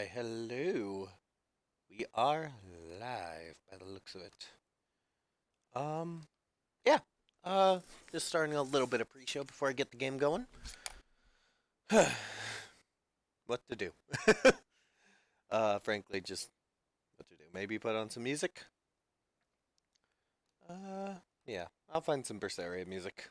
Why, hello. We are live by the looks of it. Um, yeah. Uh, just starting a little bit of pre-show before I get the game going. What to do? Frankly, just what to do. Maybe put on some music. Uh, yeah. I'll find some Berseria music.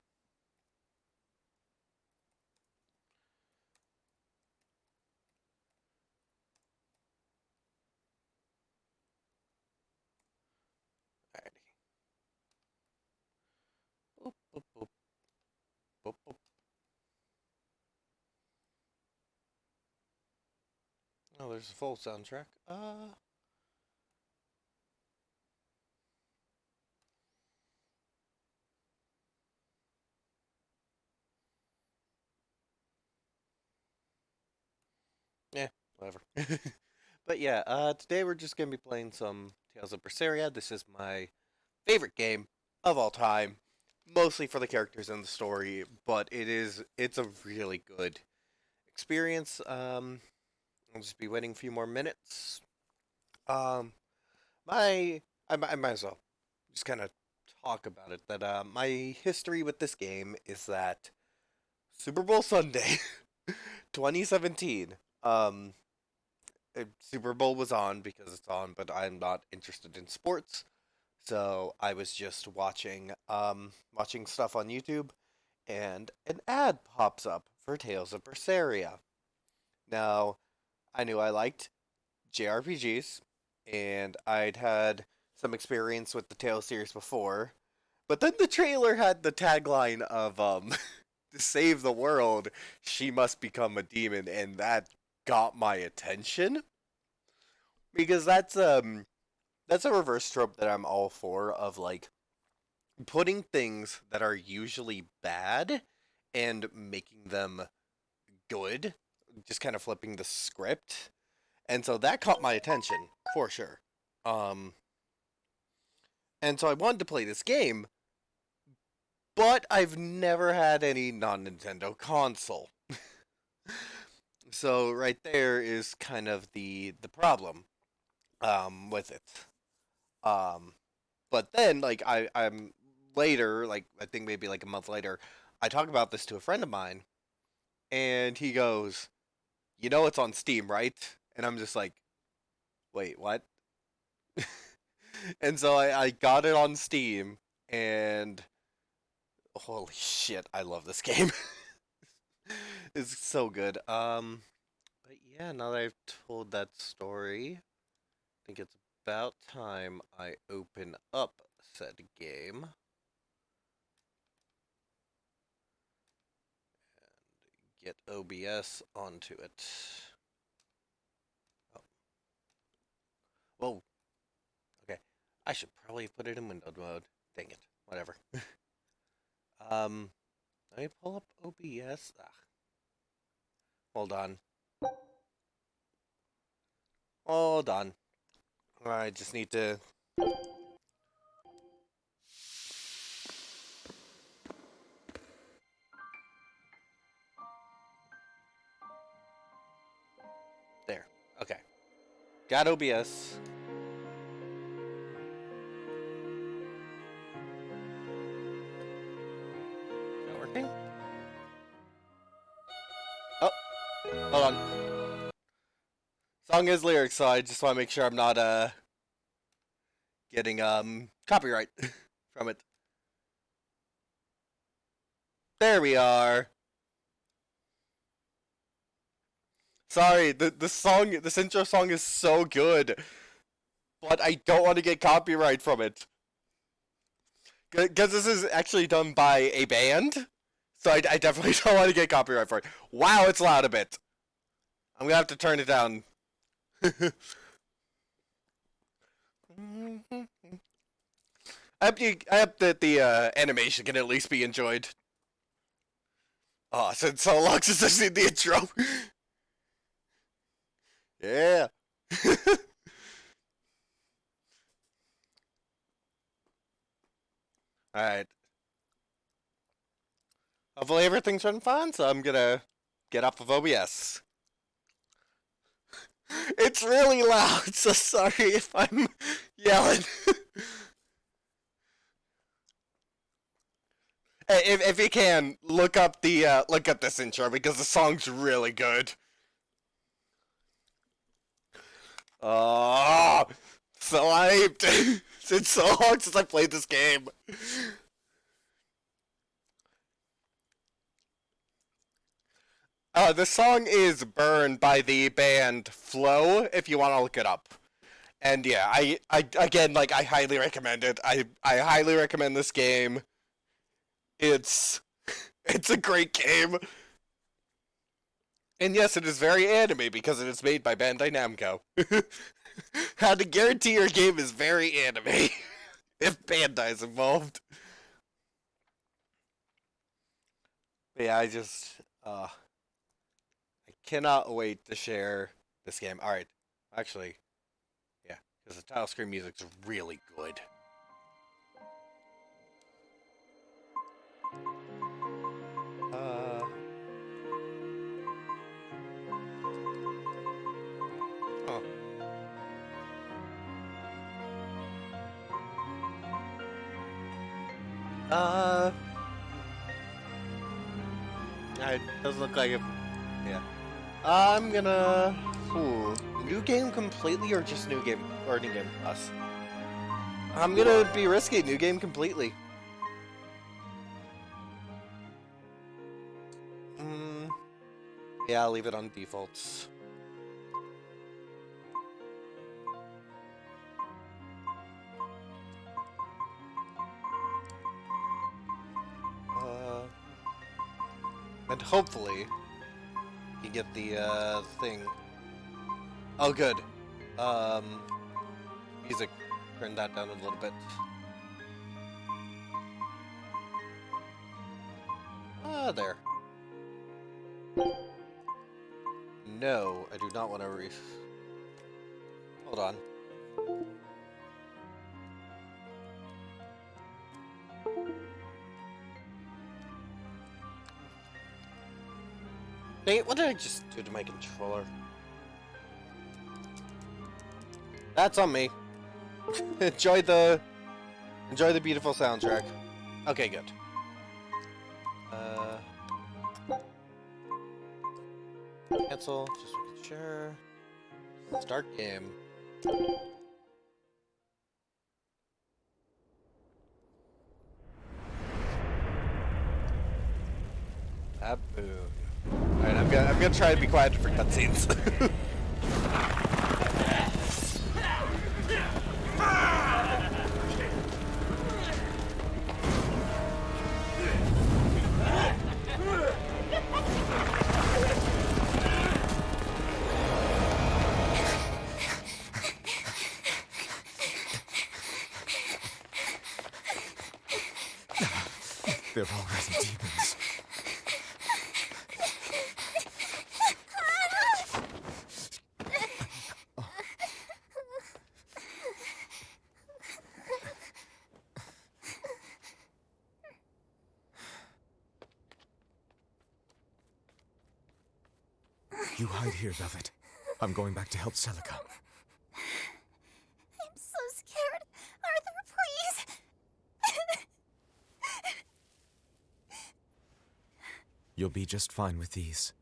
Alrighty. Boop, boop, boop, boop, boop. Oh, there's a full soundtrack. Yeah, whatever. But yeah, today we're just gonna be playing some Tales of Berseria. This is my favorite game of all time, mostly for the characters and the story, but it's a really good experience. I'll just be waiting a few more minutes. Um, my I might as well just kind of talk about it. That my history with this game is that Super Bowl Sunday, 2017. Super Bowl was on because it's on, but I'm not interested in sports. So I was just watching stuff on YouTube, and an ad pops up for Tales of Berseria. Now, I knew I liked JRPGs, and I'd had some experience with the Tales series before, but then the trailer had the tagline of to save the world, she must become a demon, and that got my attention because that's a reverse trope that I'm all for of like putting things that are usually bad and making them good, just kind of flipping the script. And so that caught my attention for sure. Um, and so I wanted to play this game, but I've never had any non-Nintendo console. So right there is kind of the problem with it. Um, but then like I'm later, like I think maybe like a month later, I talk about this to a friend of mine, and he goes, "You know it's on Steam, right?" And I'm just like, "Wait, what?" And so I got it on Steam, and holy shit, I love this game. It's so good. But yeah, now that I've told that story, I think it's about time I open up said game. Get OBS onto it. Oh, whoa. Okay. I should probably put it in windowed mode. Dang it. Whatever. um, let me pull up OBS. Ah, hold on. Hold on. I just need to. There. Okay. Got OBS. Is that working? Oh, hold on. Song is lyrics, so I just want to make sure I'm not getting copyright from it. There we are. Sorry, this intro song is so good, but I don't want to get copyright from it. Because this is actually done by a band, so I definitely don't want to get copyright for it. Wow, it's loud a bit. I'm gonna have to turn it down. I hope that the animation can at least be enjoyed. Oh, it's been so long since I've seen the intro. Yeah. Alright. Hopefully everything's running fine, so I'm gonna get off of OBS. It's really loud, so sorry if I'm yelling. If you can, look up this intro because the song's really good. Oh, so hyped! It's so long since I played this game. The song is "Burn" by the band Flow. If you want to look it up. And yeah, I again, like, I highly recommend it. I highly recommend this game. It's it's a great game. And yes, it is very anime because it is made by Bandai Namco. How to guarantee your game is very anime if Bandai is involved. But yeah, I cannot wait to share this game. All right, actually, yeah, because the title screen music's really good. Uh, huh. Uh, it does look like it. Yeah. I'm gonna. Ooh, new game completely or just new game or new game plus? I'm gonna be risky. New game completely. Mm, yeah, I'll leave it on defaults. And hopefully, you get the thing. Oh, good. Um, music. Turn that down a little bit. There. No, I do not want to Hold on. Dang it, what did I just do to my controller? That's on me. Enjoy the beautiful soundtrack. Okay, good. Cancel, just making sure. Start game. Baboon. Alright, I'm gonna try to be quiet for cutscenes. They're already demons. You hide here, Velvet. I'm going back to help Celica. I'm so scared. Arthur, please. You'll be just fine with these.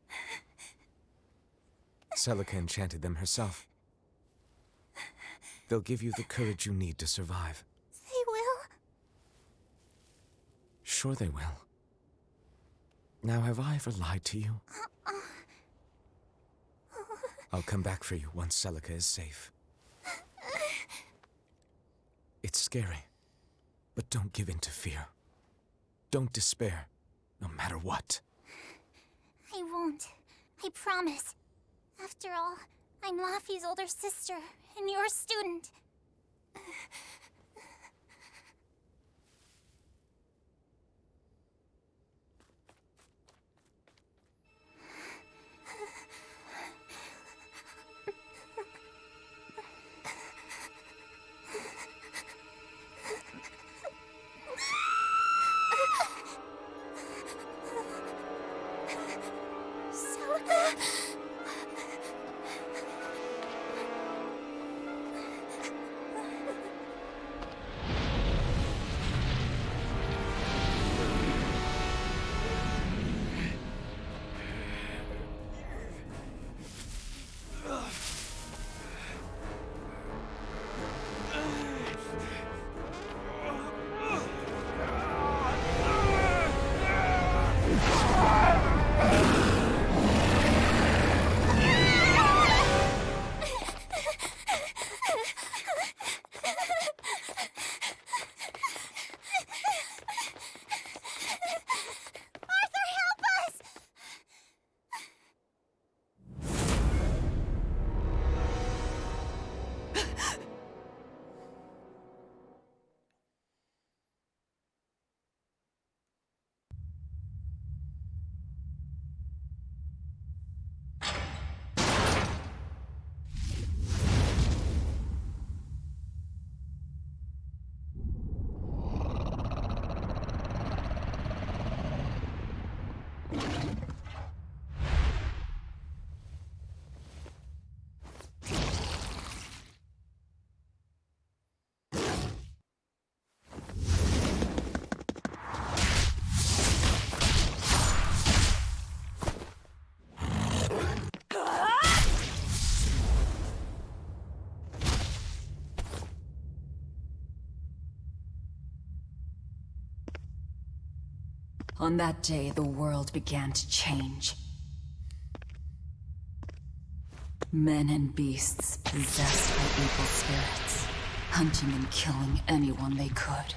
Celica enchanted them herself. They'll give you the courage you need to survive. They will? Sure they will. Now, have I ever lied to you? I'll come back for you once Celica is safe. It's scary, but don't give in to fear. Don't despair, no matter what. I won't. I promise. After all, I'm Laffy's older sister, and your student. On that day, the world began to change. Men and beasts possessed by evil spirits, hunting and killing anyone they could.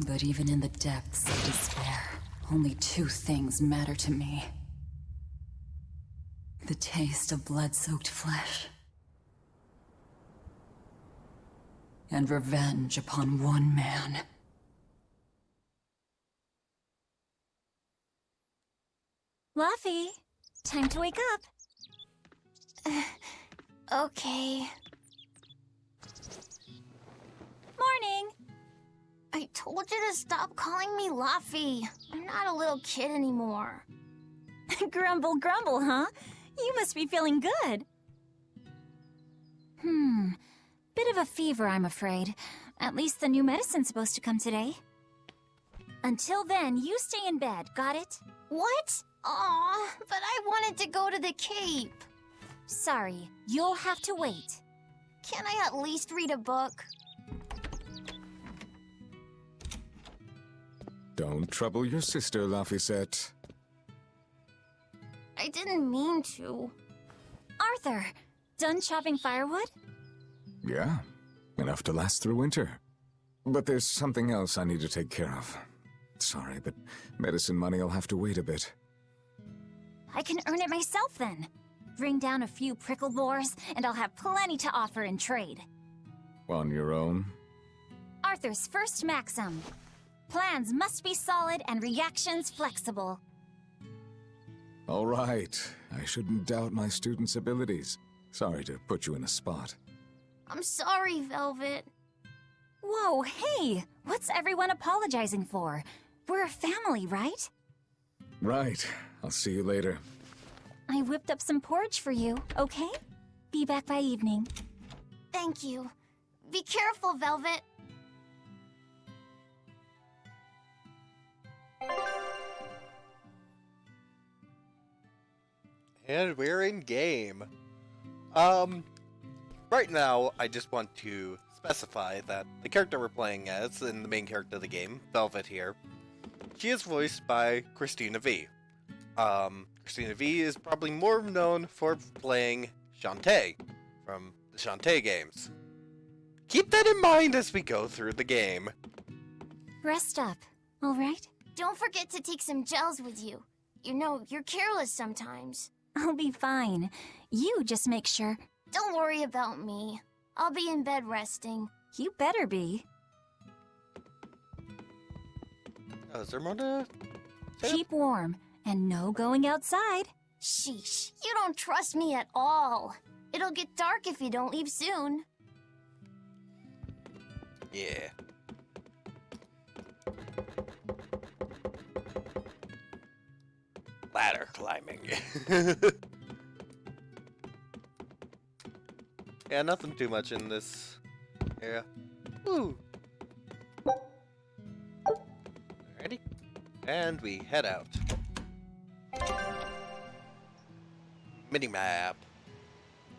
But even in the depths of despair, only two things matter to me. The taste of blood-soaked flesh, and revenge upon one man. Luffy, time to wake up. Okay. Morning. I told you to stop calling me Luffy. I'm not a little kid anymore. Grumble, grumble, huh? You must be feeling good. Bit of a fever, I'm afraid. At least the new medicine's supposed to come today. Until then, you stay in bed, got it? What? Aw, but I wanted to go to the Cape. Sorry, you'll have to wait. Can I at least read a book? Don't trouble your sister, Laphicet. I didn't mean to. Arthur, done chopping firewood? Yeah, enough to last through winter. But there's something else I need to take care of. Sorry, but medicine money will have to wait a bit. I can earn it myself then. Bring down a few prickle boars, and I'll have plenty to offer in trade. On your own? Arthur's first maxim. Plans must be solid and reactions flexible. All right. I shouldn't doubt my student's abilities. Sorry to put you in a spot. I'm sorry, Velvet. Whoa, hey! What's everyone apologizing for? We're a family, right? Right. I'll see you later. I whipped up some porridge for you, okay? Be back by evening. Thank you. Be careful, Velvet. And we're in game. Right now, I just want to specify that the character we're playing as, and the main character of the game, Velvet here, she is voiced by Christina V. Christina V is probably more known for playing Shantae from the Shantae games. Keep that in mind as we go through the game. Rest up, all right? Don't forget to take some gels with you. You know, you're careless sometimes. I'll be fine. You just make sure. Don't worry about me. I'll be in bed resting. You better be. Oh, is there more to say? Keep warm, and no going outside. Sheesh, you don't trust me at all. It'll get dark if you don't leave soon. Yeah. Ladder climbing. Yeah, nothing too much in this area. Woo! Alrighty. And we head out. Minimap.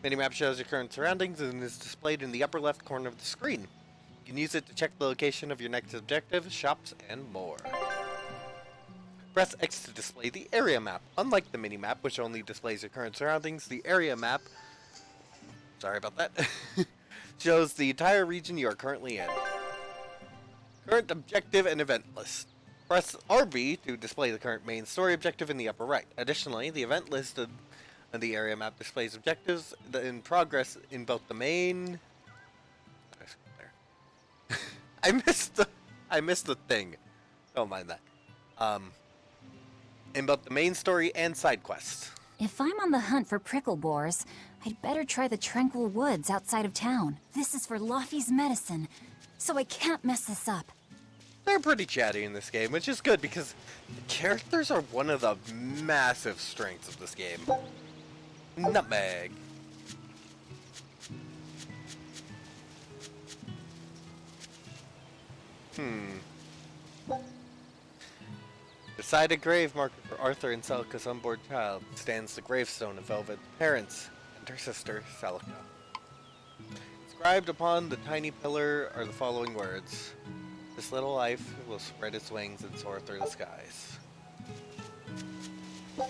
Minimap shows your current surroundings and is displayed in the upper left corner of the screen. You can use it to check the location of your next objective, shops, and more. Press X to display the area map. Unlike the minimap, which only displays your current surroundings, the area map, sorry about that, shows the entire region you are currently in. Current objective and event list. Press RB to display the current main story objective in the upper right. Additionally, the event list on the area map displays objectives in progress in both the main... I missed the thing. Don't mind that. In both the main story and side quests. If I'm on the hunt for prickle boars, I'd better try the tranquil woods outside of town. This is for Luffy's medicine, so I can't mess this up. They're pretty chatty in this game, which is good because the characters are one of the massive strengths of this game. Nutmeg. Beside a grave marker for Arthur and Celica's unborn child stands the Gravestone of Velvet, parents, and her sister, Celica. Inscribed upon the tiny pillar are the following words. This little life will spread its wings and soar through the skies.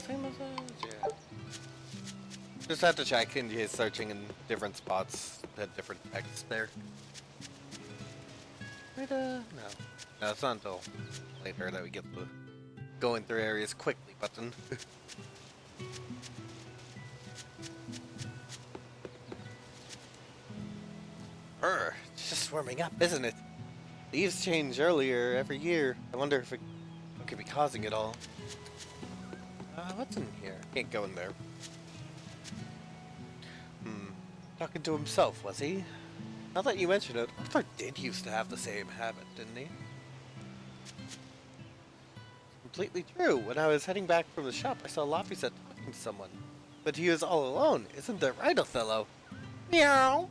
Same as yeah. Just have to check in case searching in different spots at different texts there. Right, no. No, it's not until later that we get the going through areas quickly button. It's just warming up, isn't it? Leaves change earlier every year. I wonder if what could be causing it all. What's in here? Can't go in there. Talking to himself, was he? Now that you mention it, Arthur did used to have the same habit, didn't he? Completely true. When I was heading back from the shop, I saw Laphicet talking to someone. But he was all alone. Isn't that right, Othello? Meow!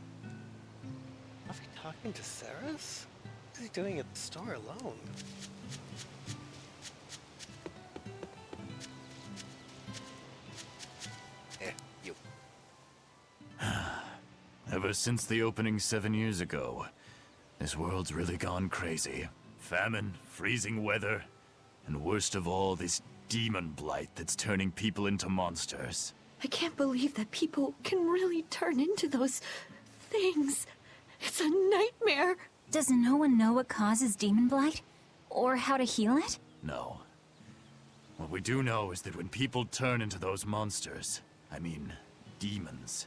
Laphie talking to Ceres? What's he doing at the store alone? You. Ever since the opening 7 years ago, this world's really gone crazy. Famine, freezing weather, and worst of all, this demon blight that's turning people into monsters. I can't believe that people can really turn into those things. It's a nightmare. Does no one know what causes demon blight? Or how to heal it? No. What we do know is that when people turn into those monsters, I mean, demons,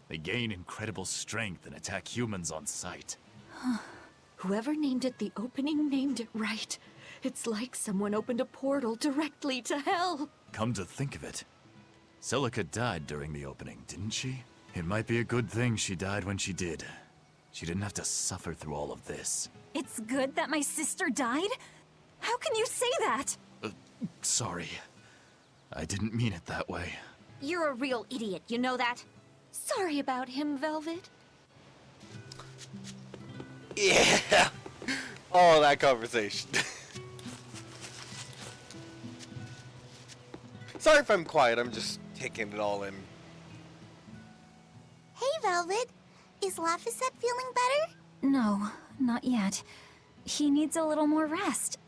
they gain incredible strength and attack humans on sight. Whoever named it the opening named it right. It's like someone opened a portal directly to hell. Come to think of it, Celica died during the opening, didn't she? It might be a good thing she died when she did. She didn't have to suffer through all of this. It's good that my sister died? How can you say that? Sorry. I didn't mean it that way. You're a real idiot, you know that? Sorry about him, Velvet. Yeah! All that conversation. Sorry if I'm quiet, I'm just taking it all in. Hey, Velvet. Is Laphicet feeling better? No, not yet. He needs a little more rest,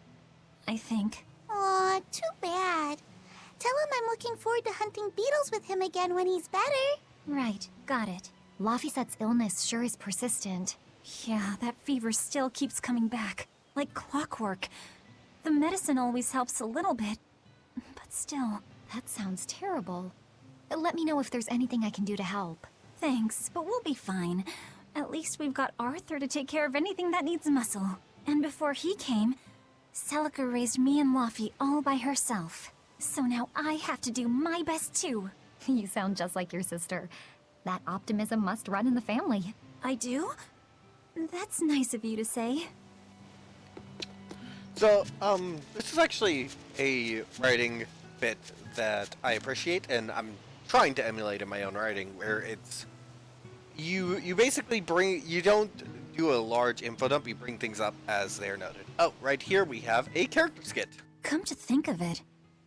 I think. Aw, too bad. Tell him I'm looking forward to hunting beetles with him again when he's better. Right, got it. Laphicet's illness sure is persistent. Yeah, that fever still keeps coming back, like clockwork. The medicine always helps a little bit, but still. That sounds terrible. Let me know if there's anything I can do to help. Thanks, but we'll be fine. At least we've got Arthur to take care of anything that needs muscle. And before he came, Celica raised me and Laphie all by herself. So now I have to do my best too. You sound just like your sister. That optimism must run in the family. I do? That's nice of you to say. So, this is actually a writing bit that I appreciate, and I'm trying to emulate in my own writing, where it's you basically you don't do a large info dump, you bring things up as they're noted. Oh, right here we have a character skit. Come to think of it,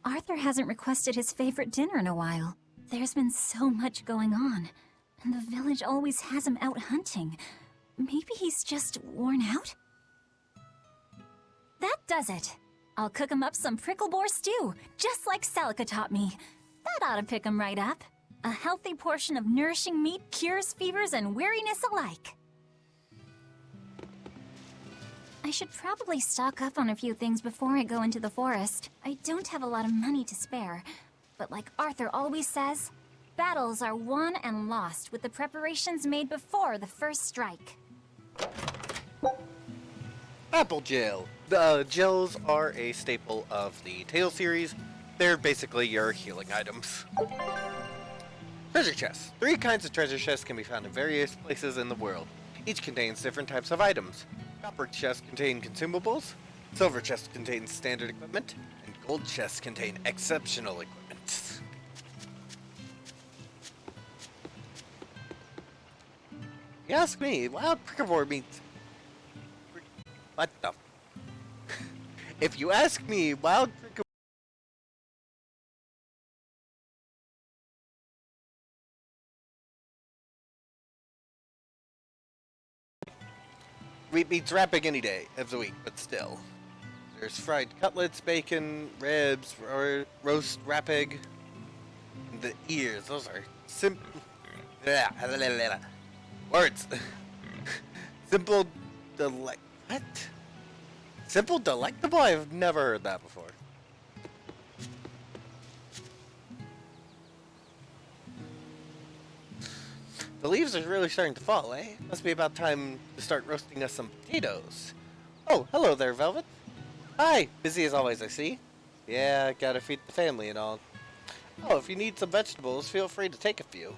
Arthur hasn't requested his favorite dinner in a while. There's been so much going on, and the village always has him out hunting. Maybe he's just worn out? That does it. I'll cook him up some prickle boar stew, just like Celica taught me. That ought to pick him right up. A healthy portion of nourishing meat cures fevers and weariness alike. I should probably stock up on a few things before I go into the forest. I don't have a lot of money to spare, but like Arthur always says, battles are won and lost with the preparations made before the first strike. Apple Gel. The gels are a staple of the Tale series. They're basically your healing items. Treasure chests. 3 kinds of treasure chests can be found in various places in the world. Each contains different types of items. Copper chests contain consumables, silver chests contain standard equipment, and gold chests contain exceptional equipment. You ask me, wild prickabore meat. What the? If you ask me, wild prickabore. Wheat beats wrapping any day of the week, but still. There's fried cutlets, bacon, ribs, roast wrapping. The ears, those are simple. Words. Simple, what? Simple delectable? I've never heard that before. The leaves are really starting to fall, eh? Must be about time to start roasting us some potatoes. Oh, hello there, Velvet. Hi, busy as always, I see. Yeah, gotta feed the family and all. Oh, if you need some vegetables, feel free to take a few.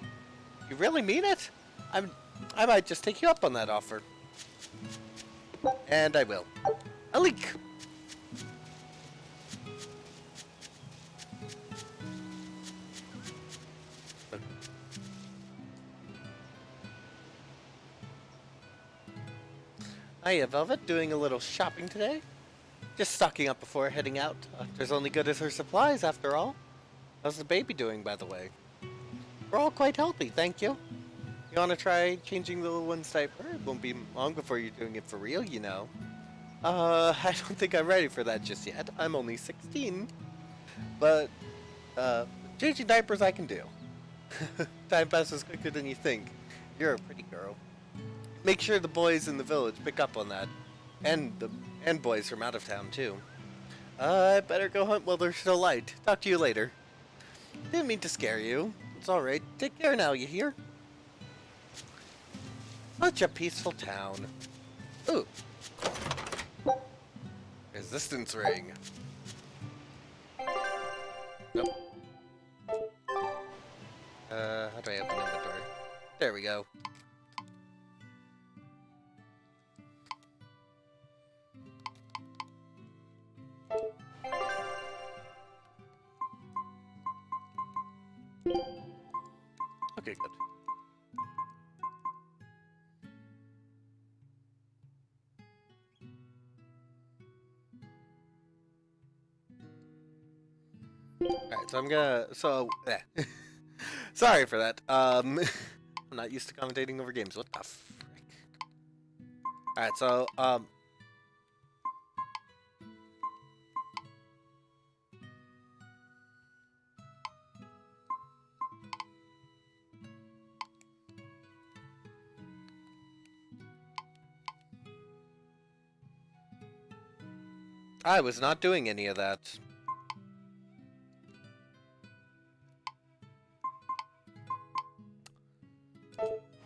You really mean it? I might just take you up on that offer. And I will. A leak! Hiya, Velvet. Doing a little shopping today? Just stocking up before heading out. There's only good as her supplies, after all. How's the baby doing, by the way? We're all quite healthy, thank you. You want to try changing the little one's diaper? It won't be long before you're doing it for real, you know. I don't think I'm ready for that just yet. I'm only 16. But, changing diapers I can do. Time passes quicker than you think. You're a pretty girl. Make sure the boys in the village pick up on that. And boys from out of town, too. I better go hunt while there's still light. Talk to you later. Didn't mean to scare you. It's alright. Take care now, you hear? Such a peaceful town. Ooh. Resistance ring. Nope. How do I open inventory? There we go. Okay, good. Alright, so I'm gonna... Sorry for that. I'm not used to commentating over games. What the frick? Alright, so, I was not doing any of that.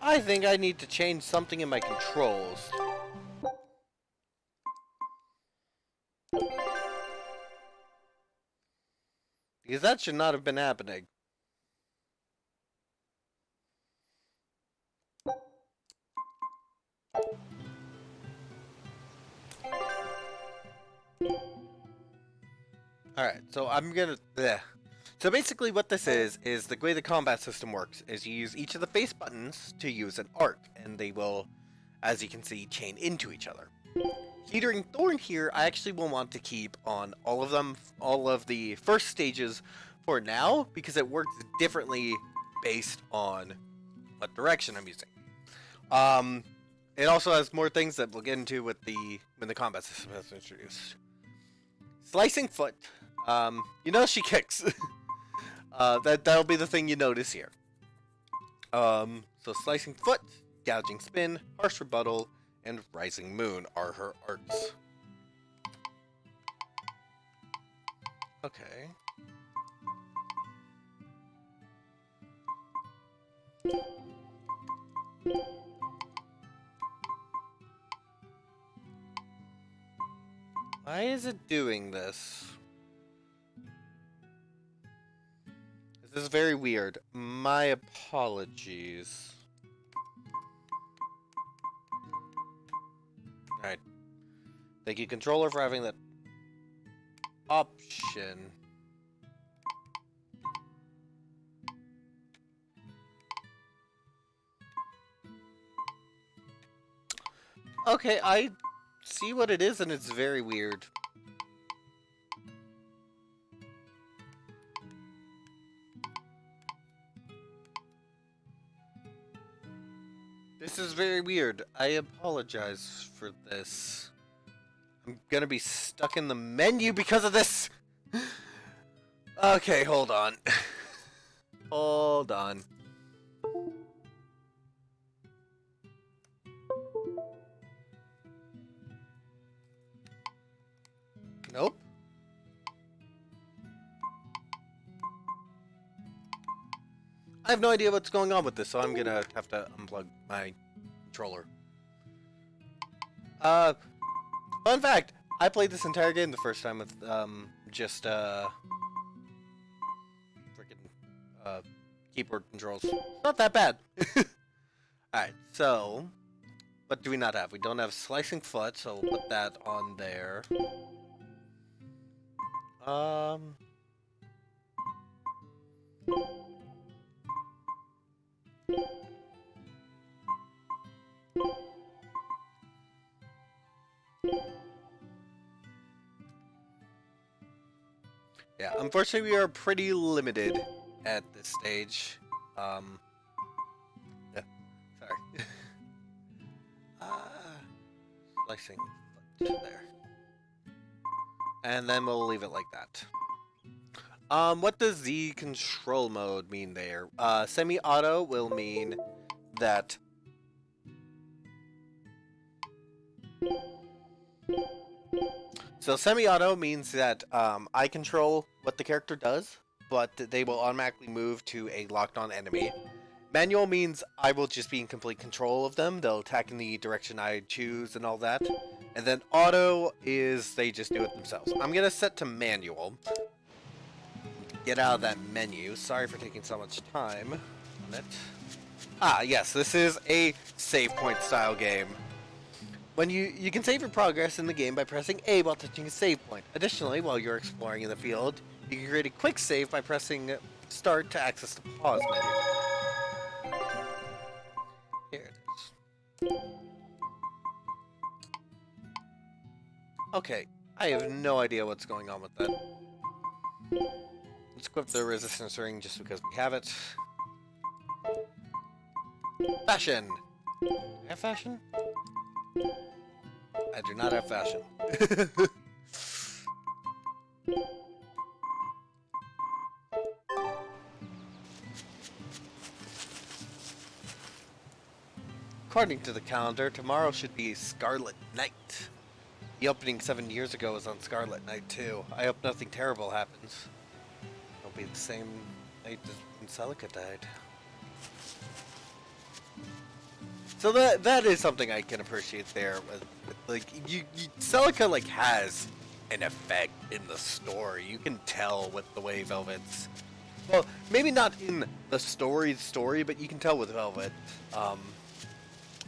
I think I need to change something in my controls. Because that should not have been happening. Alright, so I'm gonna... Bleh. So basically what this is the way the combat system works is you use each of the face buttons to use an arc, and they will, as you can see, chain into each other. Teetering Thorn here, I actually will want to keep on all of them, all of the first stages for now, because it works differently based on what direction I'm using. It also has more things that we'll get into with when the combat system is introduced. Slicing Foot. You know she kicks. That'll be the thing you notice here. So Slicing Foot, Gouging Spin, Harsh Rebuttal, and Rising Moon are her arts. Okay. Why is it doing this? This is very weird. My apologies. Alright. Thank you, controller, for having that option. Okay, I see what it is, and it's very weird. This is very weird. I apologize for this. I'm gonna be stuck in the menu because of this! Okay, hold on. Hold on. Nope. I have no idea what's going on with this, so I'm gonna have to unplug my controller. Fun fact, I played this entire game the first time with, just, freaking, keyboard controls. Not that bad. Alright, so, what do we not have? We don't have Slicing Foot, so we'll put that on there. Yeah, unfortunately we are pretty limited at this stage. Yeah, sorry. Slicing foot there. And then we'll leave it like that. What does the control mode mean there? Semi-auto will mean that semi-auto means that I control what the character does, but they will automatically move to a locked-on enemy. Manual means I will just be in complete control of them. They'll attack in the direction I choose and all that. And then auto is they just do it themselves. I'm gonna set to manual. Get out of that menu. Sorry for taking so much time on it. Ah, yes, this is a save point style game. When you can save your progress in the game by pressing A while touching a save point. Additionally, while you're exploring in the field, you can create a quick save by pressing start to access the pause menu. Here it is. Okay, I have no idea what's going on with that. Let's equip the resistance ring just because we have it. Fashion! Do I have fashion? I do not have fashion. According to the calendar, tomorrow should be Scarlet Night. The opening 7 years ago was on Scarlet Night too. I hope nothing terrible happens. It'll be the same night as when Celica died. So that is something I can appreciate there. Like Celica like has an effect in the story. You can tell with the way Velvet's, well, maybe not in the story, but you can tell with Velvet.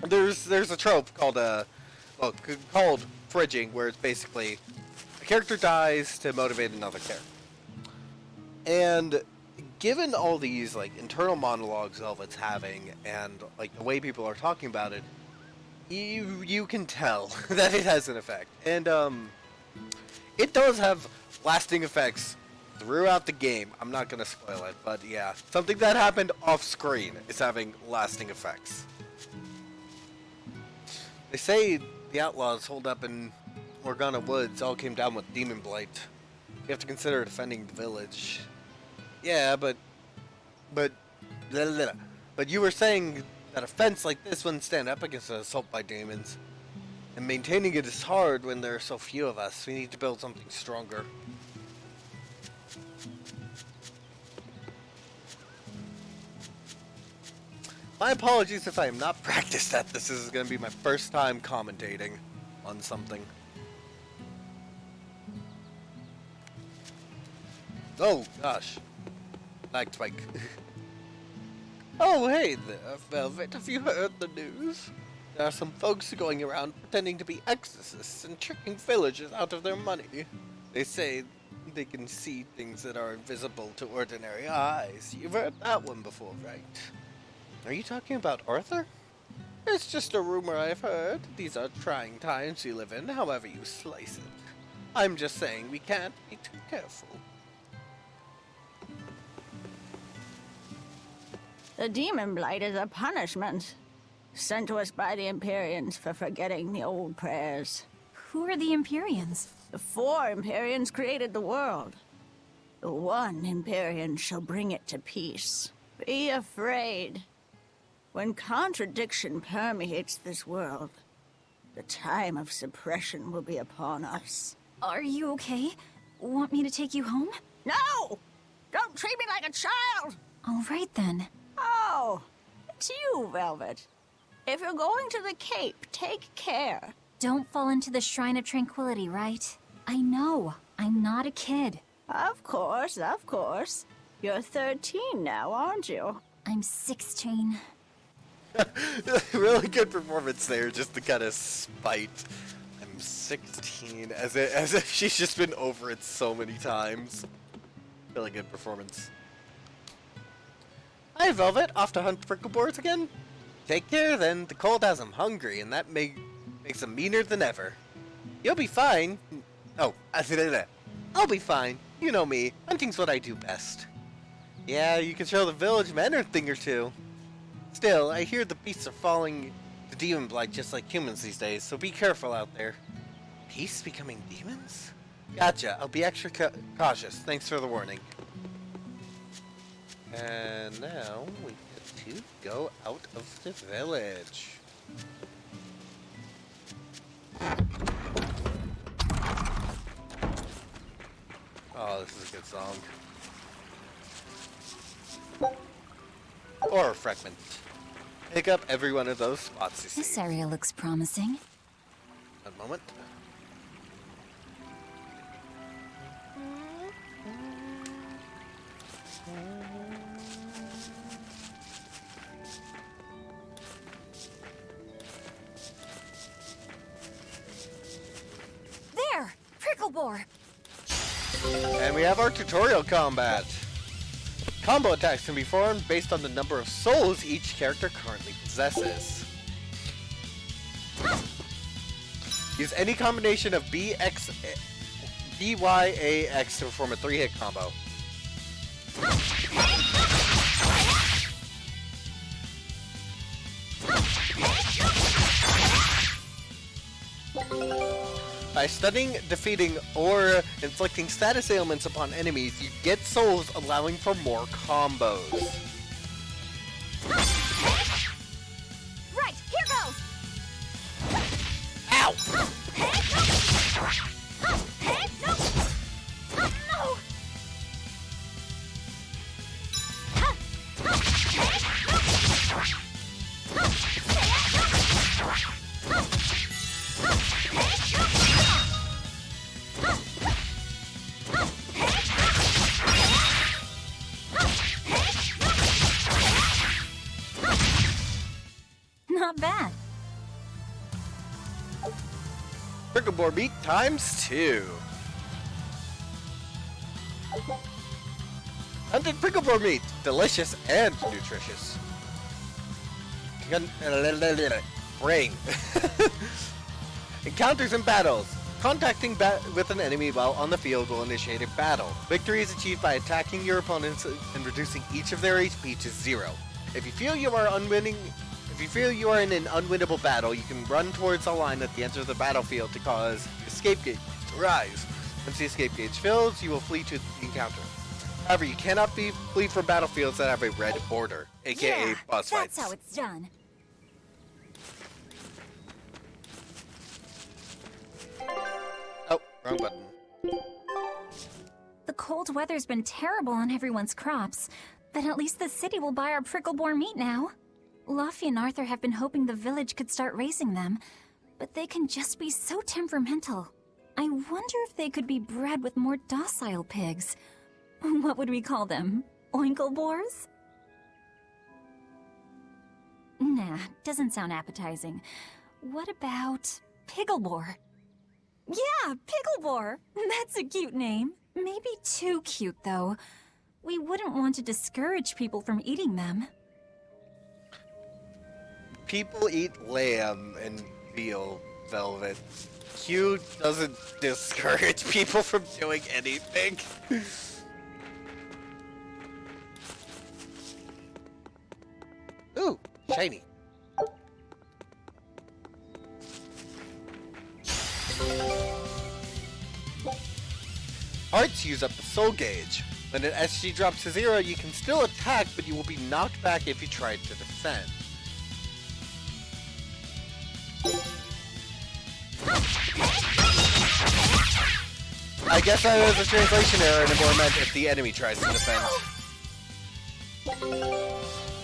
There's a trope called called fridging, where it's basically a character dies to motivate another character. And given all these like internal monologues Velvet's having and like the way people are talking about it, you can tell that it has an effect. And it does have lasting effects throughout the game. I'm not gonna spoil it, but yeah, something that happened off screen is having lasting effects. They say the outlaws holed up in Morgana Woods all came down with demon blight. You have to consider defending the village. Yeah, but you were saying that a fence like this wouldn't stand up against an assault by demons. And maintaining it is hard when there are so few of us. We need to build something stronger. My apologies if I am not practiced at this. This is going to be my first time commentating on something. Oh, gosh. Lag spike. Oh, hey there, Velvet. Have you heard the news? There are some folks going around pretending to be exorcists and tricking villagers out of their money. They say they can see things that are invisible to ordinary eyes. You've heard that one before, right? Are you talking about Arthur? It's just a rumor I've heard. These are trying times we live in, however you slice it. I'm just saying we can't be too careful. The demon blight is a punishment. Sent to us by the Emperians for forgetting the old prayers. Who are the Emperians? The 4 Emperians created the world. The 1 Emperian shall bring it to peace. Be afraid. When contradiction permeates this world, the time of suppression will be upon us. Are you okay? Want me to take you home? No! Don't treat me like a child! All right then. Oh, it's you, Velvet. If you're going to the Cape, take care. Don't fall into the Shrine of Tranquility, right? I know. I'm not a kid. Of course, of course. You're 13 now, aren't you? I'm 16. Really good performance there, just to kind of spite. I'm 16, as if she's just been over it so many times. Really good performance. Hi, Velvet. Off to hunt prickleboars again? Take care, then. The cold has them hungry, and that makes them meaner than ever. You'll be fine. Oh, I'll be fine. You know me. Hunting's what I do best. Yeah, you can show the village men a thing or two. Still, I hear the beasts are falling to demon blight just like humans these days, so be careful out there. Beasts becoming demons? Gotcha. I'll be extra cautious. Thanks for the warning. And now we get to go out of the village. Oh, this is a good song. Or a fragment. Pick up every one of those spots you see. This area looks promising. One moment. There! Prickleboar! And we have our tutorial combat. Combo attacks can be formed based on the number of souls each character currently possesses. Use any combination of BYAX to perform a 3-hit combo. By stunning, defeating, or inflicting status ailments upon enemies, you get souls allowing for more combos. Right, here goes! Ow! No! Not bad. Prickleboar meat times 2. Hunted prickleboar meat, delicious and nutritious. Brain. Encounters and battles. Contacting with an enemy while on the field will initiate a battle. Victory is achieved by attacking your opponents and reducing each of their HP to 0. If you feel you are in an unwinnable battle, you can run towards a line at the end of the battlefield to cause the escape gauge to rise. Once the escape gauge fills, you will flee to the encounter. However, you cannot flee from battlefields that have a red border, aka boss fights. That's how it's done. Oh, wrong button. The cold weather's been terrible on everyone's crops, but at least the city will buy our prickleboar meat now. Luffy and Arthur have been hoping the village could start raising them, but they can just be so temperamental. I wonder if they could be bred with more docile pigs. What would we call them? Oinkleboars? Nah, doesn't sound appetizing. What about Pickleboar? Yeah, Pickleboar! That's a cute name. Maybe too cute, though. We wouldn't want to discourage people from eating them. People eat lamb and veal, Velvet. Q doesn't discourage people from doing anything. Ooh, shiny. arts use up the soul gauge. When an SG drops to 0, you can still attack, but you will be knocked back if you try to defend. I guess that was a translation error and it more meant if the enemy tries to defend.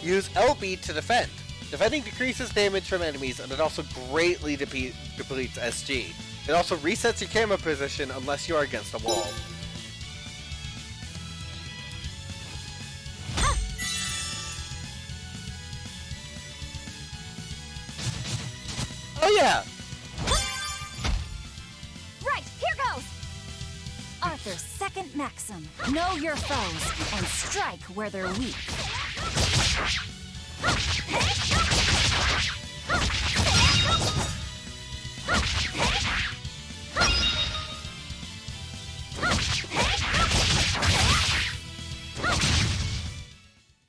Use LB to defend. Defending decreases damage from enemies and it also greatly depletes SG. It also resets your camera position unless you are against a wall. Oh yeah! Right, here goes! Arthur's second maxim. Know your foes and strike where they're weak.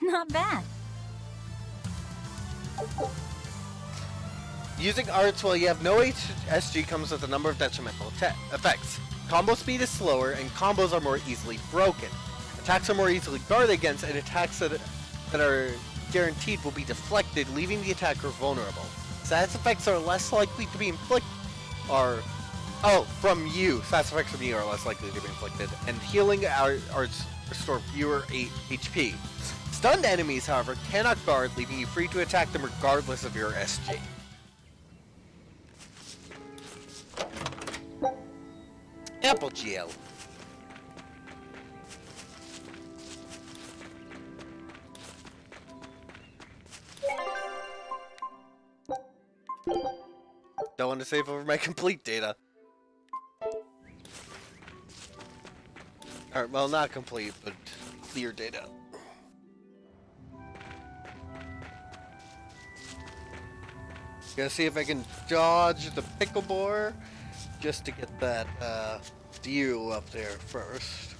Not bad. Using arts while you have no SG comes with a number of detrimental effects. Combo speed is slower, and combos are more easily broken. Attacks are more easily guarded against, and attacks that are guaranteed will be deflected, leaving the attacker vulnerable. Status effects are less likely to be inflicted, from you. Status effects from you are less likely to be inflicted, and healing arts restore fewer HP. Stunned enemies, however, cannot guard, leaving you free to attack them regardless of your SG. Apple gel. Don't want to save over my complete data. Alright, well, not complete, but clear data. Gonna see if I can dodge the pickle boar just to get that view up there first.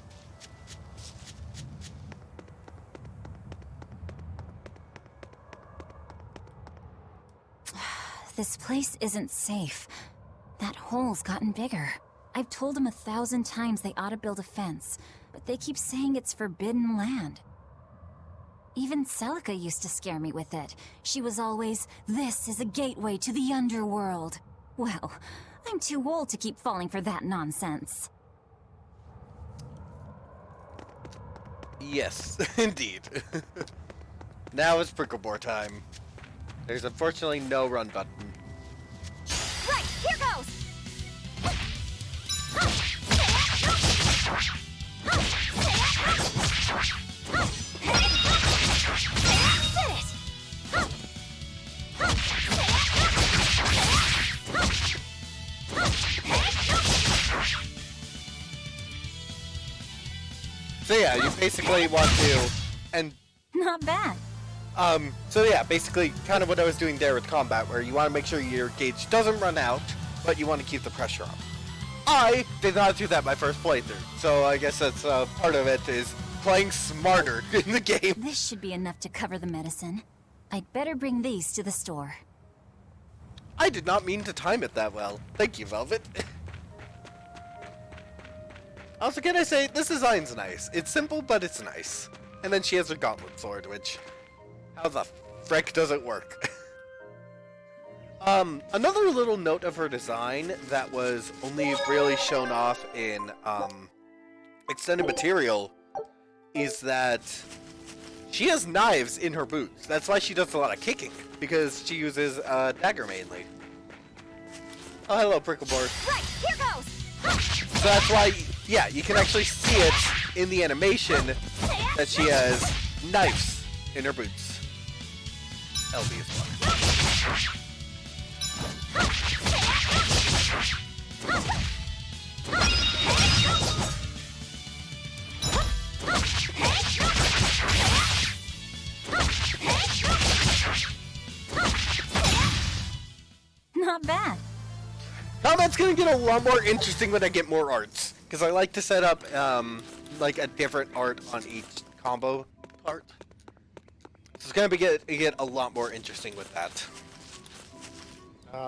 This place isn't safe. That hole's gotten bigger. I've told them 1,000 times they ought to build a fence, but they keep saying it's forbidden land. Even Celica used to scare me with it. She was always, "This is a gateway to the underworld." Well, I'm too old to keep falling for that nonsense. Yes, indeed. Now it's Bricklebore time. There's unfortunately no run button. Right, here goes! Did it! So yeah, you basically want to, and Not bad. so yeah, basically kind of what I was doing there with combat, where you want to make sure your gauge doesn't run out, but you want to keep the pressure up. I did not do that my first playthrough, so I guess that's part of it is playing smarter in the game. This should be enough to cover the medicine. I'd better bring these to the store. I did not mean to time it that well. Thank you, Velvet. Also, can I say, this design's nice. It's simple, but it's nice. And then she has her gauntlet sword, which... how the frick does it work? Another little note of her design that was only really shown off in, extended material is that she has knives in her boots. That's why she does a lot of kicking, because she uses dagger mainly. Oh, hello, Prickleboard. Right, here goes! So that's why, yeah, you can actually see it in the animation that she has knives in her boots. LB is one. Not bad. Combat's gonna get a lot more interesting when I get more arts, because I like to set up like a different art on each combo part. So it's gonna get a lot more interesting with that.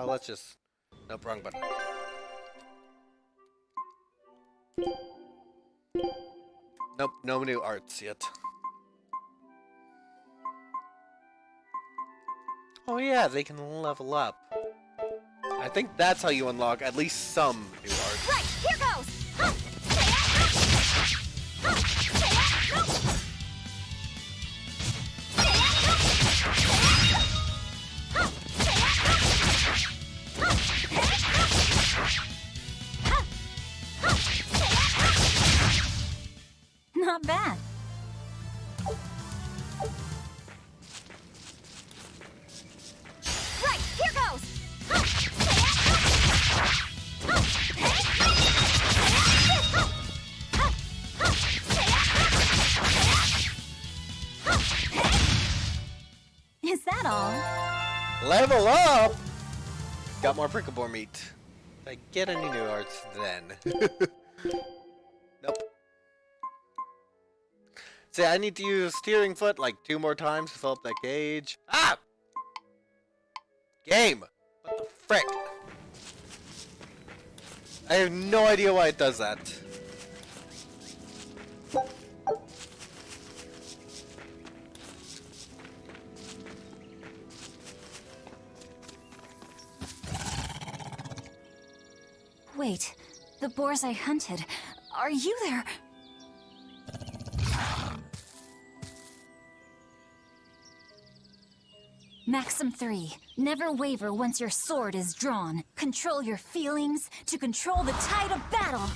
Let's just nope, wrong button. Nope, no new arts yet. Oh yeah, they can level up. I think that's how you unlock at least some new arts. Right, here goes! Not bad. Right, here goes! Is that all? Level up! Got more prickle boar meat. Did I get any new arts then? Nope. See, I need to use steering foot like 2 more times to fill up that gauge. Ah! Game! What the frick? I have no idea why it does that. Wait, the boars I hunted. Are you there? Maxim 3. Never waver once your sword is drawn. Control your feelings to control the tide of battle.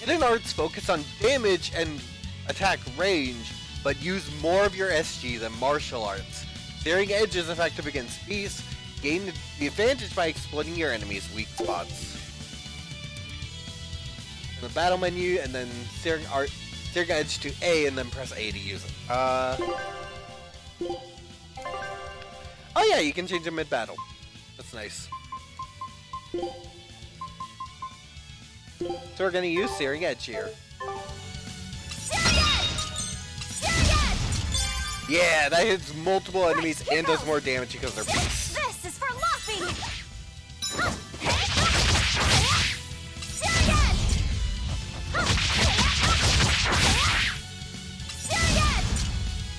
Hidden arts focus on damage and attack range, but use more of your SG than martial arts. Searing Edge is effective against beasts. Gain the advantage by exploiting your enemy's weak spots. In the battle menu, and then Searing Edge to A, and then press A to use it. Oh yeah, you can change it mid-battle. That's nice. So we're gonna use Searing Edge here. Yeah, that hits multiple enemies and does more damage because they're beasts. This is for Luffy!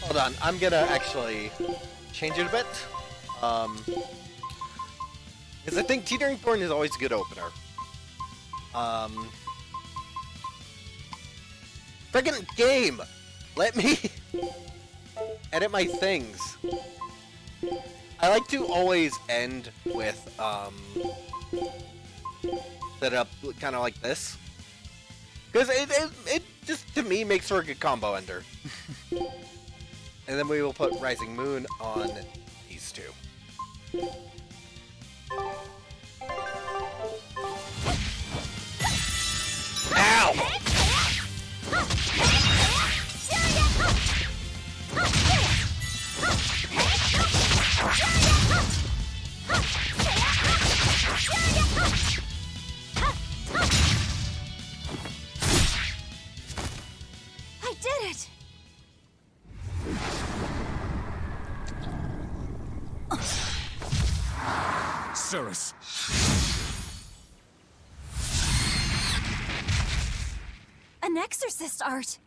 Hold on, I'm gonna actually change it a bit. Because I think Teetering Thorn is always a good opener. Friggin' game! Let me edit my things. I like to always end with, set it up kind of like this. Because it just, to me, makes for a good combo ender. And then we will put Rising Moon on these two. Ow! I did it! Cirrus! An exorcist art!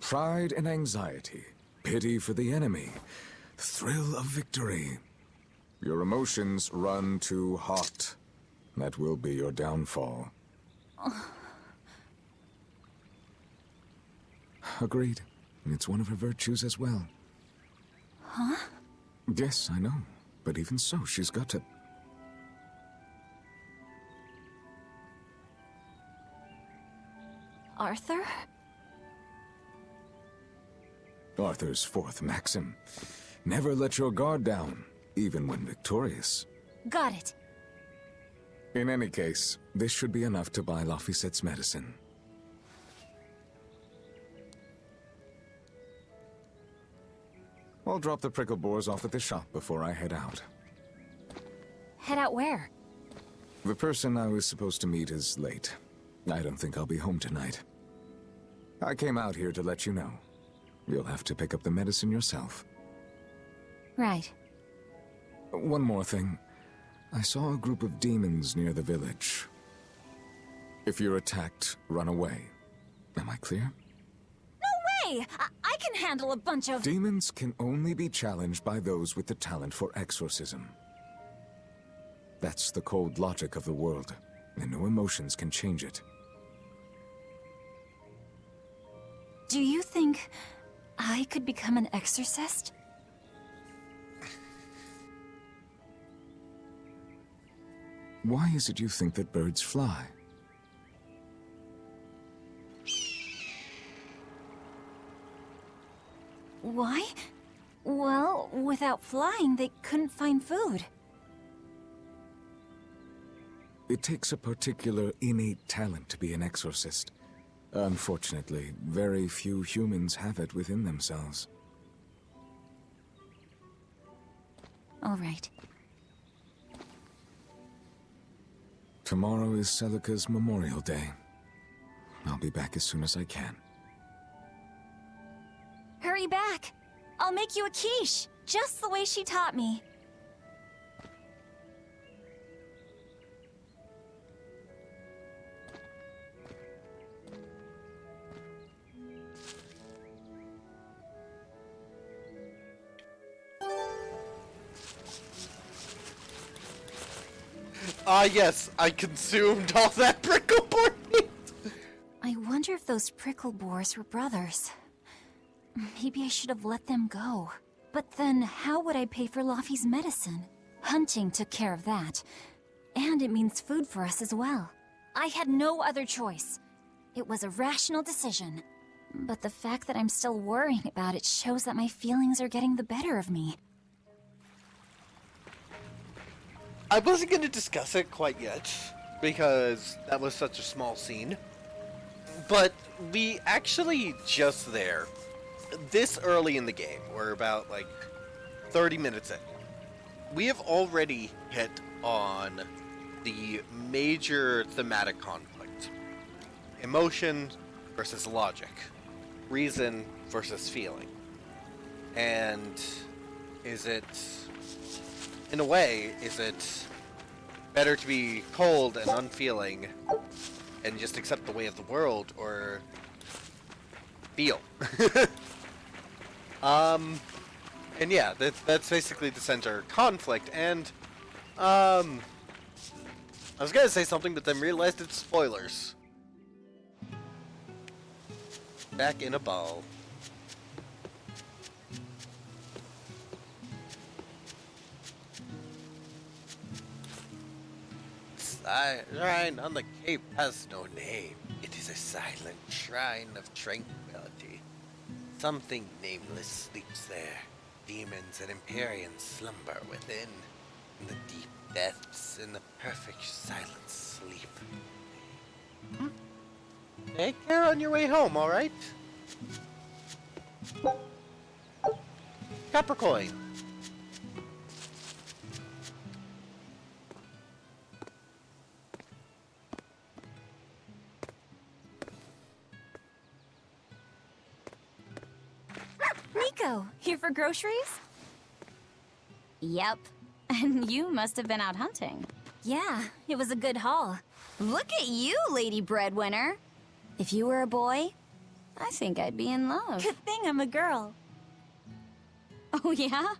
Pride and anxiety, pity for the enemy, thrill of victory. Your emotions run too hot. That will be your downfall. Agreed. It's one of her virtues as well. Huh? Yes, I know. But even so, she's got to... Arthur? Arthur's fourth maxim. Never let your guard down, even when victorious. Got it. In any case, this should be enough to buy Laphicet's medicine. I'll drop the prickle boars off at the shop before I head out. Head out where? The person I was supposed to meet is late. I don't think I'll be home tonight. I came out here to let you know. You'll have to pick up the medicine yourself. Right. One more thing. I saw a group of demons near the village. If you're attacked, run away. Am I clear? Hey, I can handle a bunch of... Demons can only be challenged by those with the talent for exorcism. That's the cold logic of the world, and no emotions can change it. Do you think I could become an exorcist? Why is it you think that birds fly? Why? Well, without flying, they couldn't find food. It takes a particular innate talent to be an exorcist. Unfortunately, very few humans have it within themselves. All right. Tomorrow is Celica's Memorial Day. I'll be back as soon as I can. Hurry back! I'll make you a quiche, just the way she taught me. Ah, yes, I consumed all that prickle board meat. I wonder if those prickle boars were brothers. Maybe I should have let them go. But then, how would I pay for Laffy's medicine? Hunting took care of that. And it means food for us as well. I had no other choice. It was a rational decision. But the fact that I'm still worrying about it shows that my feelings are getting the better of me. I wasn't going to discuss it quite yet, because that was such a small scene. But we actually just there. This early in the game, we're about like 30 minutes in. We have already hit on the major thematic conflict. Emotion versus logic. Reason versus feeling. And is it, in a way, is it better to be cold and unfeeling and just accept the way of the world, or feel? And yeah, that's basically the center conflict, and, I was gonna say something, but then realized it's spoilers. Back in a ball. Shrine on the cape has no name. It is a silent shrine of tranquility. Something nameless sleeps there. Demons and Emperians slumber within, in the deep depths, in the perfect silent sleep. Take care on your way home, alright? Capricorn. Nico, here for groceries? Yep. And you must have been out hunting. Yeah, it was a good haul. Look at you, Lady Breadwinner. If you were a boy, I think I'd be in love. Good thing I'm a girl. Oh, yeah?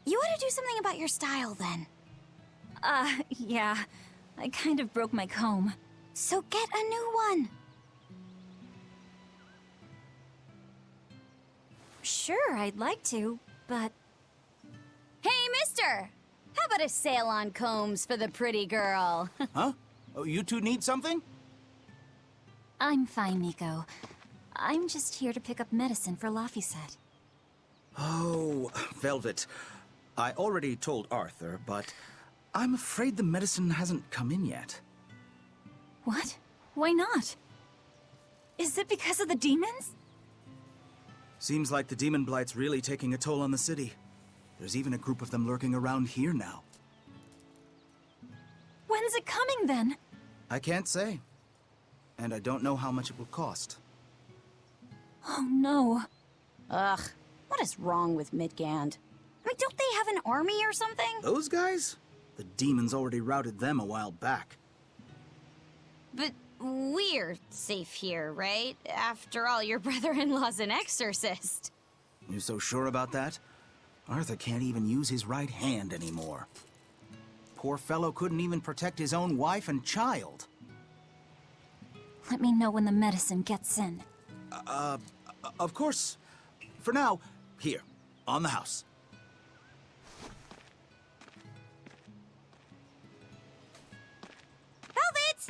You ought to do something about your style, then. Yeah. I kind of broke my comb. So get a new one. Sure, I'd like to, but... Hey, mister! How about a sale on combs for the pretty girl? Huh? Oh, you two need something? I'm fine, Nico. I'm just here to pick up medicine for Laffy said. Oh, Velvet. I already told Arthur, but I'm afraid the medicine hasn't come in yet. What? Why not? Is it because of the demons? Seems like the demon blight's really taking a toll on the city. There's even a group of them lurking around here now. When's it coming, then? I can't say. And I don't know how much it will cost. Oh, no. Ugh, what is wrong with Midgand? I mean, don't they have an army or something? Those guys? The demons already routed them a while back. But we're safe here, right? After all, your brother-in-law's an exorcist. You so sure about that? Arthur can't even use his right hand anymore. Poor fellow couldn't even protect his own wife and child. Let me know when the medicine gets in. Of course. For now, here, on the house. Velvet!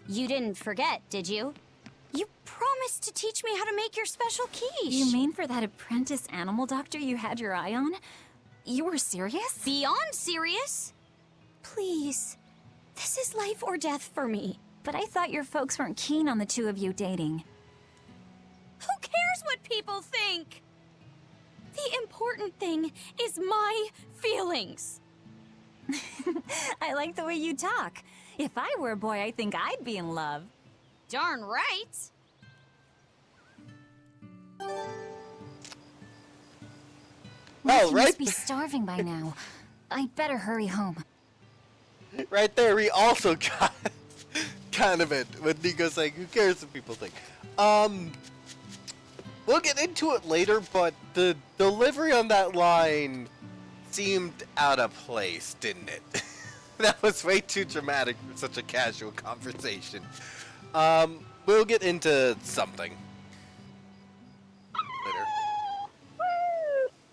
You didn't forget, did you? You promised to teach me how to make your special quiche. You mean for that apprentice animal doctor you had your eye on? You were serious? Beyond serious? Please. This is life or death for me. But I thought your folks weren't keen on the two of you dating. Who cares what people think? The important thing is my feelings. I like the way you talk. If I were a boy, I think I'd be in love. Darn right. Well, You right, must be starving by now. I'd better hurry home. right there, we also got kind of it with Nico saying, "Who cares what people think?" We'll get into it later, but the delivery on that line seemed out of place, didn't it? That was way too dramatic for such a casual conversation. We'll get into something later.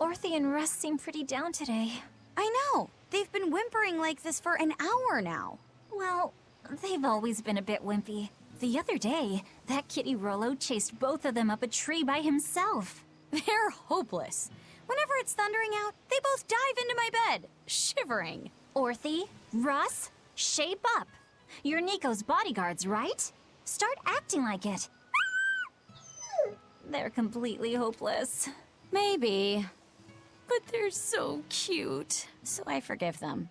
Orthe and Russ seem pretty down today. I know. They've been whimpering like this for an hour now. Well, they've always been a bit wimpy. The other day, that kitty Rollo chased both of them up a tree by himself. They're hopeless. Whenever it's thundering out, they both dive into my bed, shivering. Orthe, Russ, shape up. You're Nico's bodyguards, right? Start acting like it. They're completely hopeless. Maybe. But they're so cute, so I forgive them.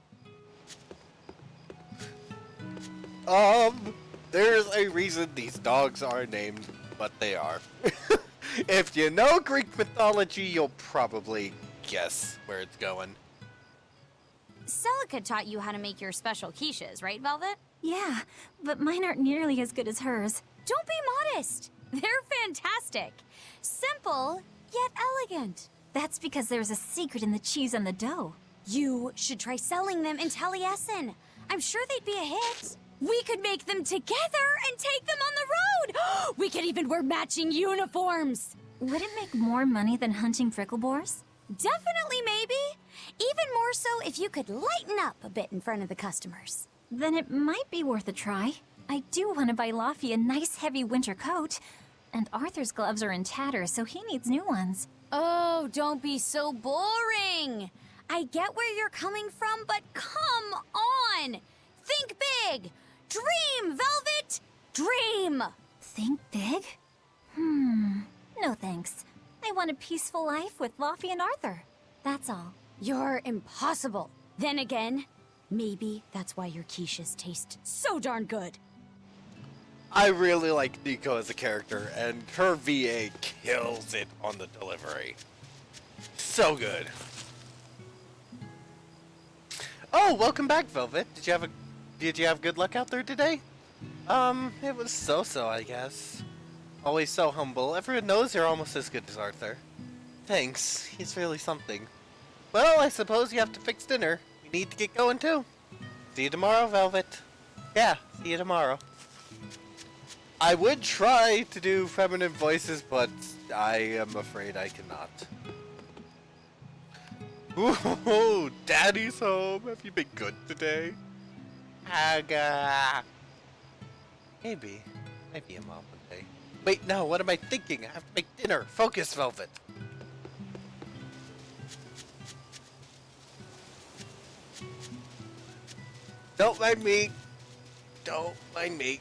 There's a reason these dogs are named what they are. If you know Greek mythology, you'll probably guess where it's going. Celica taught you how to make your special quiches, right, Velvet? Yeah, but mine aren't nearly as good as hers. Don't be modest. They're fantastic. Simple, yet elegant. That's because there's a secret in the cheese and the dough. You should try selling them in Taliesin. I'm sure they'd be a hit. We could make them together and take them on the road. We could even wear matching uniforms. Would it make more money than hunting fricklebores? Definitely, maybe. Even more so if you could lighten up a bit in front of the customers. Then it might be worth a try. I do want to buy Laffy a nice heavy winter coat. And Arthur's gloves are in tatters, so he needs new ones. Oh, don't be so boring. I get where you're coming from, but come on. Think big. Dream, Velvet. Dream. Think big? No thanks. I want a peaceful life with Laffy and Arthur. That's all. You're impossible. Then again, maybe that's why your quiches taste so darn good. I really like Nico as a character, and her VA kills it on the delivery. So good. Oh, welcome back, Velvet. Did you have good luck out there today? It was so-so, I guess. Always so humble. Everyone knows you're almost as good as Arthur. Thanks. He's really something. Well, I suppose you have to fix dinner. We need to get going too. See you tomorrow, Velvet. Yeah, see you tomorrow. I would try to do feminine voices, but I am afraid I cannot. Ooh, Daddy's home. Have you been good today? Aga. Maybe a mom one day. Wait, no, what am I thinking? I have to make dinner. Focus, Velvet. Don't mind me. Don't mind me.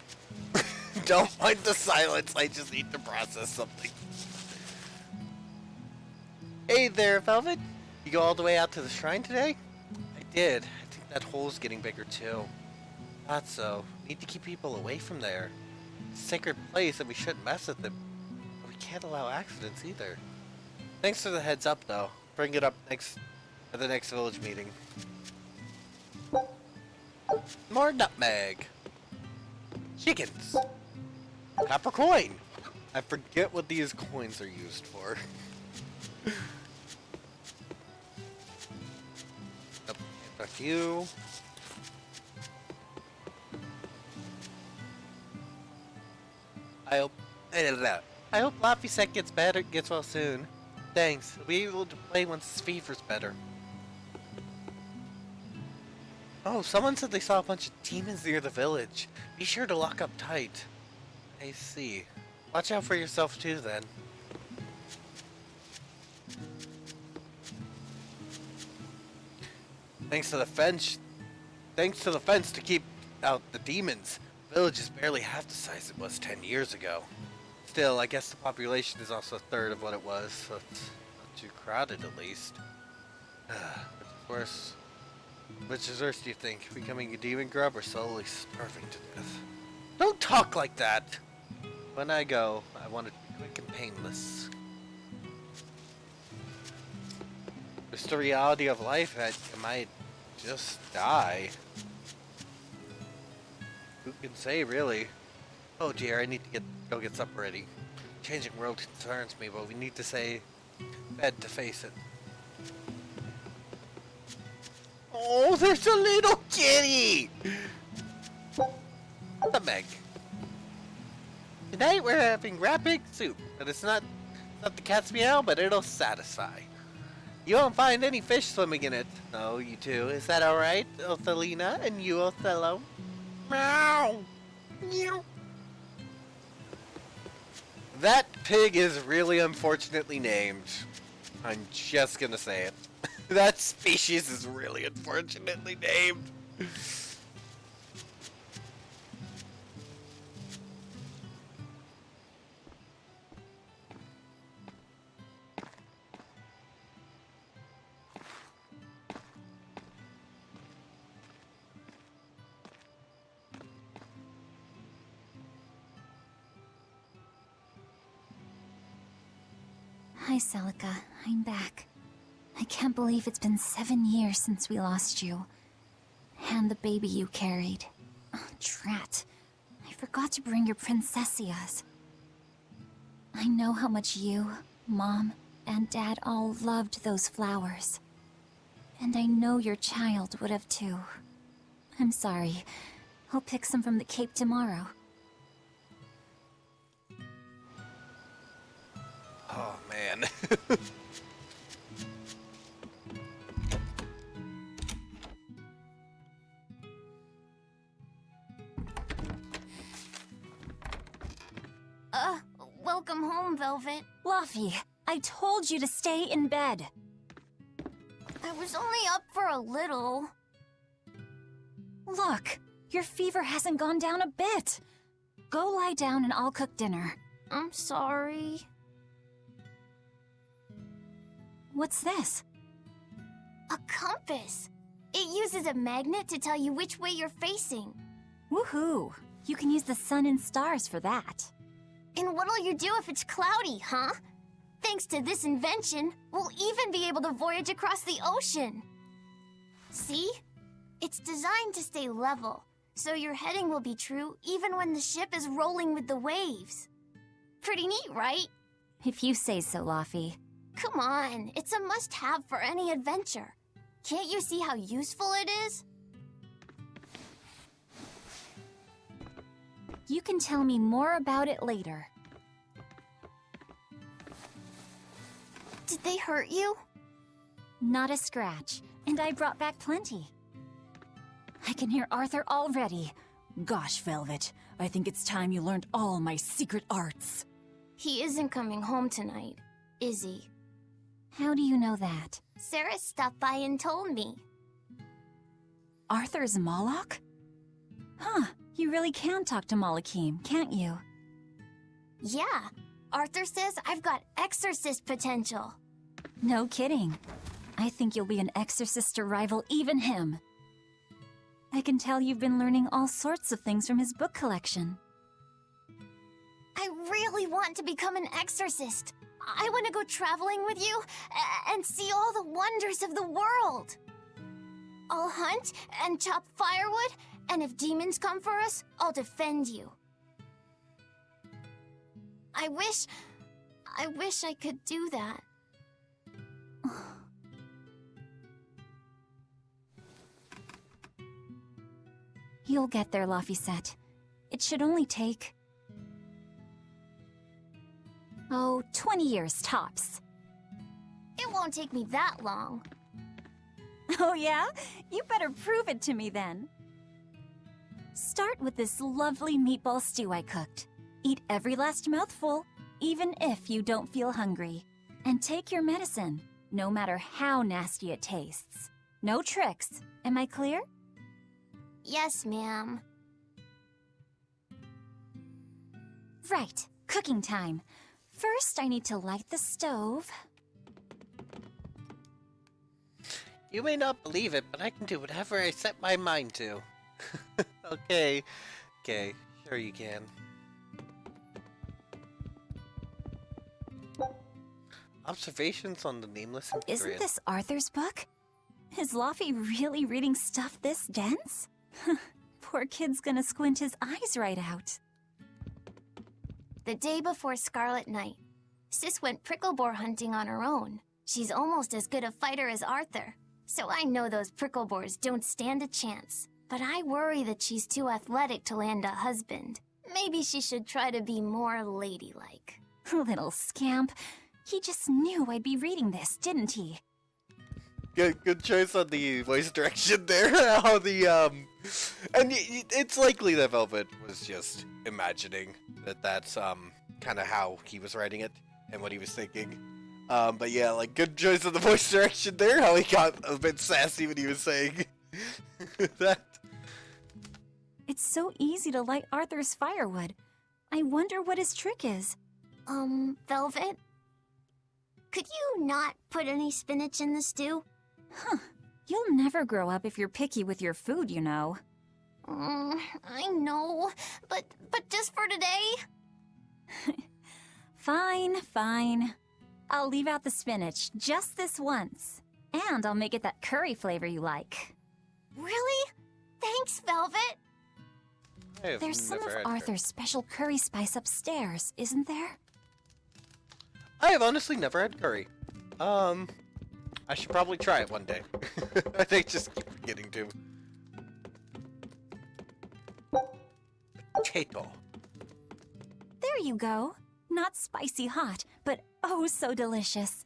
Don't mind the silence. I just need to process something. Hey there, Velvet. You go all the way out to the shrine today? I did. I think that hole's getting bigger too. Thought so. Need to keep people away from there. It's a sacred place and we shouldn't mess with it. But we can't allow accidents either. Thanks for the heads up though. Bring it up at the next village meeting. More nutmeg. Chickens. Copper coin. I forget what these coins are used for. A few. I hope Laffy gets better, gets well soon. Thanks. We'll be able to play once his fever's better. Oh, someone said they saw a bunch of demons near the village. Be sure to lock up tight. I see. Watch out for yourself too, then. Thanks to the fence to keep out the demons. The village is barely half the size it was 10 years ago. Still, I guess the population is also a third of what it was, so it's not too crowded at least. Of course, which is worse, do you think? Becoming a demon grub or slowly starving to death? Don't talk like that! When I go, I want it to be quick and painless. It's the reality of life that you might just die. Who can say, really? Oh dear, I need to go get supper ready. Changing world concerns me, but we need to say fed to face it. Oh, there's a little kitty! The Meg. Tonight we're having rapid soup, but it's not the cat's meow, but it'll satisfy. You won't find any fish swimming in it. No, you too. Is that alright, Othelina and you, Othello? Meow! Meow! That pig is really unfortunately named. I'm just gonna say it. That species is really unfortunately named. Hi, Celica. I'm back. I can't believe it's been 7 years since we lost you. And the baby you carried. Oh, drat. I forgot to bring your princessias. I know how much you, Mom, and Dad all loved those flowers. And I know your child would have too. I'm sorry. I'll pick some from the Cape tomorrow. Oh, man. Welcome home, Velvet. Luffy, I told you to stay in bed. I was only up for a little. Look, your fever hasn't gone down a bit. Go lie down and I'll cook dinner. I'm sorry. What's this? A compass. It uses a magnet to tell you which way you're facing. Woohoo! You can use the sun and stars for that. And what'll you do if it's cloudy, huh? Thanks to this invention, we'll even be able to voyage across the ocean. See? It's designed to stay level, so your heading will be true even when the ship is rolling with the waves. Pretty neat, right? If you say so, Luffy. Come on, it's a must-have for any adventure. Can't you see how useful it is? You can tell me more about it later. Did they hurt you? Not a scratch, and I brought back plenty. I can hear Arthur already. Gosh, Velvet, I think it's time you learned all my secret arts. He isn't coming home tonight, is he? How do you know that? Sarah stopped by and told me. Arthur's Moloch? Huh, you really can talk to Malakim, can't you? Yeah, Arthur says I've got exorcist potential. No kidding. I think you'll be an exorcist to rival even him. I can tell you've been learning all sorts of things from his book collection. I really want to become an exorcist. I want to go traveling with you and see all the wonders of the world. I'll hunt and chop firewood, and if demons come for us, I'll defend you. I wish I could do that. You'll get there, Laphicet. It should only take... 20 years tops. It won't take me that long. Oh yeah? You better prove it to me then. Start with this lovely meatball stew I cooked. Eat every last mouthful, even if you don't feel hungry. And take your medicine, no matter how nasty it tastes. No tricks. Am I clear? Yes, ma'am. Right, cooking time. First, I need to light the stove. You may not believe it, but I can do whatever I set my mind to. Okay, sure you can. Observations on the Nameless Emperian. Isn't this Arthur's book? Is Laffy really reading stuff this dense? Poor kid's gonna squint his eyes right out. The day before Scarlet Night, Sis went prickle-boar hunting on her own. She's almost as good a fighter as Arthur, so I know those prickle-boars don't stand a chance. But I worry that she's too athletic to land a husband. Maybe she should try to be more ladylike. Little scamp. He just knew I'd be reading this, didn't he? Good choice on the voice direction there. How and it's likely that Velvet was just imagining that's kind of how he was writing it and what he was thinking. But yeah, like good choice on the voice direction there. How he got a bit sassy when he was saying that. It's so easy to light Arthur's firewood. I wonder what his trick is. Velvet? Could you not put any spinach in the stew? Huh. You'll never grow up if you're picky with your food, you know. I know, but just for today? Fine. I'll leave out the spinach just this once. And I'll make it that curry flavor you like. Really? Thanks, Velvet. There's some of Arthur's special curry spice upstairs, isn't there? I have honestly never had curry. I should probably try it one day. I think just keep forgetting to. Potato. There you go. Not spicy hot, but oh so delicious.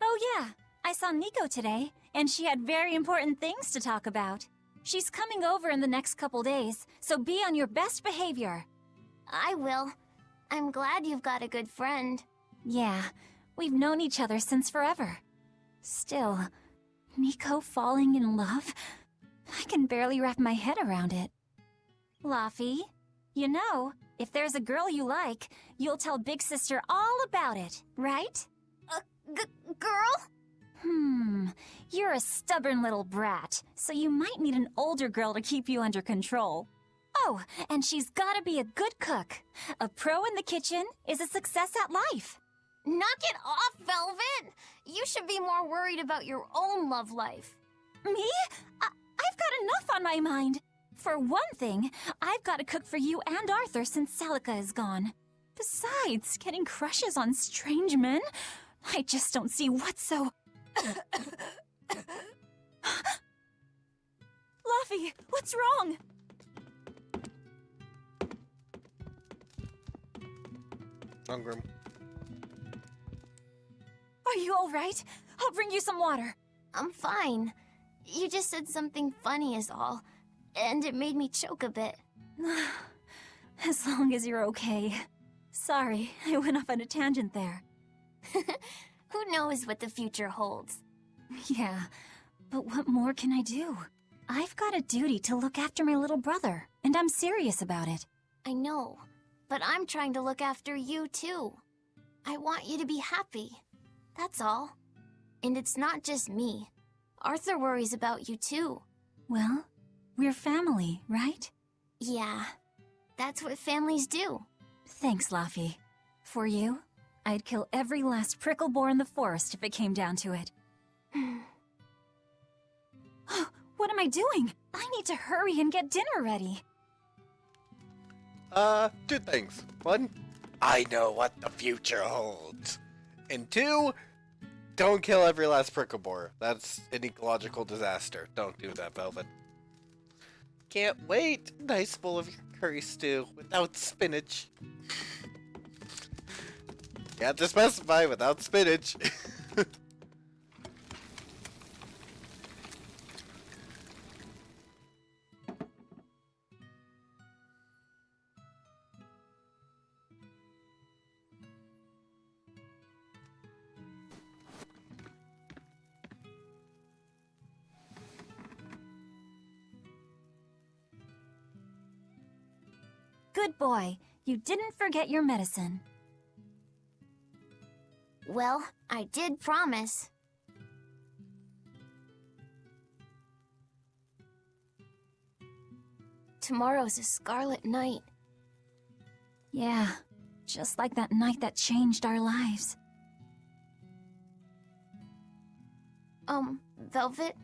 Oh yeah, I saw Nico today, and she had very important things to talk about. She's coming over in the next couple days, so be on your best behavior. I will. I'm glad you've got a good friend. Yeah, we've known each other since forever. Still, Nico falling in love? I can barely wrap my head around it. Laffy, you know, if there's a girl you like, you'll tell Big Sister all about it, right? Girl? You're a stubborn little brat, so you might need an older girl to keep you under control. Oh, and she's gotta be a good cook. A pro in the kitchen is a success at life. Knock it off, Velvet! You should be more worried about your own love life. Me? I've got enough on my mind. For one thing, I've got to cook for you and Arthur since Celica is gone. Besides, getting crushes on strange men? I just don't see what's so... Laffy, what's wrong? Hungry. Are you all right? I'll bring you some water. I'm fine. You just said something funny is all, and it made me choke a bit. As long as you're okay. Sorry, I went off on a tangent there. Who knows what the future holds? Yeah, but what more can I do? I've got a duty to look after my little brother, and I'm serious about it. I know, but I'm trying to look after you too. I want you to be happy. That's all. And it's not just me. Arthur worries about you too. Well, we're family, right? Yeah, that's what families do. Thanks, Laffy. For you, I'd kill every last prickle boar in the forest if it came down to it. What am I doing? I need to hurry and get dinner ready. Two things. One, I know what the future holds. And two, don't kill every last prickleboar. That's an ecological disaster. Don't do that, Velvet. Can't wait. Nice bowl of your curry stew without spinach. You have to specify without spinach. Good boy. You didn't forget your medicine. Well, I did promise. Tomorrow's a scarlet night. Yeah, just like that night that changed our lives. Velvet,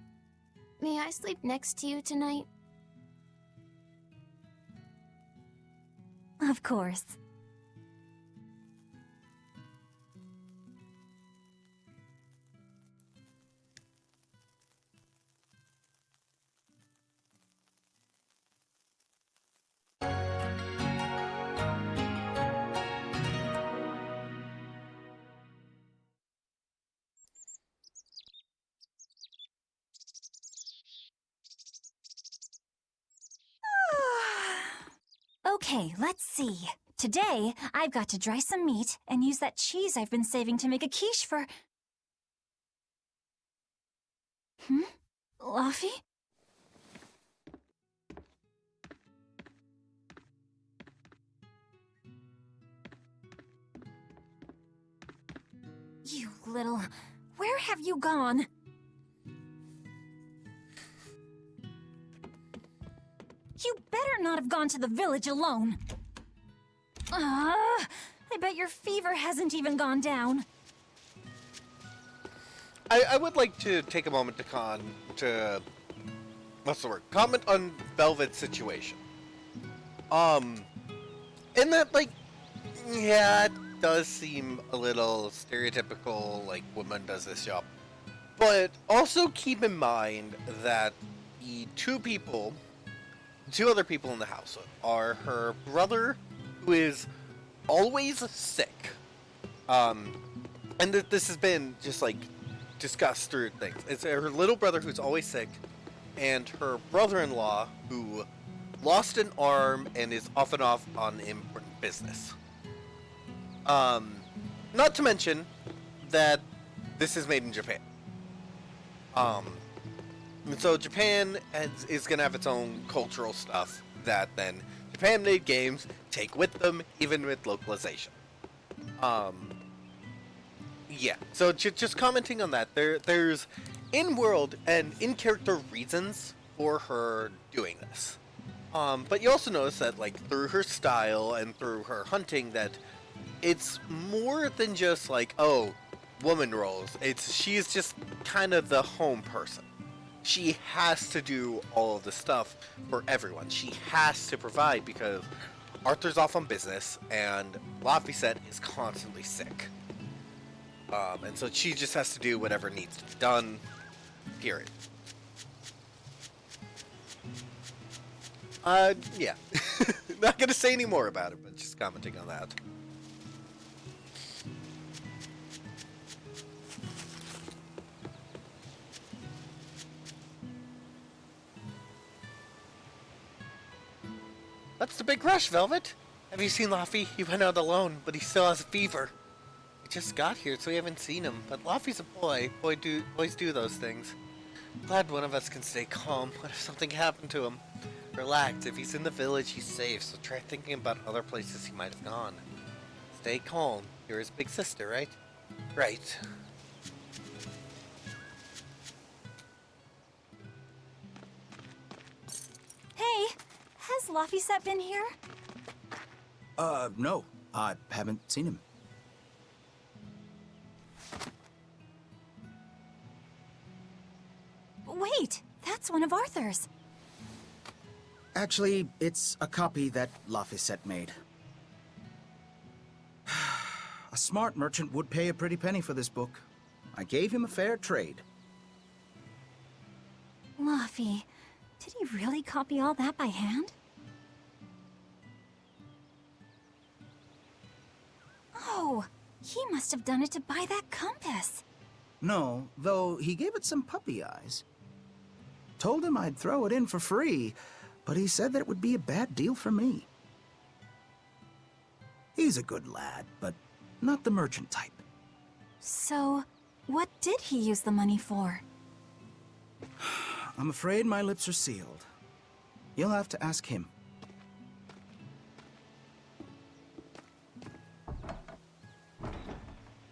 may I sleep next to you tonight? Of course. Okay, let's see. Today, I've got to dry some meat and use that cheese I've been saving to make a quiche for... Luffy? You little... Where have you gone? You better not have gone to the village alone. I bet your fever hasn't even gone down. I would like to take a moment to what's the word? Comment on Velvet's situation. In that, like, yeah, it does seem a little stereotypical, like, woman does this job. But also keep in mind that the two other people in the household are her brother, who is always sick. And this has been just, like, discussed through things. It's her little brother who's always sick, and her brother-in-law who lost an arm and is off and off on important business. Not to mention that this is made in Japan. So Japan is going to have its own cultural stuff that then Japan-made games take with them, even with localization. Yeah, so just commenting on that, there's in-world and in-character reasons for her doing this. But you also notice that, like, through her style and through her hunting, that it's more than just, like, oh, woman roles. She's just kind of the home person. She has to do all of the stuff for everyone. She has to provide because Arthur's off on business and Laphicet is constantly sick. And so she just has to do whatever needs to be done. Period. Yeah. Not gonna say any more about it, but just commenting on that. What's the big rush, Velvet? Have you seen Laffy? He went out alone, but he still has a fever. We just got here, so we haven't seen him. But Laffy's a boy. Boys do those things. Glad one of us can stay calm. What if something happened to him? Relax. If he's in the village, he's safe. So try thinking about other places he might have gone. Stay calm. You're his big sister, right? Right. Hey, has Laphicet been here? No. I haven't seen him. Wait, That's one of Arthur's. Actually, it's a copy that Laphicet made. A smart merchant would pay a pretty penny for this book. I gave him a fair trade. Laffy, did he really copy all that by hand? Oh, he must have done it to buy that compass. No, though he gave it some puppy eyes. Told him I'd throw it in for free, but he said that it would be a bad deal for me. He's a good lad, but not the merchant type. So, what did he use the money for? I'm afraid my lips are sealed. You'll have to ask him.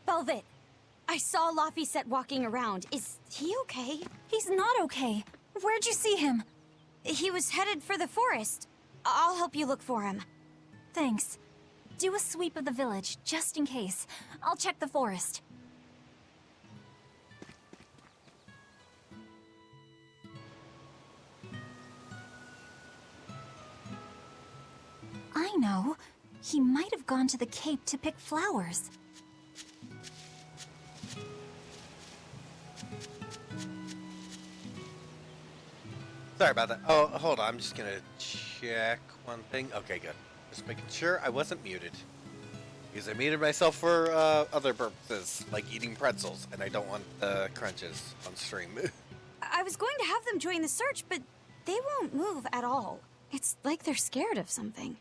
Velvet, I saw Laphicet walking around. Is he okay? He's not okay. Where'd you see him? He was headed for the forest. I'll help you look for him. Thanks. Do a sweep of the village, just in case. I'll check the forest. I know. He might have gone to the Cape to pick flowers. Sorry about that. Oh, hold on. I'm just gonna check one thing. Okay, good. Just making sure I wasn't muted. Because I muted myself for other purposes, like eating pretzels, and I don't want the crunches on stream. I was going to have them join the search, but they won't move at all. It's like they're scared of something.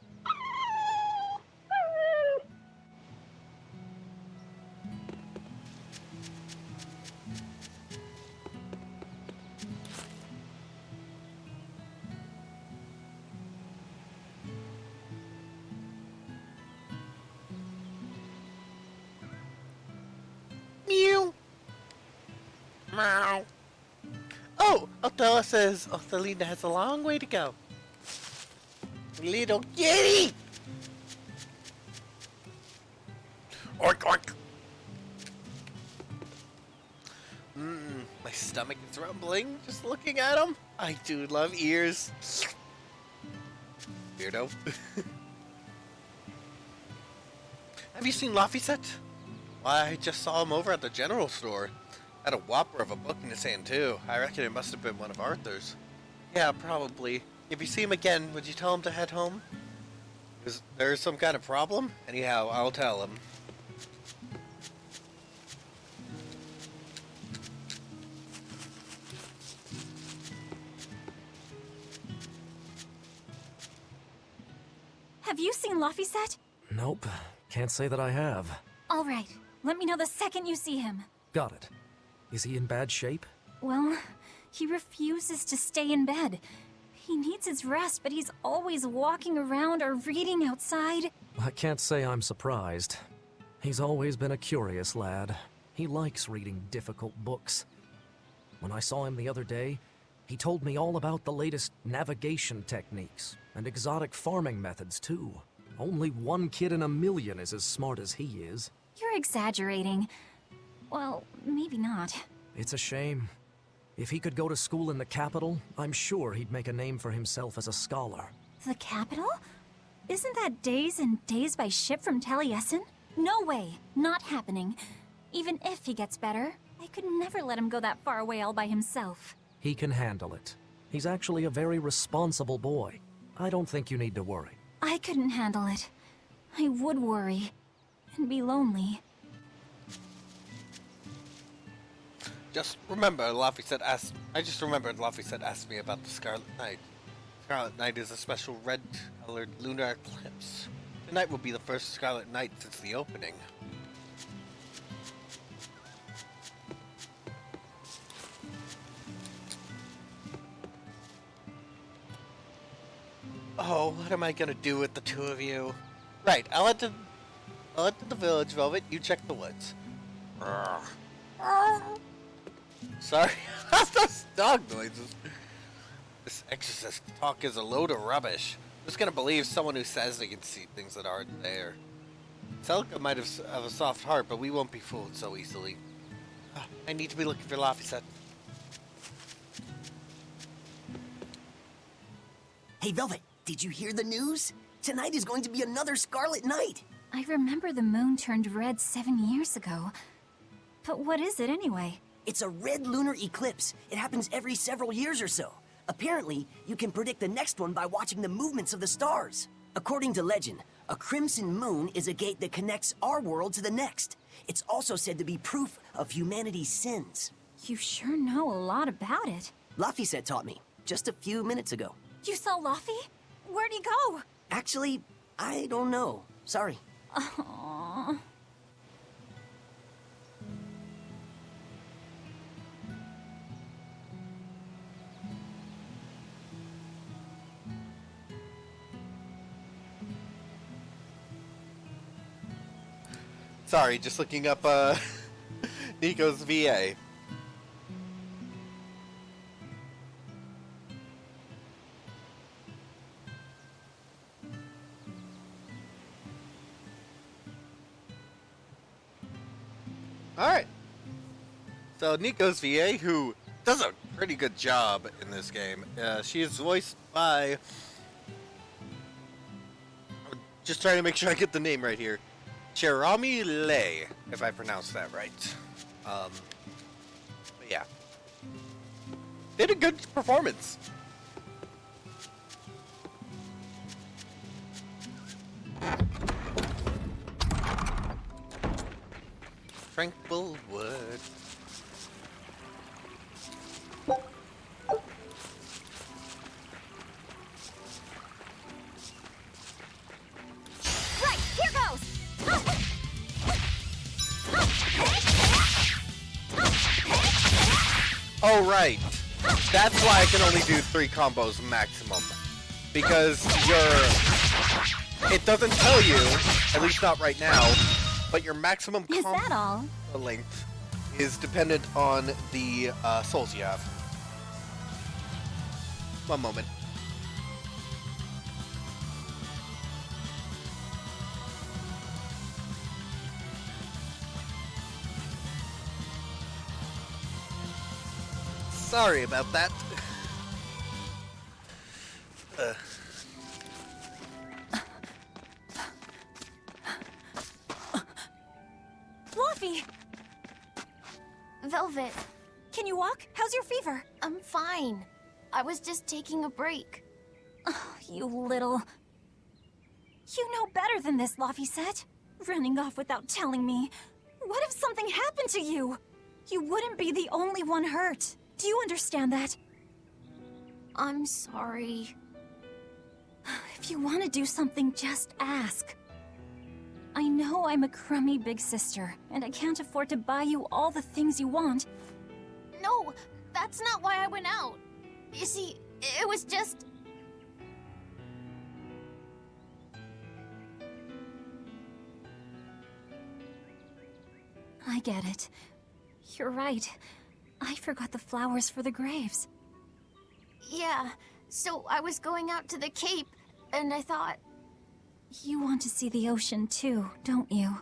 Meow. Meow. Oh, Othello says Othelina has a long way to go. Little kitty! Oink oink! My stomach is rumbling just looking at him. I do love ears. Weirdo. Have you seen Laphicet? Why, I just saw him over at the general store. Had a whopper of a book in his hand, too. I reckon it must have been one of Arthur's. Yeah, probably. If you see him again, would you tell him to head home? Is there some kind of problem? Anyhow, I'll tell him. Have you seen Laphicet? Nope. Can't say that I have. All right. Let me know the second you see him. Got it. Is he in bad shape? Well, he refuses to stay in bed. He needs his rest, but he's always walking around or reading outside. I can't say I'm surprised. He's always been a curious lad. He likes reading difficult books. When I saw him the other day, he told me all about the latest navigation techniques and exotic farming methods, too. Only one kid in a million is as smart as he is. You're exaggerating. Well, maybe not. It's a shame. If he could go to school in the capital, I'm sure he'd make a name for himself as a scholar. The capital? Isn't that days and days by ship from Taliesin? No way. Not happening. Even if he gets better, I could never let him go that far away all by himself. He can handle it. He's actually a very responsible boy. I don't think you need to worry. I couldn't handle it. I would worry. And be lonely. Just remember, Laphicet asked. I just remembered Laphicet asked me about the Scarlet Night. Scarlet Night is a special red-colored lunar eclipse. Tonight will be the first Scarlet Night since the opening. Oh, what am I gonna do with the two of you? Right, I'll head to the village, Velvet. You check the woods. Sorry, those dog noises. This exorcist talk is a load of rubbish. Who's gonna believe someone who says they can see things that aren't there? Celica might have a soft heart, but we won't be fooled so easily. I need to be looking for Laphicet. Hey, Velvet, did you hear the news? Tonight is going to be another Scarlet Night. I remember the moon turned red 7 years ago. But what is it anyway? It's a red lunar eclipse. It happens every several years or so. Apparently, you can predict the next one by watching the movements of the stars. According to legend, a crimson moon is a gate that connects our world to the next. It's also said to be proof of humanity's sins. You sure know a lot about it. Laphicet taught me, just a few minutes ago. You saw Laffy? Where'd he go? Actually, I don't know. Sorry. Aww. Sorry, just looking up Nico's VA. Alright. So Nico's VA, who does a pretty good job in this game, she is voiced by... I'm just trying to make sure I get the name right here. Cherami Lei, if I pronounce that right. But yeah. Did a good performance. Tranquil Wood. Right, here goes! Oh, right. That's why I can only do 3 combos maximum. Because it doesn't tell you, at least not right now, but your maximum Is that all? length is dependent on the souls you have. One moment. Sorry about that. Fluffy! Velvet, Can you walk? How's your fever? I'm fine. I was just taking a break. Oh, you little... You know better than this, Laphicet. Running off without telling me. What if something happened to you? You wouldn't be the only one hurt. Do you understand that? I'm sorry. If you want to do something, just ask. I know I'm a crummy big sister, and I can't afford to buy you all the things you want. No, that's not why I went out. You see, it was just... I get it. You're right. I forgot the flowers for the graves. Yeah, so I was going out to the Cape, and I thought... You want to see the ocean too, don't you?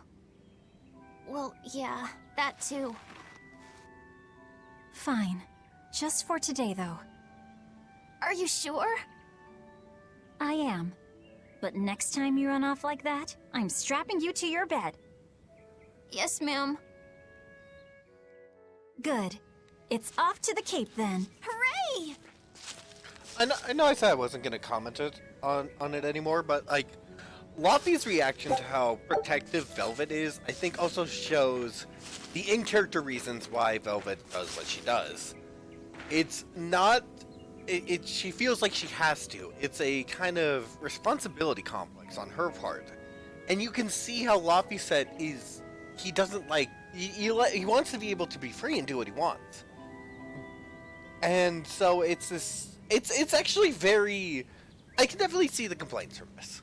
Well, yeah, that too. Fine. Just for today, though. Are you sure? I am. But next time you run off like that, I'm strapping you to your bed. Yes, ma'am. Good. It's off to the Cape then. Hooray! I know I said I wasn't going to comment on it anymore, but, like, Laffy's reaction to how protective Velvet is, I think also shows the in-character reasons why Velvet does what she does. It's not... she feels like she has to. It's a kind of responsibility complex on her part. And you can see how Laphicet is... He doesn't like... He wants to be able to be free and do what he wants. And so it's this... It's actually very... I can definitely see the complaints from this.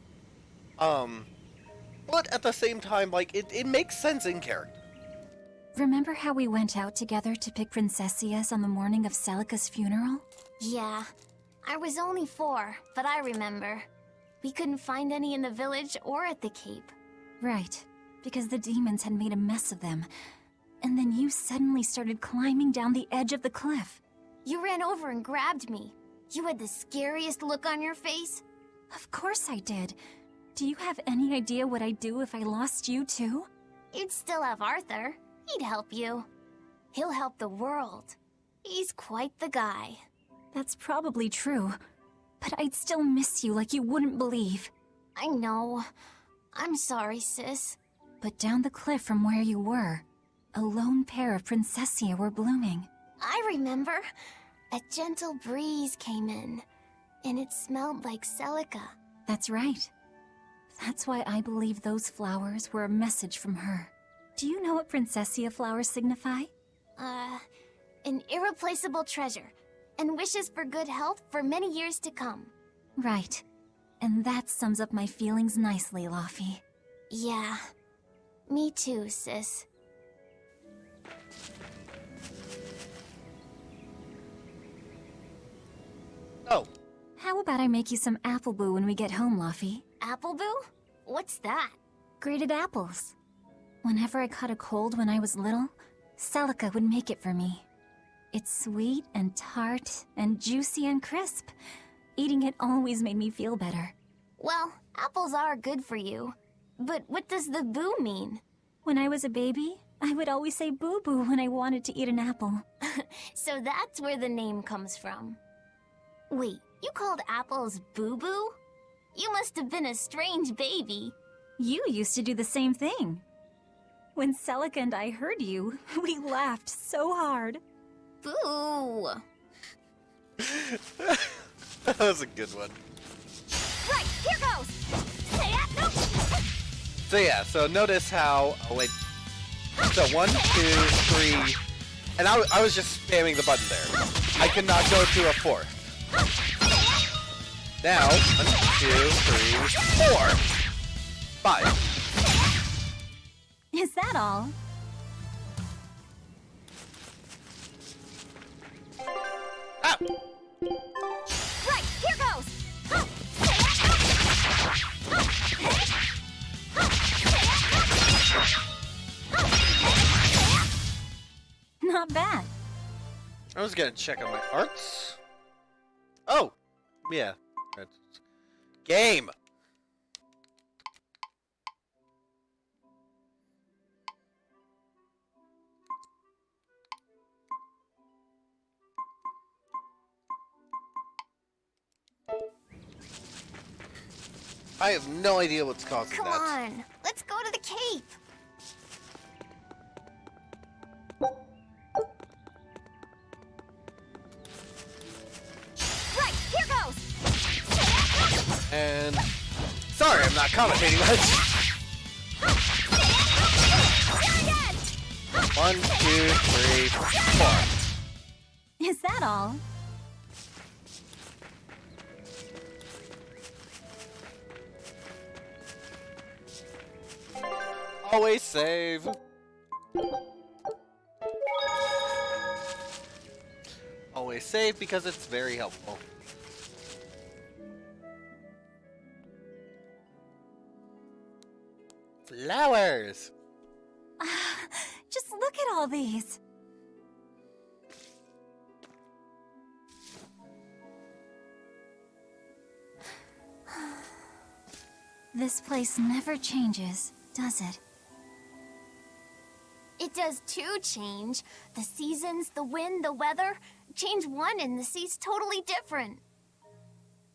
But at the same time, like, it makes sense in character. Remember how we went out together to pick princessias on the morning of Celica's funeral? Yeah. I was only 4, but I remember. We couldn't find any in the village or at the Cape. Right, because the demons had made a mess of them. And then you suddenly started climbing down the edge of the cliff. You ran over and grabbed me. You had the scariest look on your face. Of course I did. Do you have any idea what I'd do if I lost you too? You'd still have Arthur. He'd help you. He'll help the world. He's quite the guy. That's probably true. But I'd still miss you like you wouldn't believe. I know. I'm sorry, sis. But down the cliff from where you were, a lone pair of Princessia were blooming. I remember. A gentle breeze came in, and it smelled like Celica. That's right. That's why I believe those flowers were a message from her. Do you know what Princessia flowers signify? An irreplaceable treasure, and wishes for good health for many years to come. Right. And that sums up my feelings nicely, Laufey. Yeah. Me too, sis. Oh. How about I make you some apple boo when we get home, Laufey? Apple boo? What's that? Grated apples. Whenever I caught a cold when I was little, Celica would make it for me. It's sweet and tart and juicy and crisp. Eating it always made me feel better. Well, apples are good for you. But what does the boo mean? When I was a baby, I would always say boo-boo when I wanted to eat an apple. So that's where the name comes from. Wait, you called apples boo-boo? You must have been a strange baby. You used to do the same thing. When Celica and I heard you, we laughed so hard. Boo! That was a good one. Right, here goes! Say it, no! So yeah, so notice how... Oh, wait. So 1, 2, 3... And I was just spamming the button there. I could not go to a 4th. Now, 1, 2, 3, 4! 5. Is that all? Ah! Right, here goes! Not bad. I was gonna check on my arts. Oh! Yeah. Game! I have no idea what's causing Come that. on, let's go to the cape. Right, here goes. And... Sorry, I'm not commentating much. Searing Edge! 1, 2, 3, 4. Is that all? Always save. Always save because it's very helpful. Flowers! Just look at all these. This place never changes, does it? It does too change. The seasons, the wind, the weather. Change one and the sea's totally different.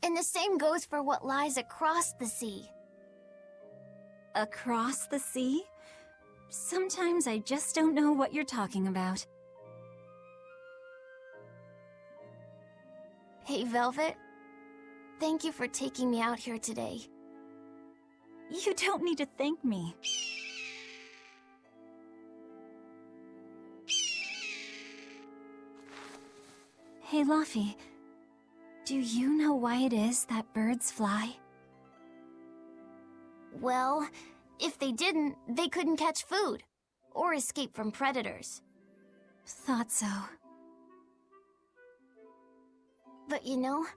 And the same goes for what lies across the sea. Across the sea? Sometimes I just don't know what you're talking about. Hey, Velvet. Thank you for taking me out here today. You don't need to thank me. Hey, Laufey. Do you know why it is that birds fly? Well, if they didn't, they couldn't catch food. Or escape from predators. Thought so. But you know,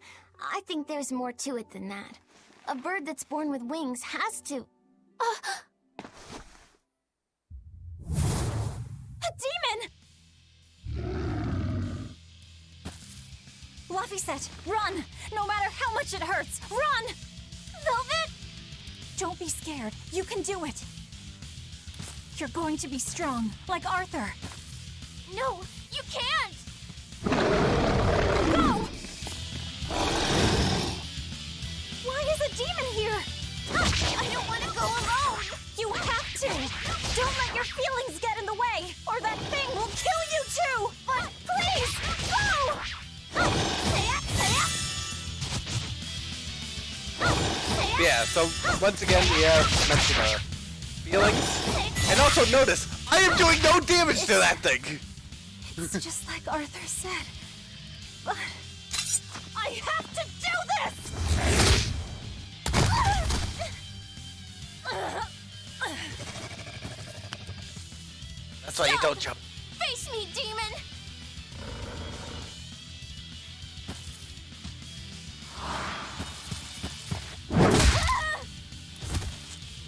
I think there's more to it than that. A bird that's born with wings has to... A demon! Laufey, Laphicet, run! No matter how much it hurts, run! Velvet! Don't be scared. You can do it. You're going to be strong, like Arthur. No, you can't! No! Why is a demon here? I don't want to go alone! You have to! Don't let your feelings get in the way, or that thing will kill you too! But please, go! Yeah, so once again we have mentioned feelings. And also notice, I am doing no damage to that thing! It's just like Arthur said. But I have to do this! That's why you don't jump. Face me, demon!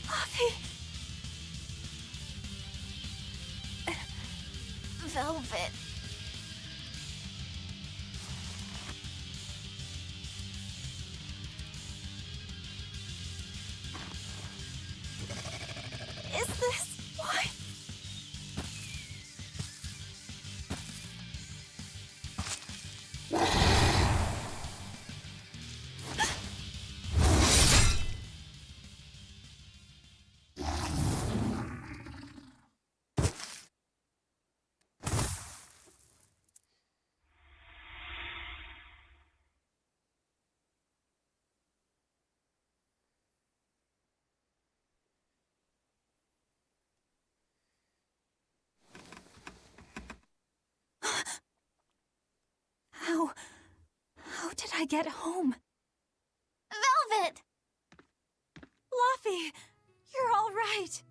Poppy! Velvet. Is this why? How did I get home? Velvet! Luffy, you're all right.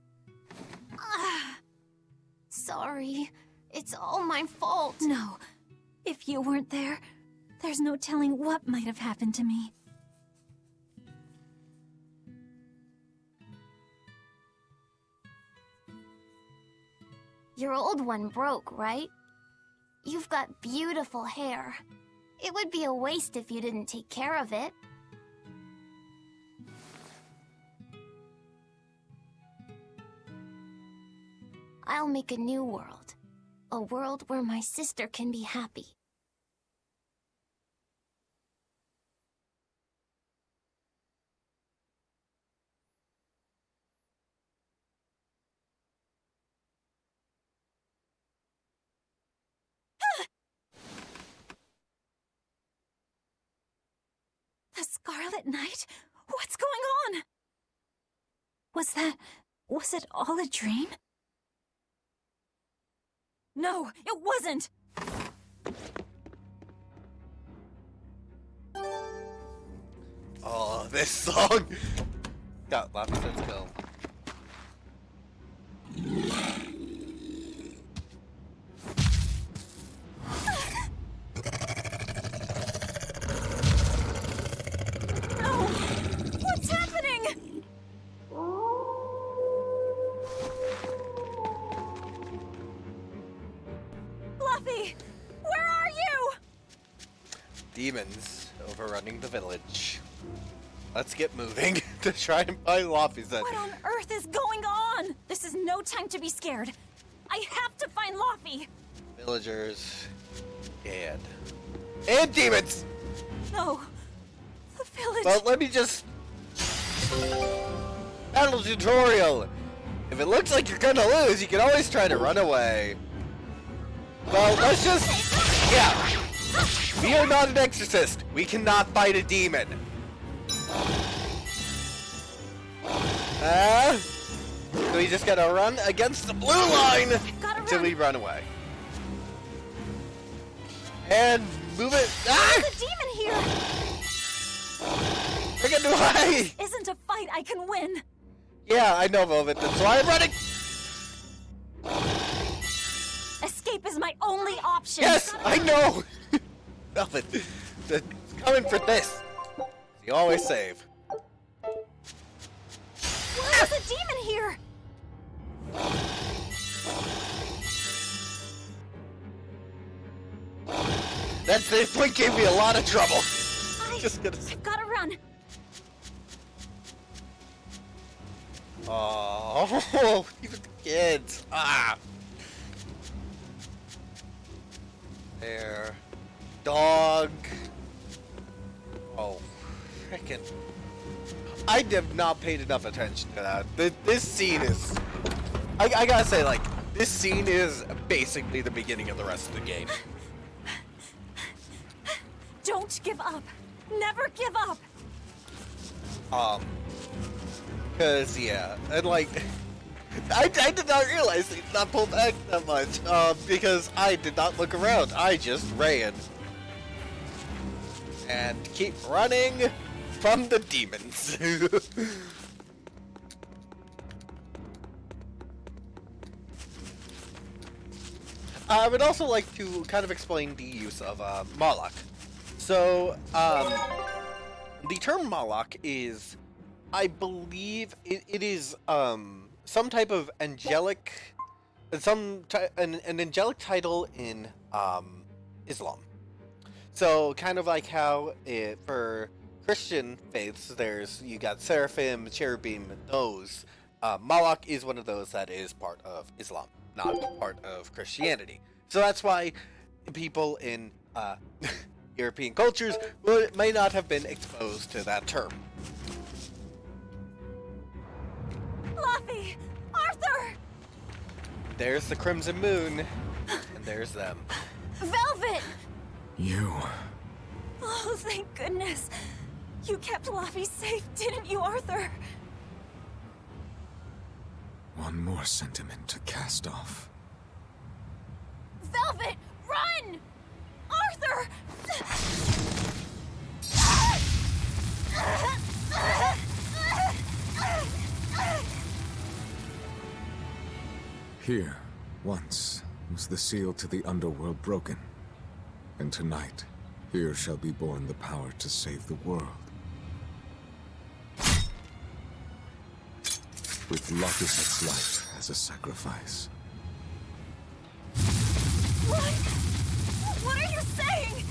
Sorry. It's all my fault. No, if you weren't there, there's no telling what might have happened to me. Your old one broke, right? You've got beautiful hair. It would be a waste if you didn't take care of it. I'll make a new world. A world where my sister can be happy. The Scarlet Knight? What's going on? Was it all a dream? No, it wasn't! Oh, this song! Got Laphicet's go. No! What's happening? Fluffy! Where are you? Demons overrunning the village. Let's get moving to try and find Laphicet. What on earth is going on? This is no time to be scared. I have to find Laffy. Villagers and demons. No, the village. Well, let me just battle tutorial. If it looks like you're gonna lose, you can always try to run away. Well, let's just we are not an exorcist. We cannot fight a demon. So we just gotta run against the blue line until we run away. And move it. There's a demon here. Bring it away. This isn't a fight I can win. Yeah, I know, Velvet. That's why I'm running. Escape is my only option. Yes, I know. Velvet, it's coming for this. You always save. There's a demon here. This point gave me a lot of trouble. Just gonna say. I've gotta run. Oh, even the kids. Ah. There. Dog. Oh, frickin'. I have not paid enough attention to that. This scene is... I gotta say, like, this scene is basically the beginning of the rest of the game. Don't give up. Never give up. Cause, yeah, and like... I did not realize they did not pull back that much, because I did not look around. I just ran. And keep running from the demons. I would also like to kind of explain the use of Moloch. So, the term Moloch is, I believe, it is some type of angelic, an angelic title in Islam. So kind of like how for Christian faiths, you got seraphim, cherubim, those. Moloch is one of those that is part of Islam, not part of Christianity. So that's why people in European cultures may not have been exposed to that term. Fluffy! Arthur! There's the Crimson Moon, and there's them. Velvet! You. Oh, thank goodness. You kept Laffy safe, didn't you, Arthur? One more sentiment to cast off. Velvet, run! Arthur! Here, once, was the seal to the underworld broken. And tonight, here shall be born the power to save the world. With Laphicet's life as a sacrifice. What? What are you saying?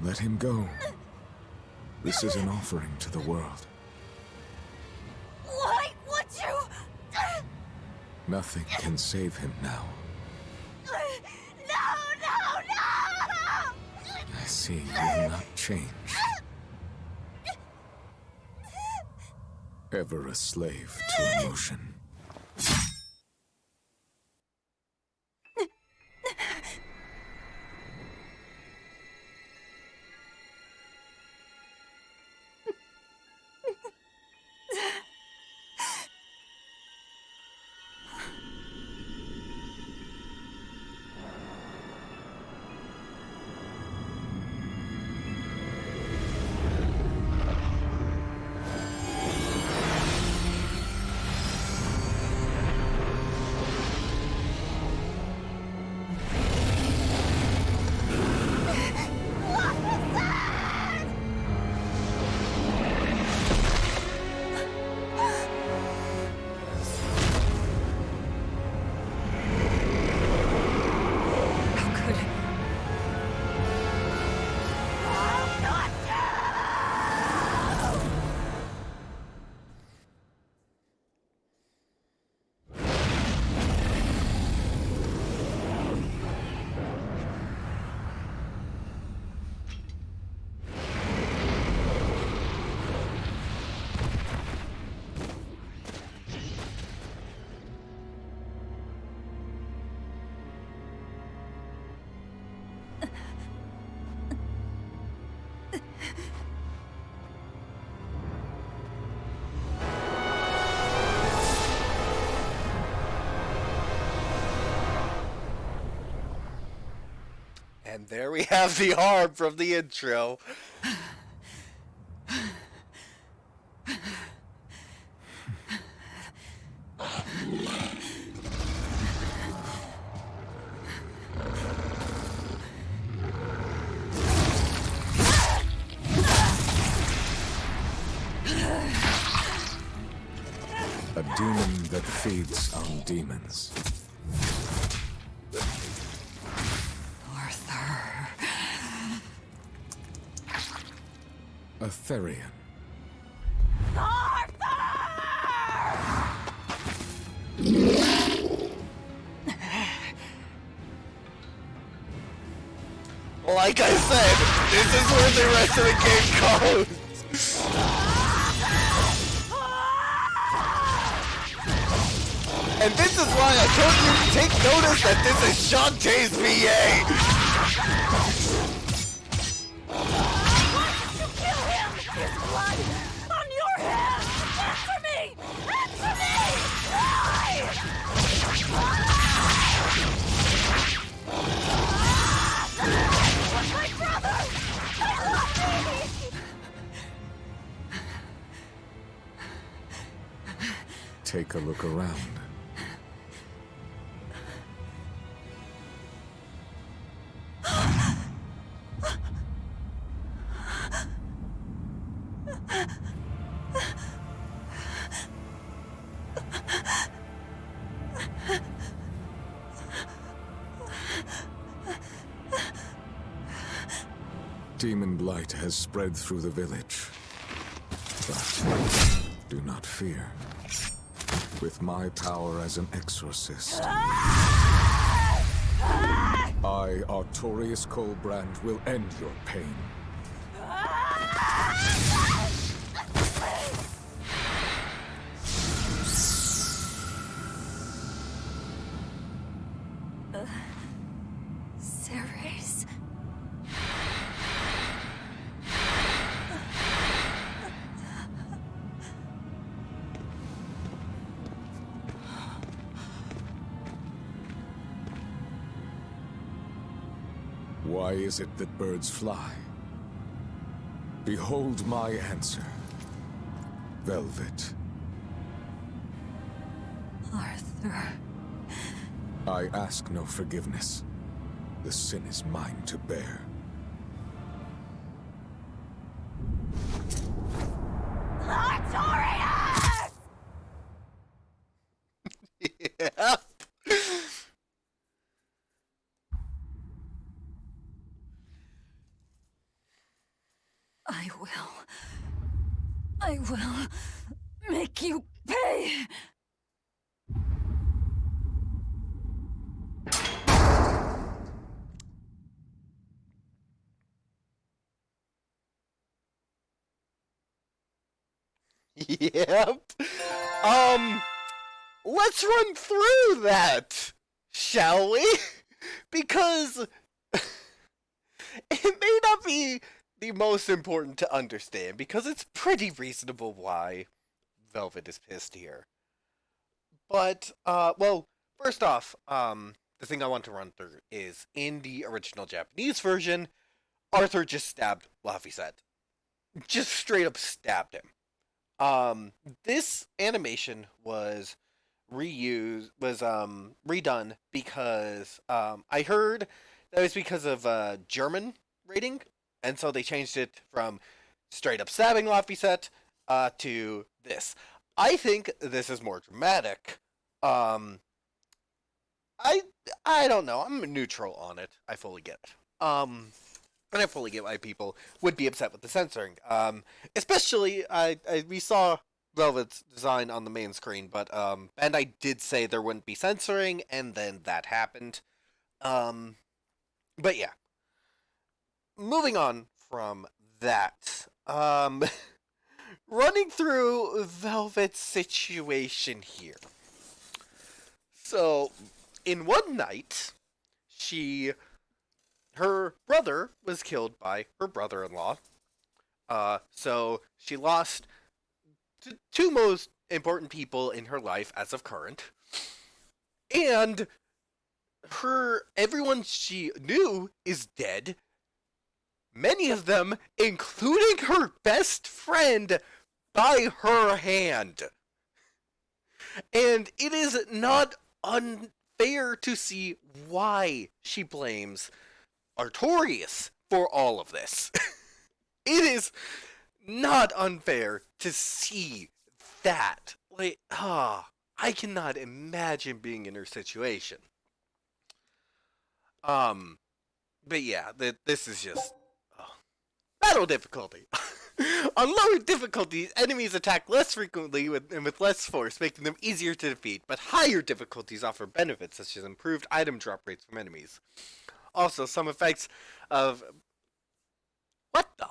Let him go. This is an offering to the world. Why would you? Nothing can save him now. No! I see you will not change. Ever a slave to emotion. And there we have the harm from the intro. A demon that feeds on demons. Arthur. A Therian. Like I said, this is where the rest of the game goes. And this is why I told you to take notice that this is Shantae's VA. Kill him! His blood on your hands! Answer me! Answer me! My brother! I love me! Take a look around. Demon Blight has spread through the village. But do not fear. With my power as an exorcist, I, Artorius Colbrand, will end your pain. Ceres. Why is it that birds fly? Behold my answer. Velvet. Arthur. I ask no forgiveness. The sin is mine to bear. Artorias! Yeah. I will make you pay. Yep. Let's run through that, shall we? Because it may not be the most important to understand, because it's pretty reasonable why Velvet is pissed here. But, well, first off, the thing I want to run through is, in the original Japanese version, Arthur just stabbed Laphicet. Just straight up stabbed him. This animation was redone because, I heard that it was because of, German rating, and so they changed it from straight up stabbing Laphicet, to this. I think this is more dramatic. I don't know, I'm neutral on it. I fully get it. And I fully get why people would be upset with the censoring. Especially, we saw Velvet's design on the main screen, but Bandai did say there wouldn't be censoring, and then that happened. But yeah. Moving on from that. Running through Velvet's situation here. So, in one night, her brother was killed by her brother-in-law. So she lost two most important people in her life as of current. And everyone she knew is dead. Many of them, including her best friend, by her hand. And it is not unfair to see why she blames Artorias for all of this. It is not unfair to see that. Like, I cannot imagine being in her situation. But yeah, this is just battle difficulty. On lower difficulties, enemies attack less frequently and with less force, making them easier to defeat, but higher difficulties offer benefits such as improved item drop rates from enemies. Also, some effects of... What the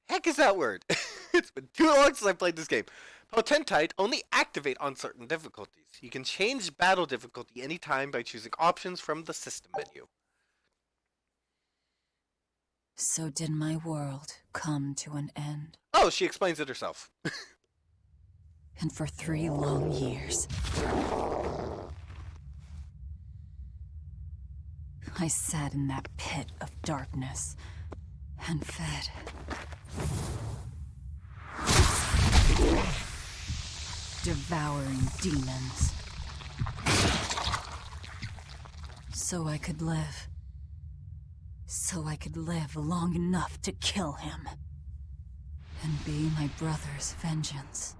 heck is that word? It's been too long since I played this game. Potentite only activate on certain difficulties. You can change battle difficulty anytime by choosing options from the system menu. So did my world come to an end? Oh, she explains it herself. And for 3 long years, I sat in that pit of darkness and fed. Devouring demons. So I could live. So I could live long enough to kill him. And be my brother's vengeance.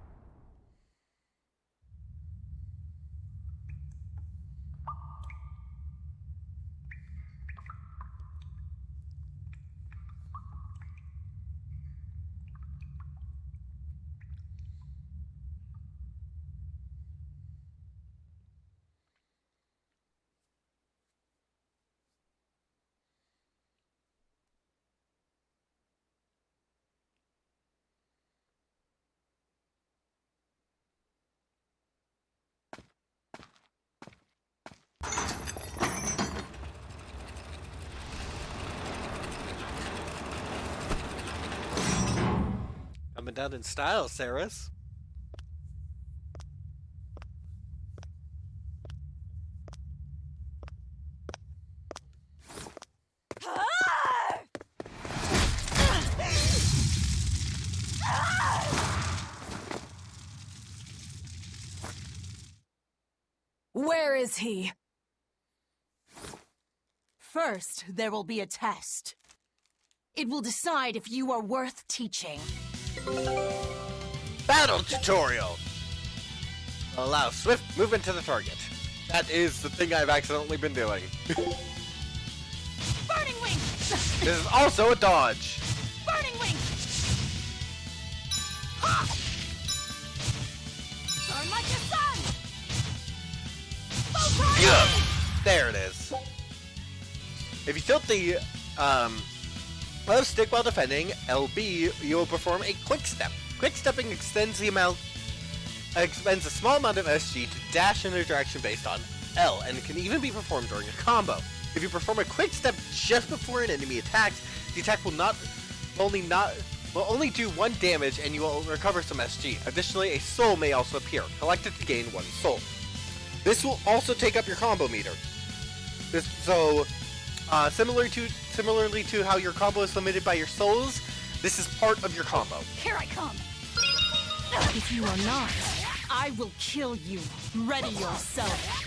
Coming down in style, Saris. Where is he? First, there will be a test. It will decide if you are worth teaching. Battle tutorial! Allow swift movement to the target. That is the thing I've accidentally been doing. Burning Wing! This is also a dodge. Burning Wing! Ha! Burn like the sun! Yeah. There it is. If you tilt the left stick while defending, LB, you will perform a quick step. Quick stepping extends a small amount of SG to dash in a direction based on L, and it can even be performed during a combo. If you perform a quick step just before an enemy attacks, the attack will only do 1 damage and you will recover some SG. Additionally, a soul may also appear. Collect it to gain 1 soul. This will also take up your combo meter. Similarly to how your combo is limited by your souls, this is part of your combo. Here I come! If you are not, I will kill you. Ready yourself.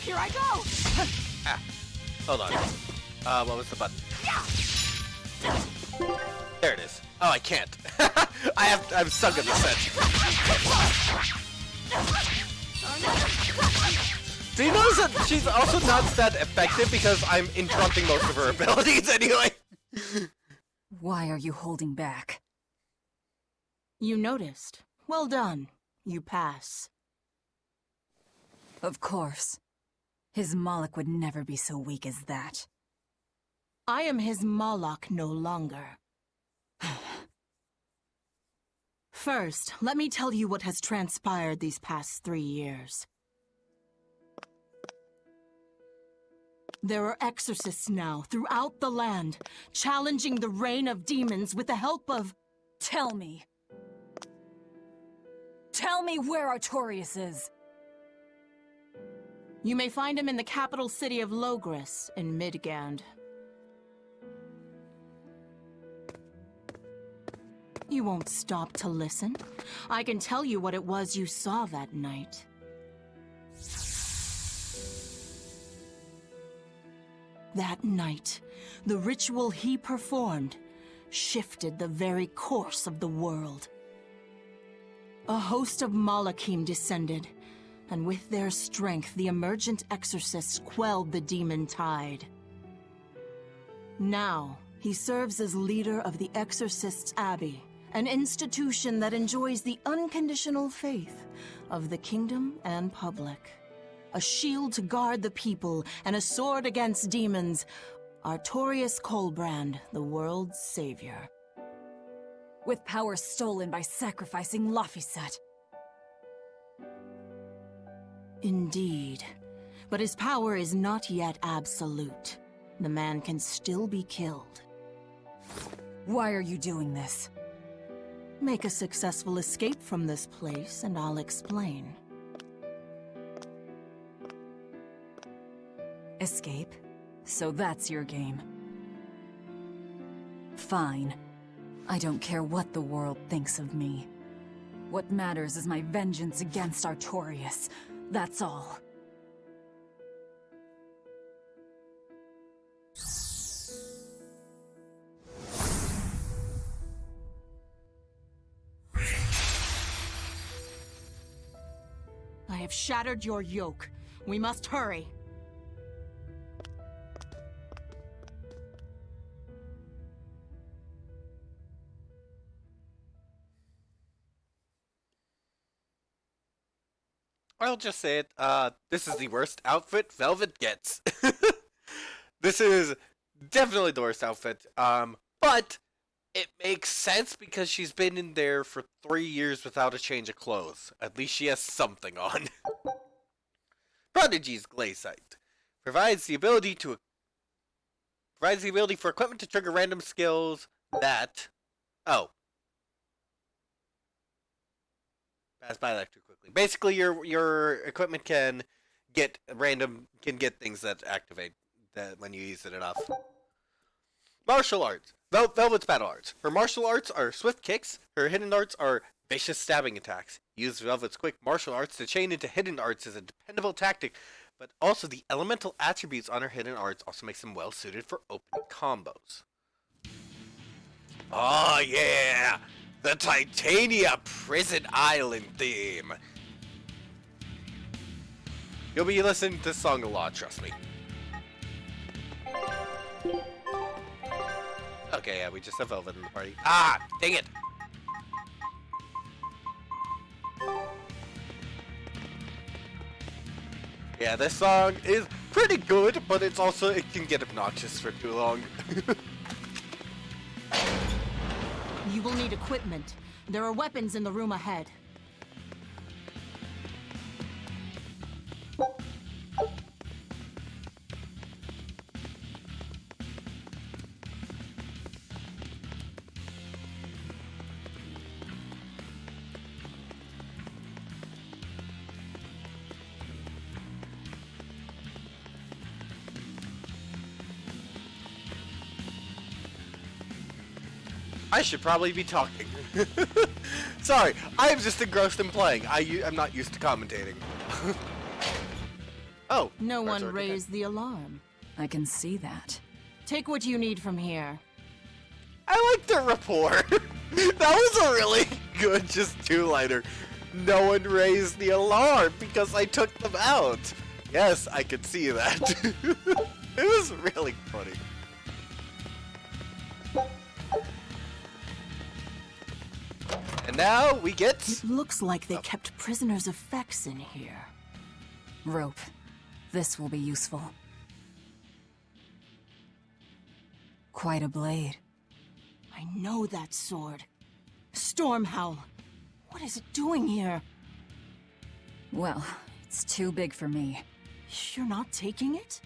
Here I go! Hold on. What was the button? There it is. Oh, I can't. I'm stuck in the set. Do you notice that she's also not that effective because I'm interrupting most of her abilities anyway? Why are you holding back? You noticed. Well done. You pass. Of course. His Moloch would never be so weak as that. I am his Moloch no longer. First, let me tell you what has transpired these past 3 years. There are exorcists now throughout the land, challenging the reign of demons with the help of... Tell me. Tell me where Artorias is. You may find him in the capital city of Logris in Midgand. You won't stop to listen. I can tell you what it was you saw that night. That night, the ritual he performed shifted the very course of the world. A host of Malachim descended, and with their strength, the emergent exorcists quelled the demon tide. Now, he serves as leader of the Exorcists' Abbey, an institution that enjoys the unconditional faith of the kingdom and public. A shield to guard the people and a sword against demons, Artorias Colbrand, the world's savior. With power stolen by sacrificing Laphicet. Indeed. But his power is not yet absolute. The man can still be killed. Why are you doing this? Make a successful escape from this place, and I'll explain. Escape? So that's your game. Fine. I don't care what the world thinks of me. What matters is my vengeance against Artorias. That's all. I have shattered your yoke. We must hurry. I'll just say it. This is the worst outfit Velvet gets. This is definitely the worst outfit. But it makes sense because she's been in there for 3 years without a change of clothes. At least she has something on. Prodigy's Glacight provides the ability for equipment to trigger random skills that. Oh. Pass by that too quickly. Basically, your equipment can get things that activate that when you use it enough. Martial arts. Velvet's battle arts. Her martial arts are swift kicks. Her hidden arts are vicious stabbing attacks. Use Velvet's quick martial arts to chain into hidden arts is a dependable tactic, but also the elemental attributes on her hidden arts also makes them well suited for opening combos. Oh yeah! The Titania Prison Island theme. You'll be listening to this song a lot, trust me. Okay, yeah, we just have Velvet in the party. Ah, dang it! Yeah, this song is pretty good, but it can get obnoxious for too long. You will need equipment. There are weapons in the room ahead. I should probably be talking. Sorry, I am just engrossed in playing. I'm not used to commentating. Oh. No one raised the alarm. I can see that. Take what you need from here. I like the rapport. That was a really good just two-liner. No one raised the alarm because I took them out. Yes, I could see that. It was really funny. And now we get... It looks like they kept prisoners' effects in here. Rope. This will be useful. Quite a blade. I know that sword. Stormhowl. What is it doing here? Well, it's too big for me. You're not taking it?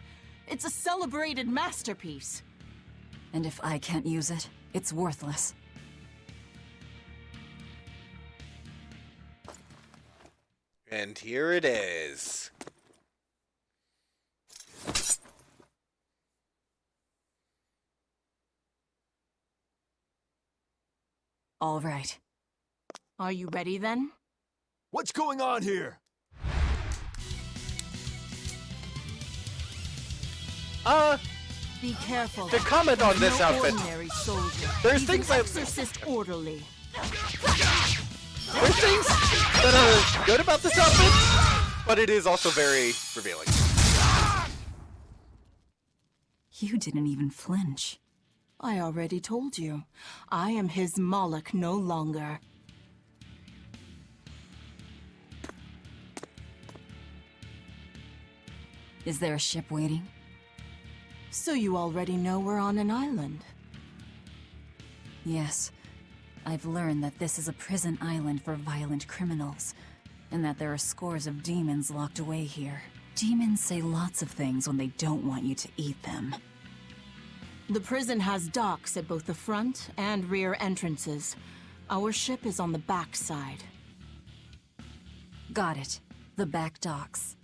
It's a celebrated masterpiece. And if I can't use it, it's worthless. And here it is. All right. Are you ready then? What's going on here? Be careful. To comment on this No outfit, ordinary soldier. there's He's things an I- exorcist orderly. There's things that are good about this outfit, but it is also very revealing. You didn't even flinch. I already told you. I am his Moloch no longer. Is there a ship waiting? So you already know we're on an island. Yes. I've learned that this is a prison island for violent criminals, and that there are scores of demons locked away here. Demons say lots of things when they don't want you to eat them. The prison has docks at both the front and rear entrances. Our ship is on the back side. Got it. The back docks.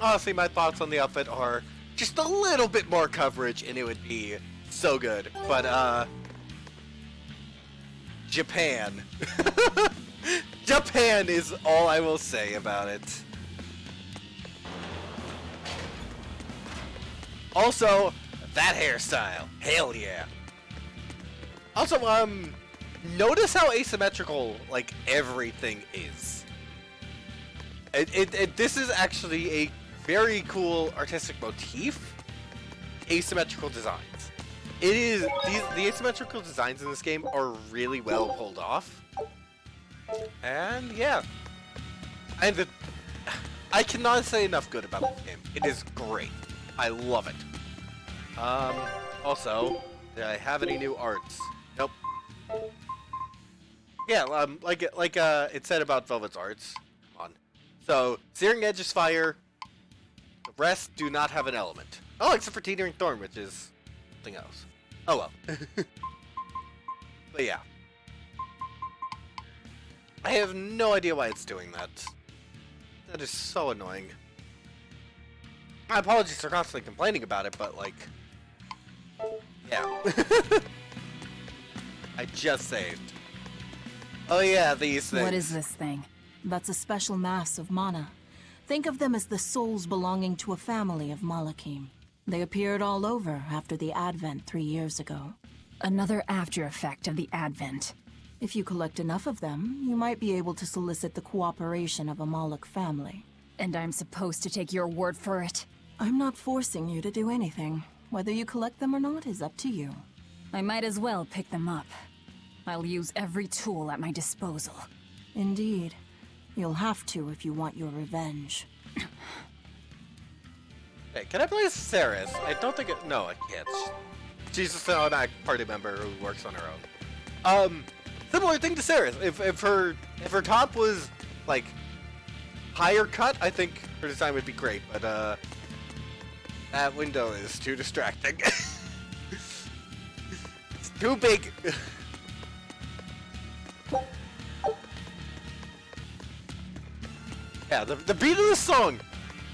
Honestly, my thoughts on the outfit are just a little bit more coverage and it would be so good. But, Japan. Japan is all I will say about it. Also, that hairstyle. Hell yeah. Also, notice how asymmetrical, like, everything is. This is actually a very cool artistic motif. Asymmetrical designs. It is, the asymmetrical designs in this game are really well pulled off. And, yeah. And I cannot say enough good about this game. It is great. I love it. Also, did I have any new arts? Nope. Yeah, like it said about Velvet's arts. Come on. So, Searing Edge is fire. The rest do not have an element. Oh, except for Teetering Thorn, which is something else. Oh well. But yeah. I have no idea why it's doing that. That is so annoying. My apologies for constantly complaining about it, but like... Yeah. I just saved. Oh yeah, these things. What is this thing? That's a special mass of mana. Think of them as the souls belonging to a family of Malachim. They appeared all over after the Advent 3 years ago. Another after effect of the Advent. If you collect enough of them, you might be able to solicit the cooperation of a Moloch family. And I'm supposed to take your word for it? I'm not forcing you to do anything. Whether you collect them or not is up to you. I might as well pick them up. I'll use every tool at my disposal. Indeed. You'll have to if you want your revenge. Hey, can I play as Ceres? I don't think it... No, I can't. She's just an automatic party member who works on her own. Similar thing to Ceres. If her top was, like, higher cut, I think her design would be great, but, that window is too distracting. It's too big. Yeah, the beat of the song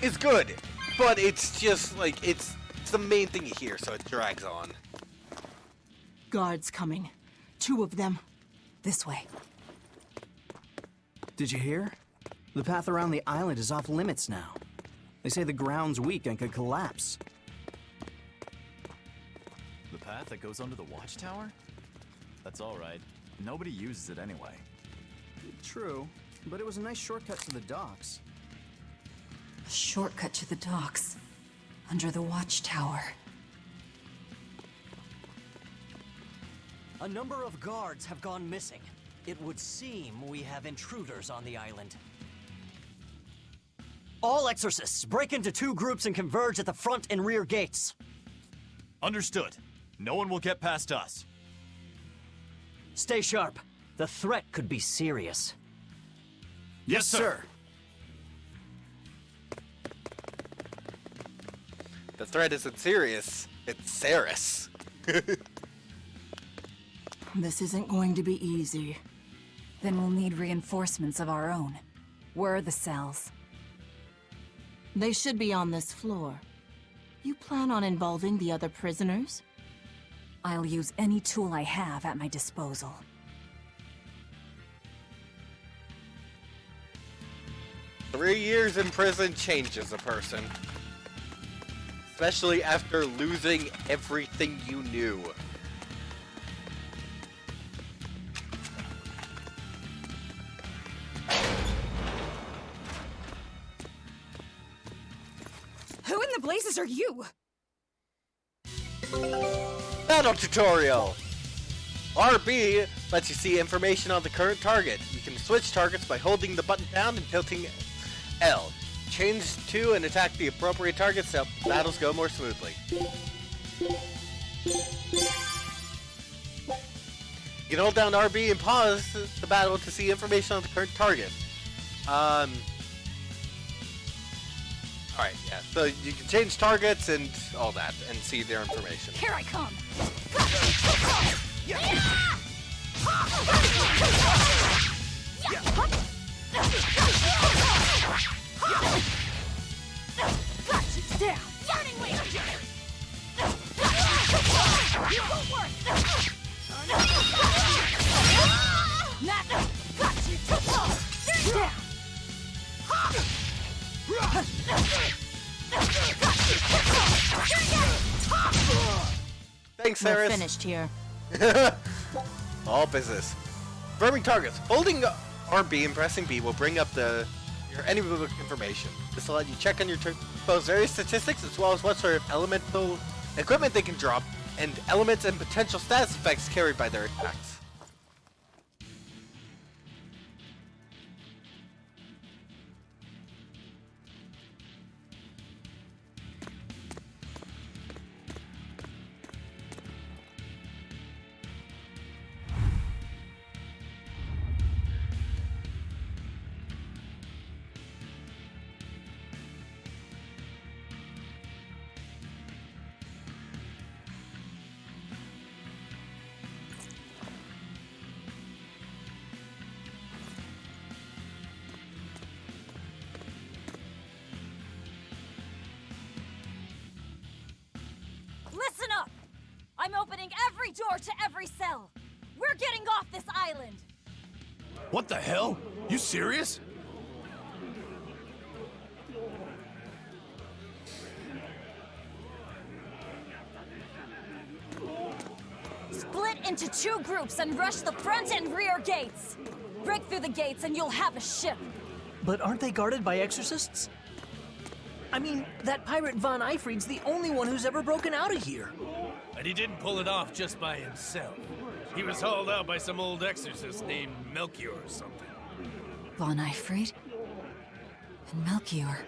is good, but it's just, like, it's the main thing you hear, so it drags on. Guards coming. 2 of them. This way. Did you hear? The path around the island is off limits now. They say the ground's weak and could collapse. The path that goes under the watchtower? That's alright. Nobody uses it anyway. True, but it was a nice shortcut to the docks. A shortcut to the docks. Under the watchtower. A number of guards have gone missing. It would seem we have intruders on the island. All exorcists, break into 2 groups and converge at the front and rear gates. Understood. No one will get past us. Stay sharp. The threat could be serious. Yes, sir. The threat isn't serious. It's Ceres. This isn't going to be easy. Then we'll need reinforcements of our own. Where are the cells? They should be on this floor. You plan on involving the other prisoners? I'll use any tool I have at my disposal. 3 years in prison changes a person. Especially after losing everything you knew. Who in the blazes are you? Battle tutorial! RB lets you see information on the current target. You can switch targets by holding the button down and tilting L. Change to and attack the appropriate targets to help battles go more smoothly. You can hold down RB and pause the battle to see information on the current target. Alright, yeah. So you can change targets and all that and see their information. Here I come. Down. Starting wing. You won't work. Got you. Down. Thanks, We're Ceres. finished here. All business. Confirming targets. Holding RB and pressing B will bring up your enemy book information. This will let you check on your foe's various statistics as well as what sort of elemental equipment they can drop and elements and potential status effects carried by their attacks. Listen up! I'm opening every door to every cell. We're getting off this island. What the hell? You serious? Split into 2 groups and rush the front and rear gates. Break through the gates and you'll have a ship. But aren't they guarded by exorcists? I mean, that pirate Von Eyfried's the only one who's ever broken out of here. And he didn't pull it off just by himself. He was hauled out by some old exorcist named Melchior or something. Von Eyfried? And Melchior.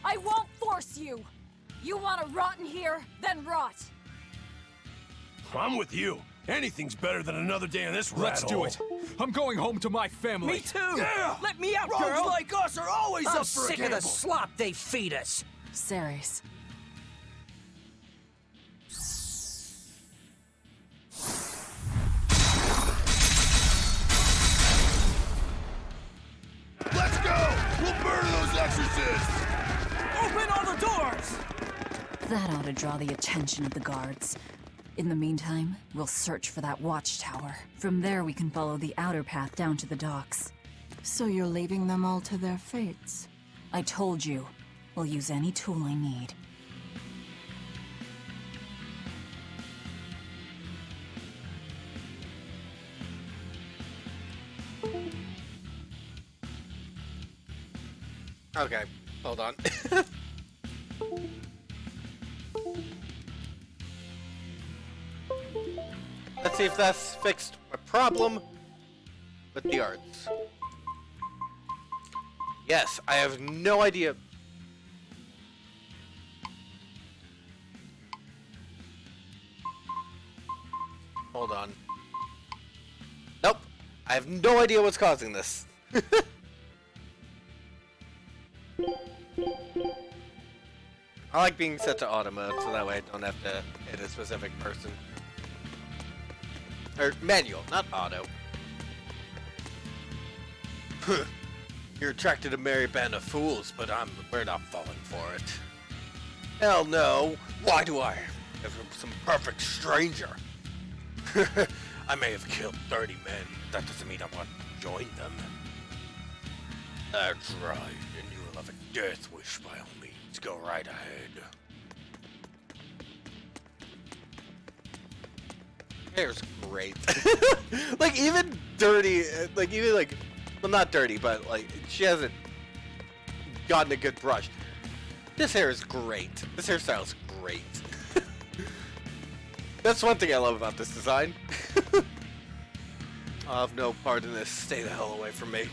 I won't force you. You want to rot in here? Then rot. I'm with you. Anything's better than another day in this Let's do it. I'm going home to my family. Me too. Yeah. Let me out, Rogues girl. like us are always I'm up for a sick of the gamble. slop they feed us. Ceres. Let's go! We'll murder those exorcists! Open all the doors! That ought to draw the attention of the guards. In the meantime, we'll search for that watchtower. From there, we can follow the outer path down to the docks. So you're leaving them all to their fates? I told you, we'll use any tool I need. Okay, hold on. Let's see if that's fixed my problem with the arts. Yes, I have no idea. Hold on. Nope. I have no idea what's causing this. I like being set to auto mode, so that way I don't have to hit a specific person. Or manual, not auto. You're attracted to a merry band of fools, but we're not falling for it. Hell no! Why do I? If I'm some perfect stranger. I may have killed 30 men. That doesn't mean I want to join them. That's right, and you will have a death wish by all means. Go right ahead. Hair's great. Like, even dirty, well, not dirty, but, like, she hasn't gotten a good brush. This hair is great. This hairstyle is great. That's one thing I love about this design. I'll have no part in this. Stay the hell away from me.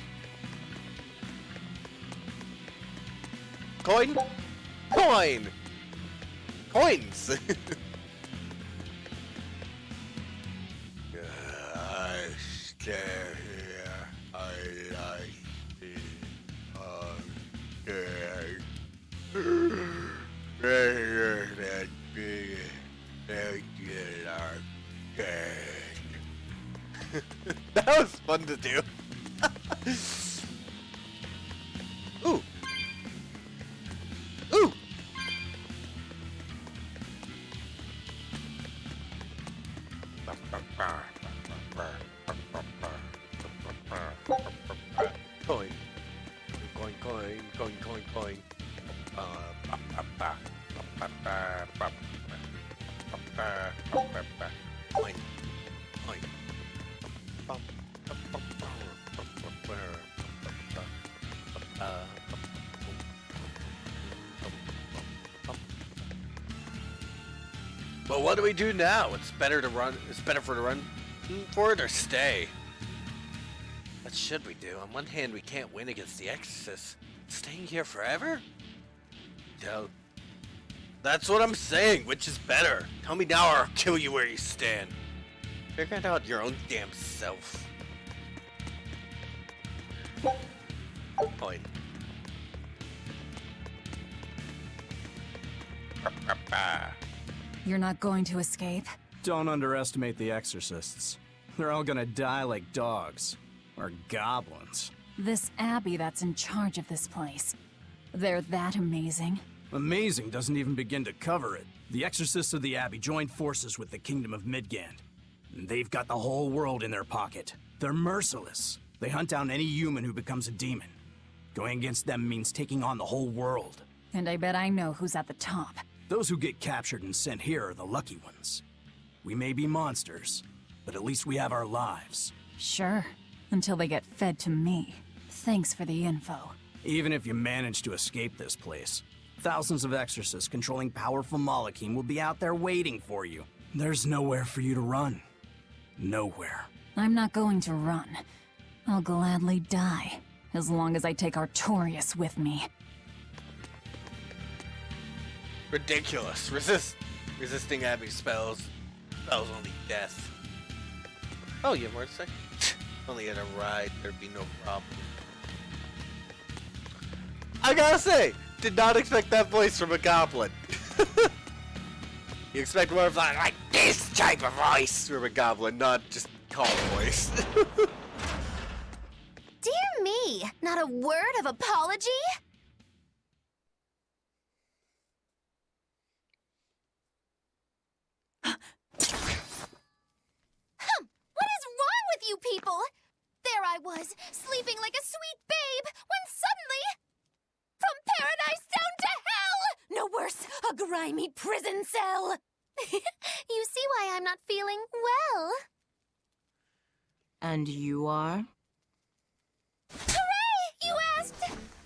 Coin? Coin! Coins! I stay here. I like that was fun to do. Ooh. Ooh. Coin. Coin, coin, coin, coin, coin. Coin. Coin. But what do we do now? It's better to run. It's better for to run for it or stay. What should we do? On one hand, we can't win against the Exorcist. Staying here forever? No. That's what I'm saying. Which is better? Tell me now, or I'll kill you where you stand. Figure it out your own damn self. Coin. You're not going to escape? Don't underestimate the exorcists. They're all gonna die like dogs. Or goblins. This abbey that's in charge of this place. They're that amazing? Amazing doesn't even begin to cover it. The exorcists of the abbey joined forces with the kingdom of Midgand. And they've got the whole world in their pocket. They're merciless. They hunt down any human who becomes a demon. Going against them means taking on the whole world. And I bet I know who's at the top. Those who get captured and sent here are the lucky ones. We may be monsters, but at least we have our lives. Sure, until they get fed to me. Thanks for the info. Even if you manage to escape this place, thousands of exorcists controlling powerful Malachim will be out there waiting for you. There's nowhere for you to run. Nowhere. I'm not going to run. I'll gladly die, as long as I take Artorias with me. Ridiculous. Resisting Abby's spells only death. Oh, you have more to say? Only at a ride, there'd be no problem. I gotta say, did not expect that voice from a goblin. You expect more of like this type of voice from a goblin, not just call voice. Dear me, not a word of apology? What is wrong with you people? There I was, sleeping like a sweet babe, when suddenly... From paradise down to hell! No worse, a grimy prison cell! You see why I'm not feeling well. And you are? Hooray! You asked!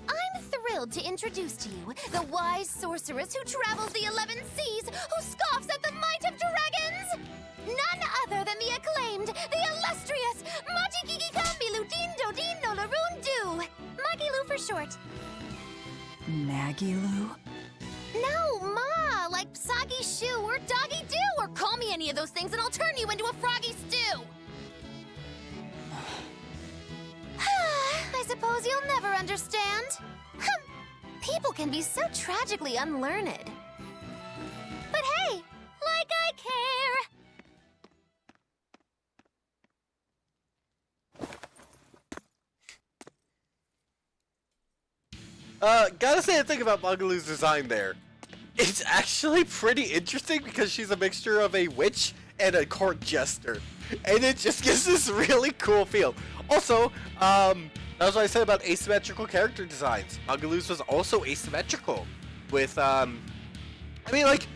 I'm thrilled to introduce to you the wise sorceress who travels the 11 seas, who scoffs at the might of dragons! None other than the acclaimed, the illustrious Majikiki Kambilu Dindo Dino Larundu! Magilu for short. Magilu? No, Ma, like Soggy Shoe or Doggy Doo, or call me any of those things and I'll turn you into a froggy stew! suppose you'll never understand. People can be so tragically unlearned. But hey, like I care. Gotta say a thing about Magalu's design there. It's actually pretty interesting because she's a mixture of a witch and a court jester. And it just gives this really cool feel. Also, that's what I said about asymmetrical character designs. Magalu's was also asymmetrical. With, I mean, like,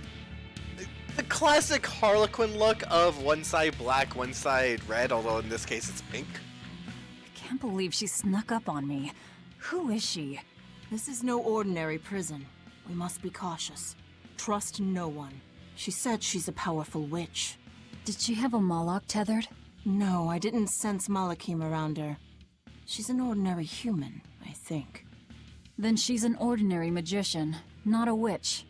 the classic Harlequin look of one side black, one side red, although in this case it's pink. I can't believe she snuck up on me. Who is she? This is no ordinary prison. We must be cautious. Trust no one. She said she's a powerful witch. Did she have a Moloch tethered? No, I didn't sense Malakim around her. She's an ordinary human, I think. Then she's an ordinary magician, not a witch.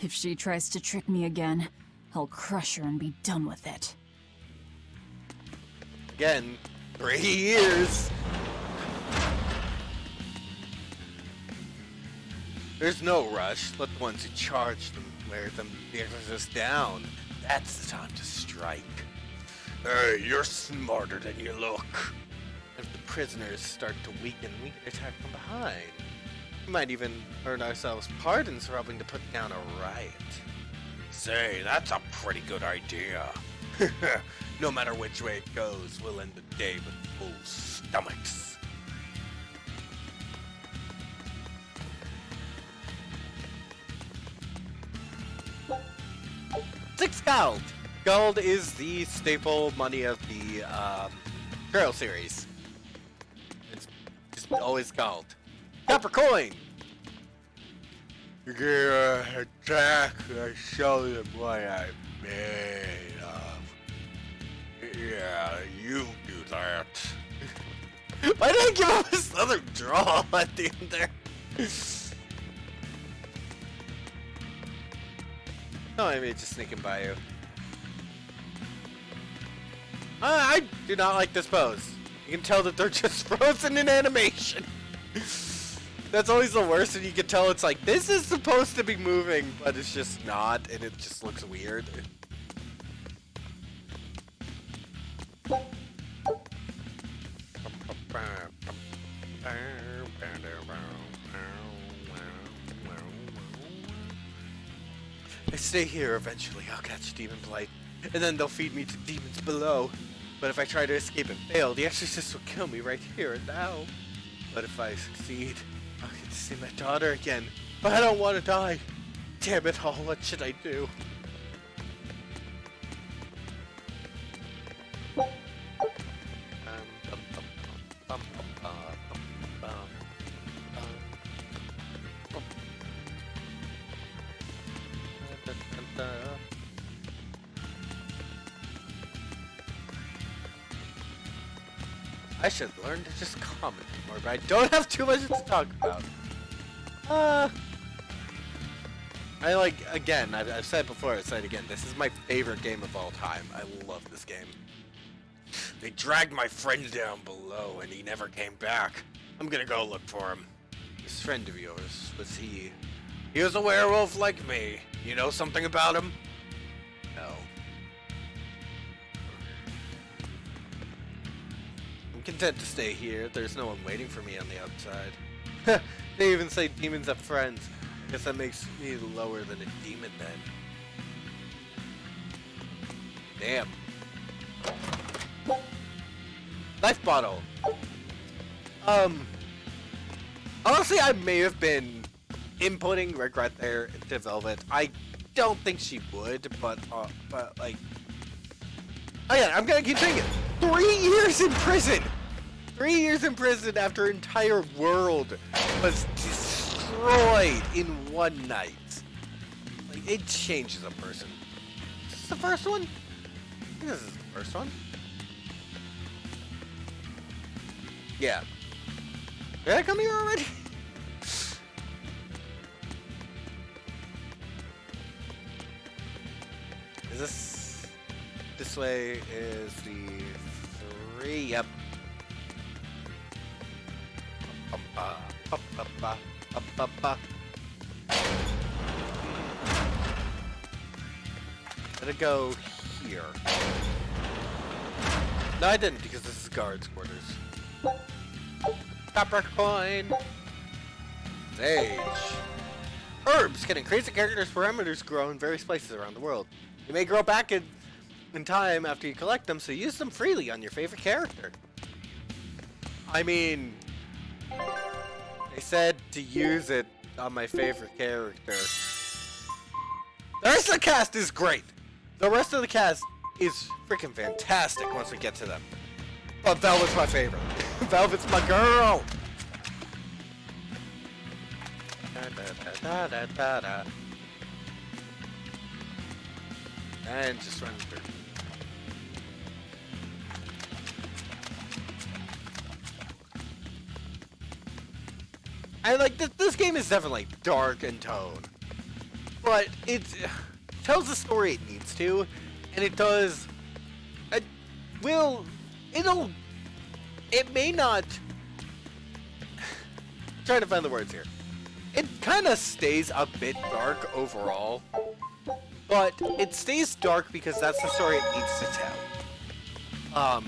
If she tries to trick me again, I'll crush her and be done with it. Again, 3 years. There's no rush. Let the ones who charge them wear them the exorcist down. That's the time to strike. Hey, you're smarter than you look. If the prisoners start to weaken, we can attack from behind. We might even earn ourselves pardons for helping to put down a riot. Say, that's a pretty good idea. No matter which way it goes, we'll end the day with full stomachs. Six gold! Gold is the staple money of the Trail series. It's just always gold. Copper coin! You get attack, I show them what I'm made of. Yeah, you do that. Why did I give him a southern drawl at the end there? No, I mean, just sneaking by you. I do not like this pose. You can tell that they're just frozen in animation. That's always the worst, and you can tell it's like, this is supposed to be moving, but it's just not, and it just looks weird. I stay here, eventually I'll catch Demon Blight, and then they'll feed me to demons below. But if I try to escape and fail, the exorcist will kill me right here and now. But if I succeed, I'll get to see my daughter again. But I don't want to die. Damn it all, what should I do? I should learn to just comment more, but I don't have too much to talk about. I like, again, I've said it before, I'll say it again, this is my favorite game of all time. I love this game. They dragged my friend down below and he never came back. I'm gonna go look for him. This friend of yours, was he? He was a werewolf like me. You know something about him? No. I'm content to stay here. There's no one waiting for me on the outside. They even say demons have friends. I guess that makes me lower than a demon then. Damn. Life bottle. Honestly, I may have been inputting regret there to Velvet. I don't think she would, but like, again, I'm gonna keep saying it. 3 years in prison. 3 years in prison after an entire world was destroyed in one night. Like, it changes a person. Is this the first one? I think this is the first one. Yeah. Did I come here already? Is this way is the 3, yep. Gonna go here. No, I didn't because this is guards' quarters. Copper coin. Sage. Herbs can increase a character's parameters grow in various places around the world. You may grow back in time after you collect them, so use them freely on your favorite character. I mean, they said to use it on my favorite character. The rest of the cast is great. The rest of the cast is freaking fantastic once we get to them. But Velvet's my favorite. Velvet's my girl. And just run through. I like this game is definitely dark in tone, but it tells the story it needs to, and it does. It may not. I'm trying to find the words here. It kind of stays a bit dark overall, but it stays dark because that's the story it needs to tell.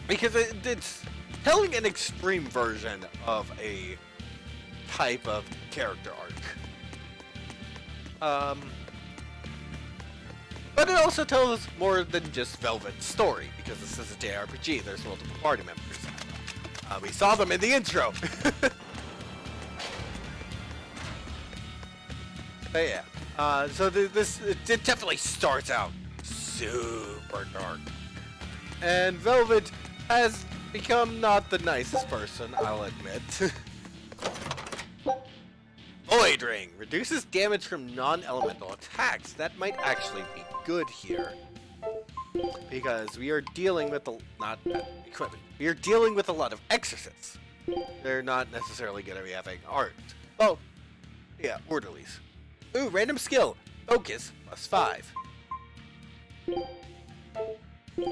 Because it's telling an extreme version of a type of character arc. But it also tells more than just Velvet's story, because this is a JRPG, there's multiple party members. We saw them in the intro! But yeah, so it definitely starts out super dark. And Velvet has become not the nicest person, I'll admit. Void Ring reduces damage from non-elemental attacks. That might actually be good here, because we are dealing with equipment. We are dealing with a lot of exorcists. They're not necessarily going to be having art. Oh, yeah, orderlies. Ooh, random skill. Focus +5.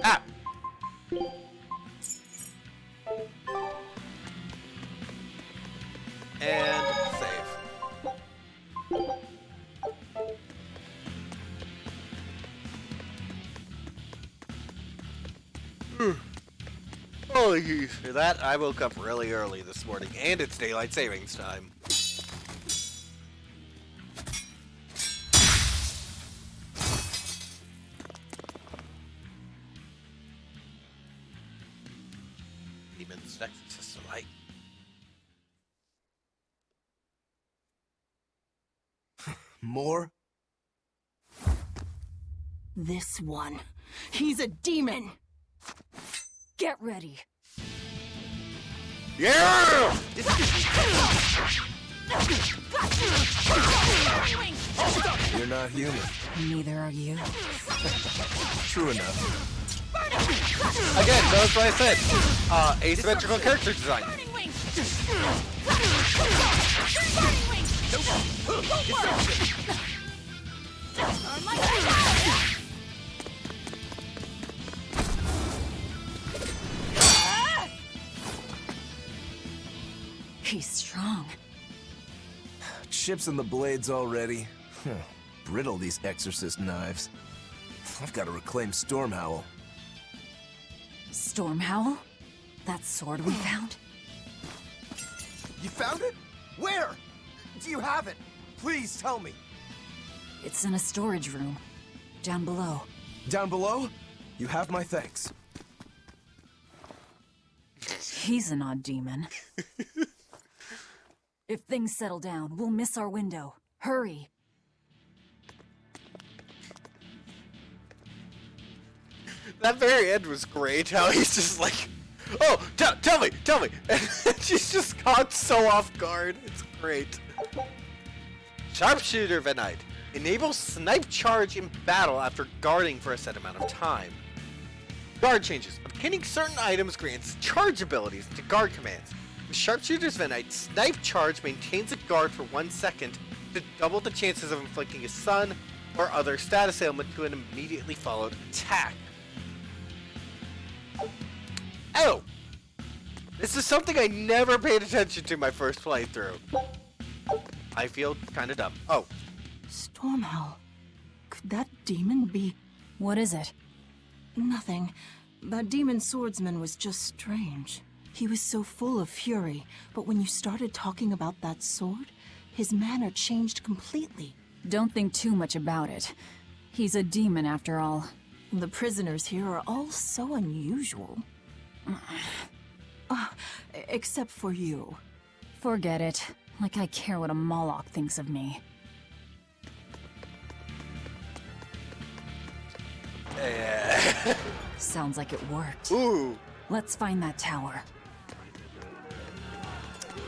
Ah. And save. Apologies for that. I woke up really early this morning, and it's daylight savings time. Demons, exorcists alike. More? This one. He's a demon! Get ready. Yeah! You're not human. Neither are you. True enough. Again, that's what I said. Asymmetrical character design. He's strong. Chips in the blades already. Brittle, these exorcist knives. I've got to reclaim Stormhowl. Stormhowl? That sword we found? You found it? Where? Do you have it? Please tell me. It's in a storage room. Down below. Down below? You have my thanks. He's an odd demon. If things settle down, we'll miss our window. Hurry. That very end was great, how he's just like, oh, tell me! And she's just caught so off guard. It's great. Sharpshooter Venite. Enables snipe charge in battle after guarding for a set amount of time. Guard changes. Obtaining certain items grants charge abilities to guard commands. The Sharpshooter's Venite snipe charge maintains a guard for 1 second to double the chances of inflicting a stun or other status ailment to an immediately followed attack. Oh! This is something I never paid attention to my first playthrough. I feel kind of dumb. Oh. Stormhowl. Could that demon be... What is it? Nothing. That demon swordsman was just strange. He was so full of fury, but when you started talking about that sword, his manner changed completely. Don't think too much about it. He's a demon after all. The prisoners here are all so unusual. Except for you. Forget it. Like I care what a Moloch thinks of me. Sounds like it worked. Ooh. Let's find that tower.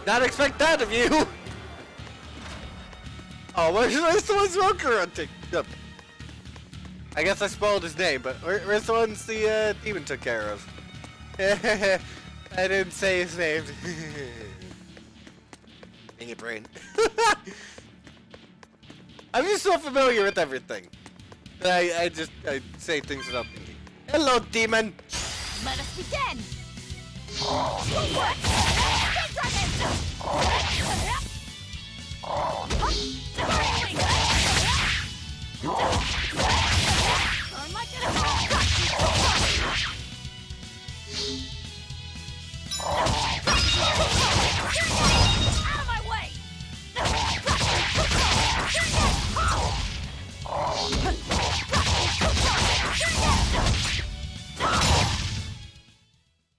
Not expect that of you! Oh, where's the one Smoker hunting? Yep. I guess I spoiled his name, but where's the ones the demon took care of? I didn't say his name. Dang it, brain. I'm just so familiar with everything. I say things without thinking. Hello, demon! Let us begin! Out of my way!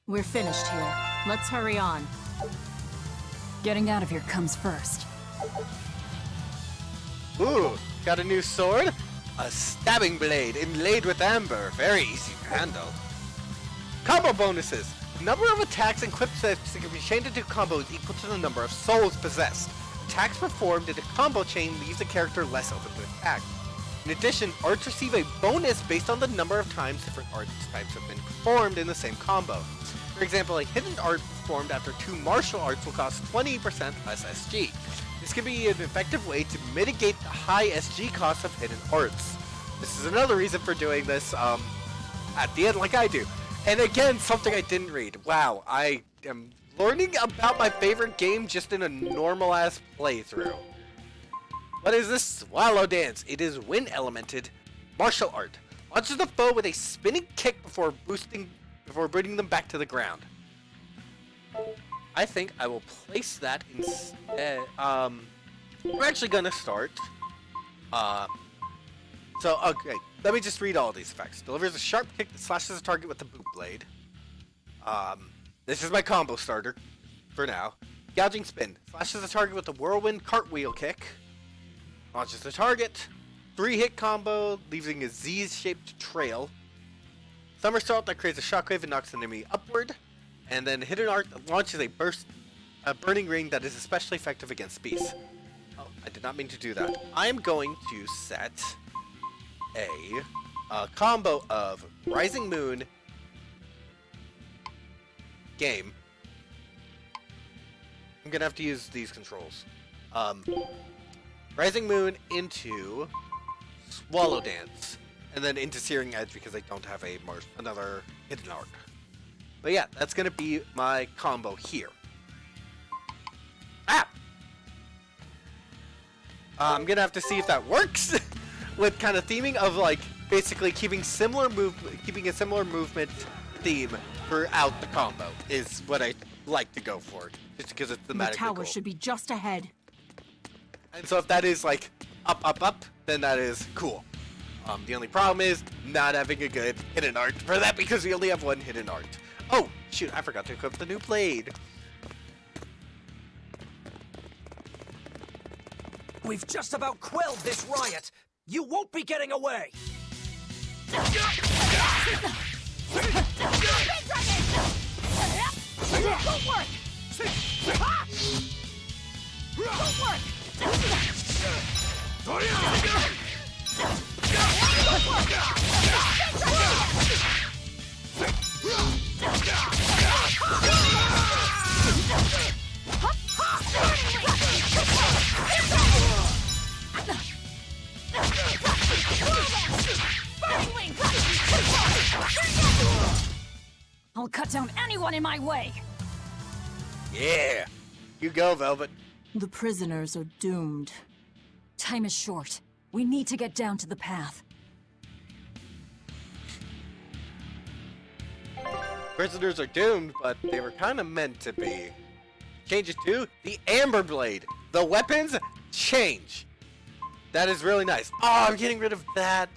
We're finished here. Let's hurry on. Getting out of here comes first. Ooh, got a new sword? A stabbing blade inlaid with amber. Very easy to handle. Combo bonuses. The number of attacks and quick steps that can be chained into combos equal to the number of souls possessed. Attacks performed in a combo chain leaves the character less open to attack. In addition, arts receive a bonus based on the number of times different art types have been performed in the same combo. For example, a hidden art performed after 2 martial arts will cost 20% less SG. This can be an effective way to mitigate the high SG costs of hidden arts. This is another reason for doing this at the end like I do. And again, something I didn't read. Wow, I am learning about my favorite game just in a normal-ass playthrough. What is this? Swallow Dance. It is wind elemented martial art. Launches the foe with a spinning kick before bringing them back to the ground. I think I will place that instead. We're actually gonna start. Okay, let me just read all these effects. Delivers a sharp kick that slashes a target with the boot blade. This is my combo starter for now. Gouging spin. Slashes the target with a whirlwind cartwheel kick. Launches the target. 3-hit combo, leaving a Z-shaped trail. Somersault that creates a shockwave and knocks the enemy upward. And then Hidden Art that launches a burning ring that is especially effective against beasts. Oh, I did not mean to do that. I am going to set a combo of Rising Moon game. I'm gonna have to use these controls. Rising Moon into Swallow Dance, and then into Searing Edge because I don't have another Hidden Art. But yeah, that's gonna be my combo here. I'm gonna have to see if that works with kind of theming of like basically keeping a similar movement theme throughout the combo is what I like to go for, just because it's thematically The tower cool. should be just ahead. And so if that is like up, up, up, then that is cool. The only problem is not having a good hidden art for that because we only have one hidden art. Oh, shoot, I forgot to equip the new blade. We've just about quelled this riot. You won't be getting away. Don't work! Don't work! I'll cut down anyone in my way! Yeah. You go, Velvet. The prisoners are doomed. Time is short. We need to get down to the path. Prisoners are doomed, but they were kind of meant to be. Change it to the Amber Blade. The weapons change. That is really nice. Oh, I'm getting rid of that.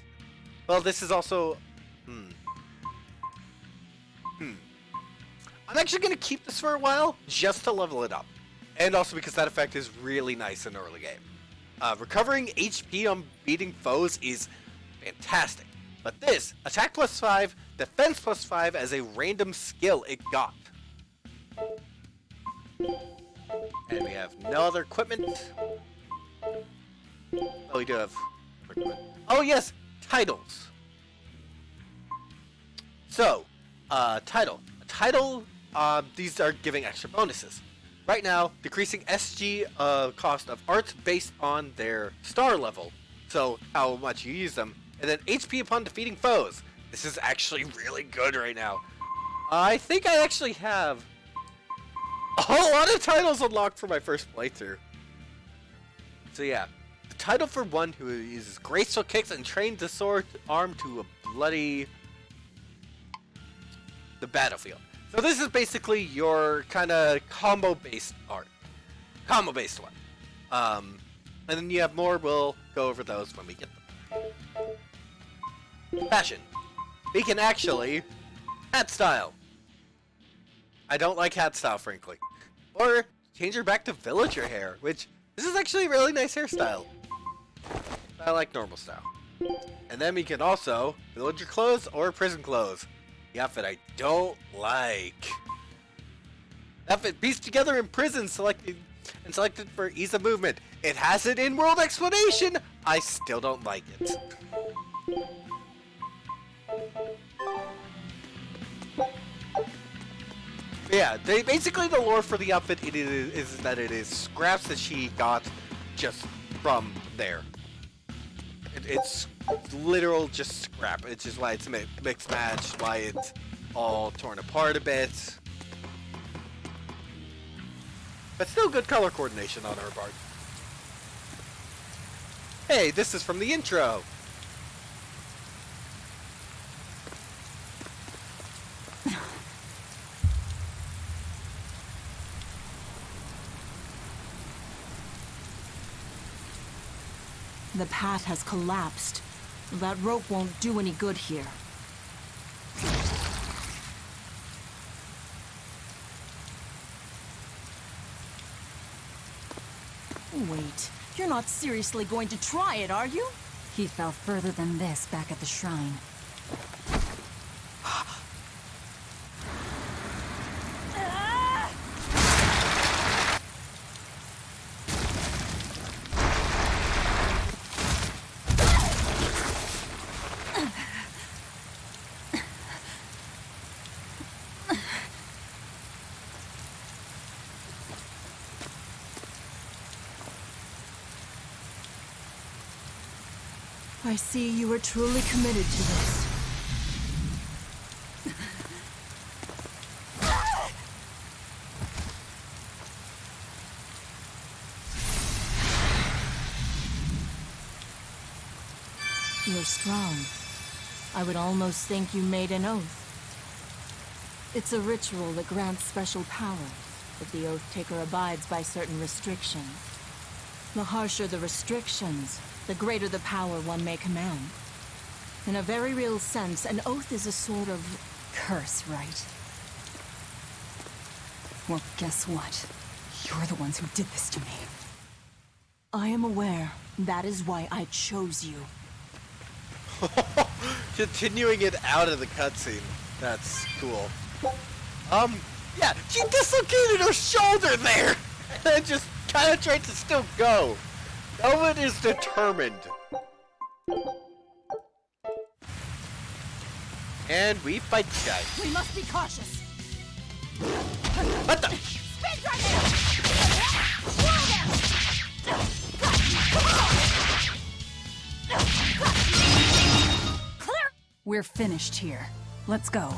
Well, this is also... I'm actually going to keep this for a while, just to level it up. And also because that effect is really nice in early game. Recovering HP on beating foes is fantastic. But this, attack plus 5, defense plus 5 as a random skill it got. And we have no other equipment. Oh, we do have equipment. Oh yes, titles. So, title. These are giving extra bonuses. Right now, decreasing SG cost of arts based on their star level, so how much you use them, and then HP upon defeating foes. This is actually really good right now. I think I actually have a whole lot of titles unlocked for my first playthrough. So yeah, the title for one who uses graceful kicks and trains the sword arm to bloody the battlefield. So this is basically your kind of combo-based art. Combo-based one. And then you have more, we'll go over those when we get them. Fashion. We can actually... hat style. I don't like hat style, frankly. Or change her back to villager hair, which... this is actually a really nice hairstyle. I like normal style. And then we can also... villager clothes or prison clothes. The outfit I don't like. Outfit pieced together in prison, selected for ease of movement. It has an in-world explanation. I still don't like it. Yeah, basically the lore for the outfit is that it is scraps that she got just from there. It's literal just scrap. It's just why it's mixed matched, why it's all torn apart a bit. But still good color coordination on her part. Hey, this is from the intro. The path has collapsed. That rope won't do any good here. Wait, you're not seriously going to try it, are you? He fell further than this back at the shrine. I see you are truly committed to this. You're strong. I would almost think you made an oath. It's a ritual that grants special power if the oath taker abides by certain restrictions. The harsher the restrictions, the greater the power one may command. In a very real sense, an oath is a sort of curse, right? Well, guess what? You're the ones who did this to me. I am aware. That is why I chose you. Continuing it out of the cutscene. That's cool. Yeah, she dislocated her shoulder there! And just kind of tried to still go. Velvet is determined. And we fight the guy. We must be cautious. What the? Speed Clear! We're finished here. Let's go.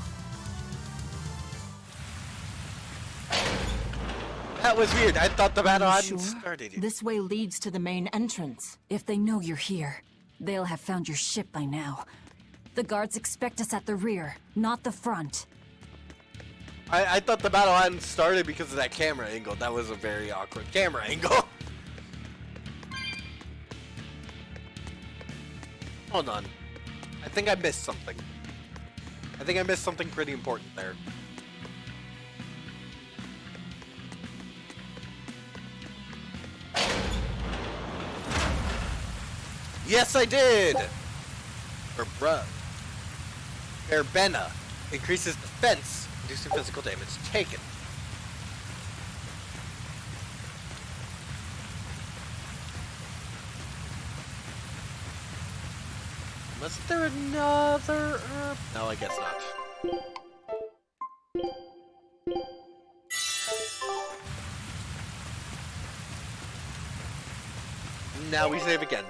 That was weird. I thought the battle Are you hadn't sure? started. This way leads to the main entrance. If they know you're here, they'll have found your ship by now. The guards expect us at the rear, not the front. I thought the battle hadn't started because of that camera angle. That was a very awkward camera angle. Hold on. I think I missed something. I think I missed something pretty important there. Yes, I did! Verbena increases defense, reducing physical damage taken. Wasn't there another herb? No, I guess not. Now we save again.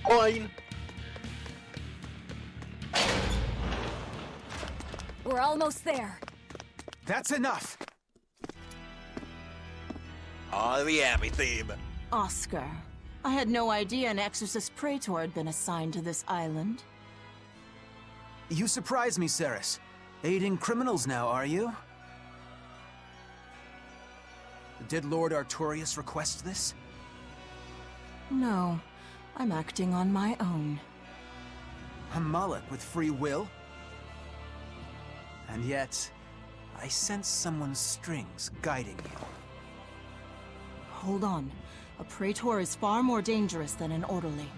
Coin. We're almost there. That's enough. Oh, the Abbey theme. Oscar, I had no idea an Exorcist Praetor had been assigned to this island. You surprise me, Ceres. Aiding criminals now, are you? Did Lord Artorius request this? No, I'm acting on my own. A Moloch with free will? And yet, I sense someone's strings guiding you. Hold on. A Praetor is far more dangerous than an orderly.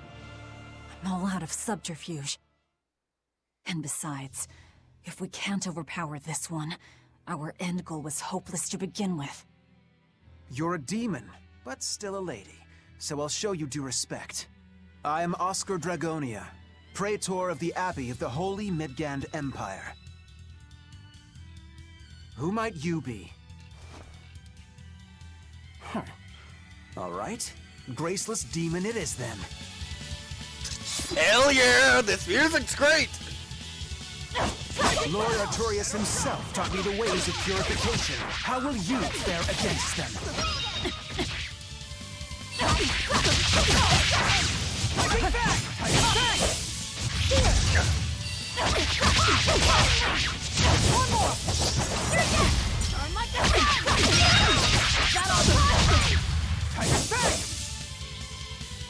I'm all out of subterfuge. And besides, if we can't overpower this one, our end goal was hopeless to begin with. You're a demon, but still a lady, so I'll show you due respect. I am Oscar Dragonia, Praetor of the Abbey of the Holy Midgand Empire. Who might you be? Huh. All right. Graceless demon it is then. Hell yeah! This music's great! Lord Artorius himself taught me the ways of purification. How will you fare against them? One more! Turn like a that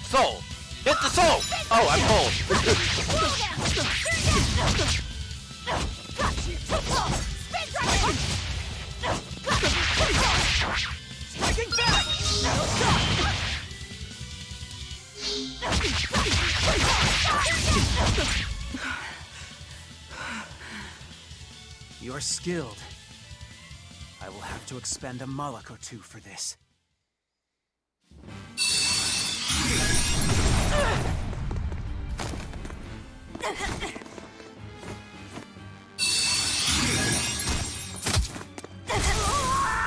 Soul! Hit the soul! Oh, I'm cold. Striking back! You're skilled. I will have to expend a Moloch or two for this.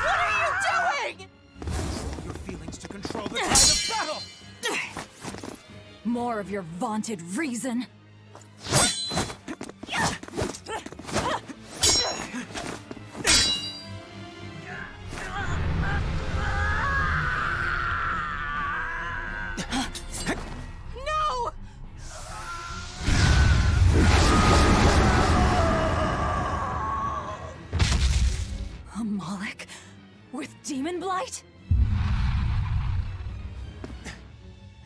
What are you doing? Your feelings to control the tide of battle! More of your vaunted reason. No! A Moloch with demon blight?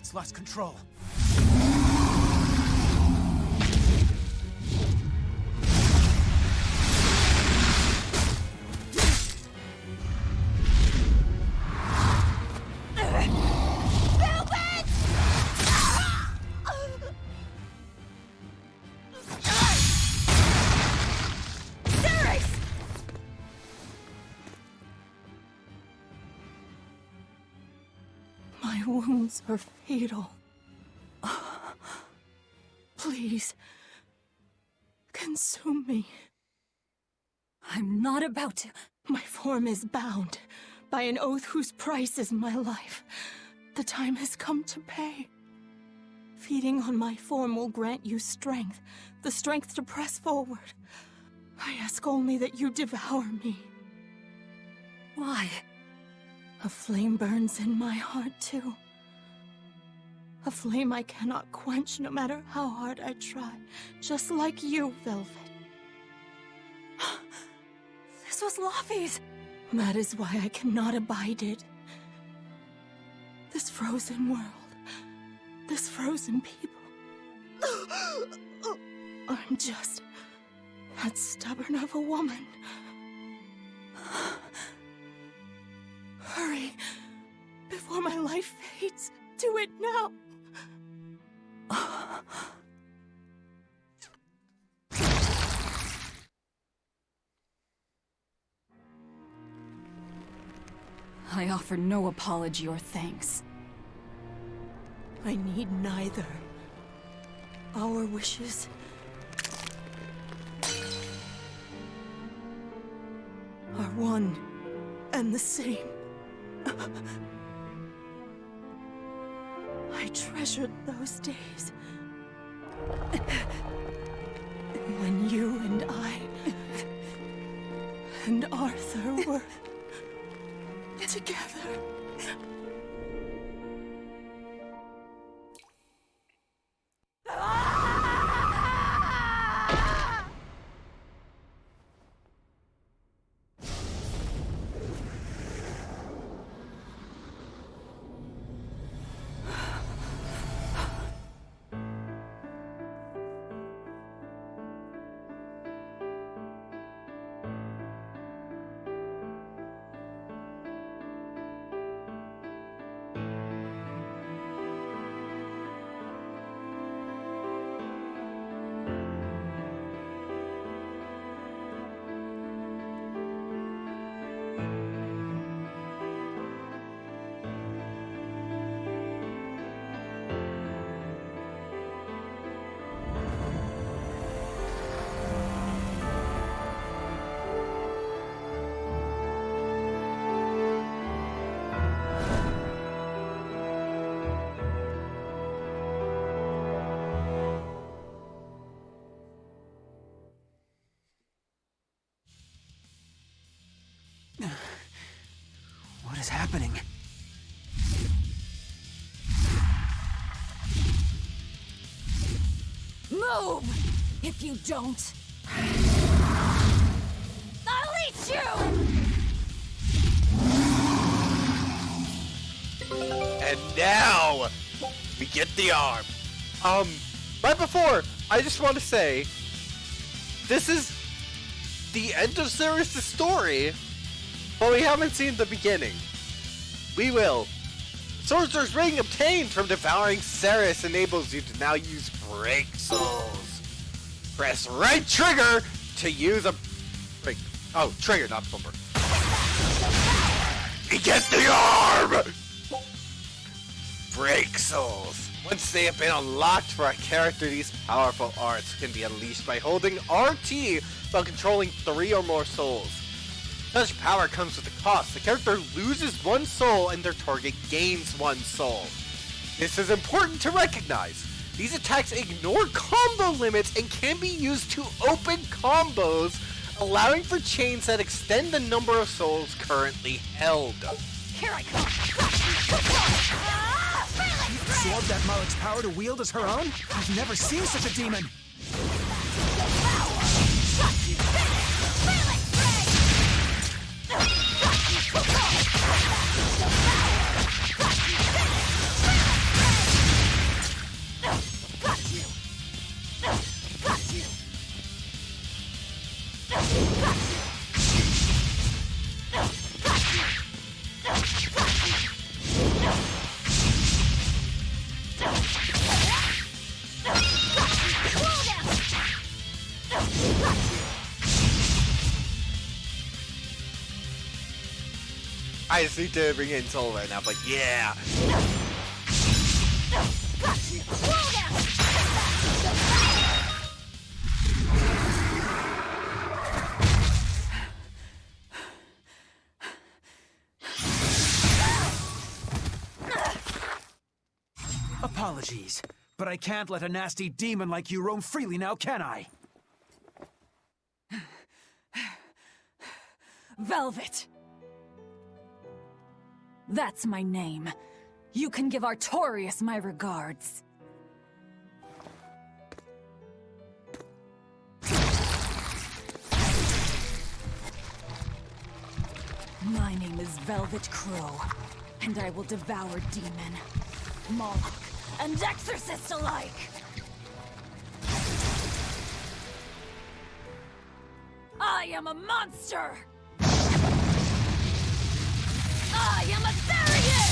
It's lost control. Velvet! Ceres! My wounds are fatal. Please, consume me. I'm not about to. My form is bound by an oath whose price is my life. The time has come to pay. Feeding on my form will grant you strength, the strength to press forward. I ask only that you devour me. Why? A flame burns in my heart, too. A flame I cannot quench no matter how hard I try. Just like you, Velvet. This was Laufey's. That is why I cannot abide it. This frozen world. This frozen people. I'm just that stubborn of a woman. Hurry, before my life fades. Do it now. I offer no apology or thanks. I need neither. Our wishes are one and the same. I treasured those days when you and I and Arthur were together. What is happening? Move! If you don't, I'll eat you! And now we get the arm. Right before, I just want to say, this is the end of Sirius's story, but we haven't seen the beginning. We will. Sorcerer's Ring obtained from devouring Ceres enables you to now use Break Souls. Press right trigger to use a break. Oh, trigger, not bumper. We get the arm! Break Souls. Once they have been unlocked for a character, these powerful arts can be unleashed by holding RT while controlling 3 or more souls. Such power comes with a cost. The character loses 1 soul and their target gains 1 soul. This is important to recognize. These attacks ignore combo limits and can be used to open combos, allowing for chains that extend the number of souls currently held. Here I come! You absorbed that Malik's power to wield as her own? I've never seen such a demon! I just need to bring in soul right now, but yeah. Apologies, but I can't let a nasty demon like you roam freely now, can I? Velvet! That's my name. You can give Artorias my regards. My name is Velvet Crow, and I will devour demon, Moloch, and exorcist alike! I am a monster! I am a Therian!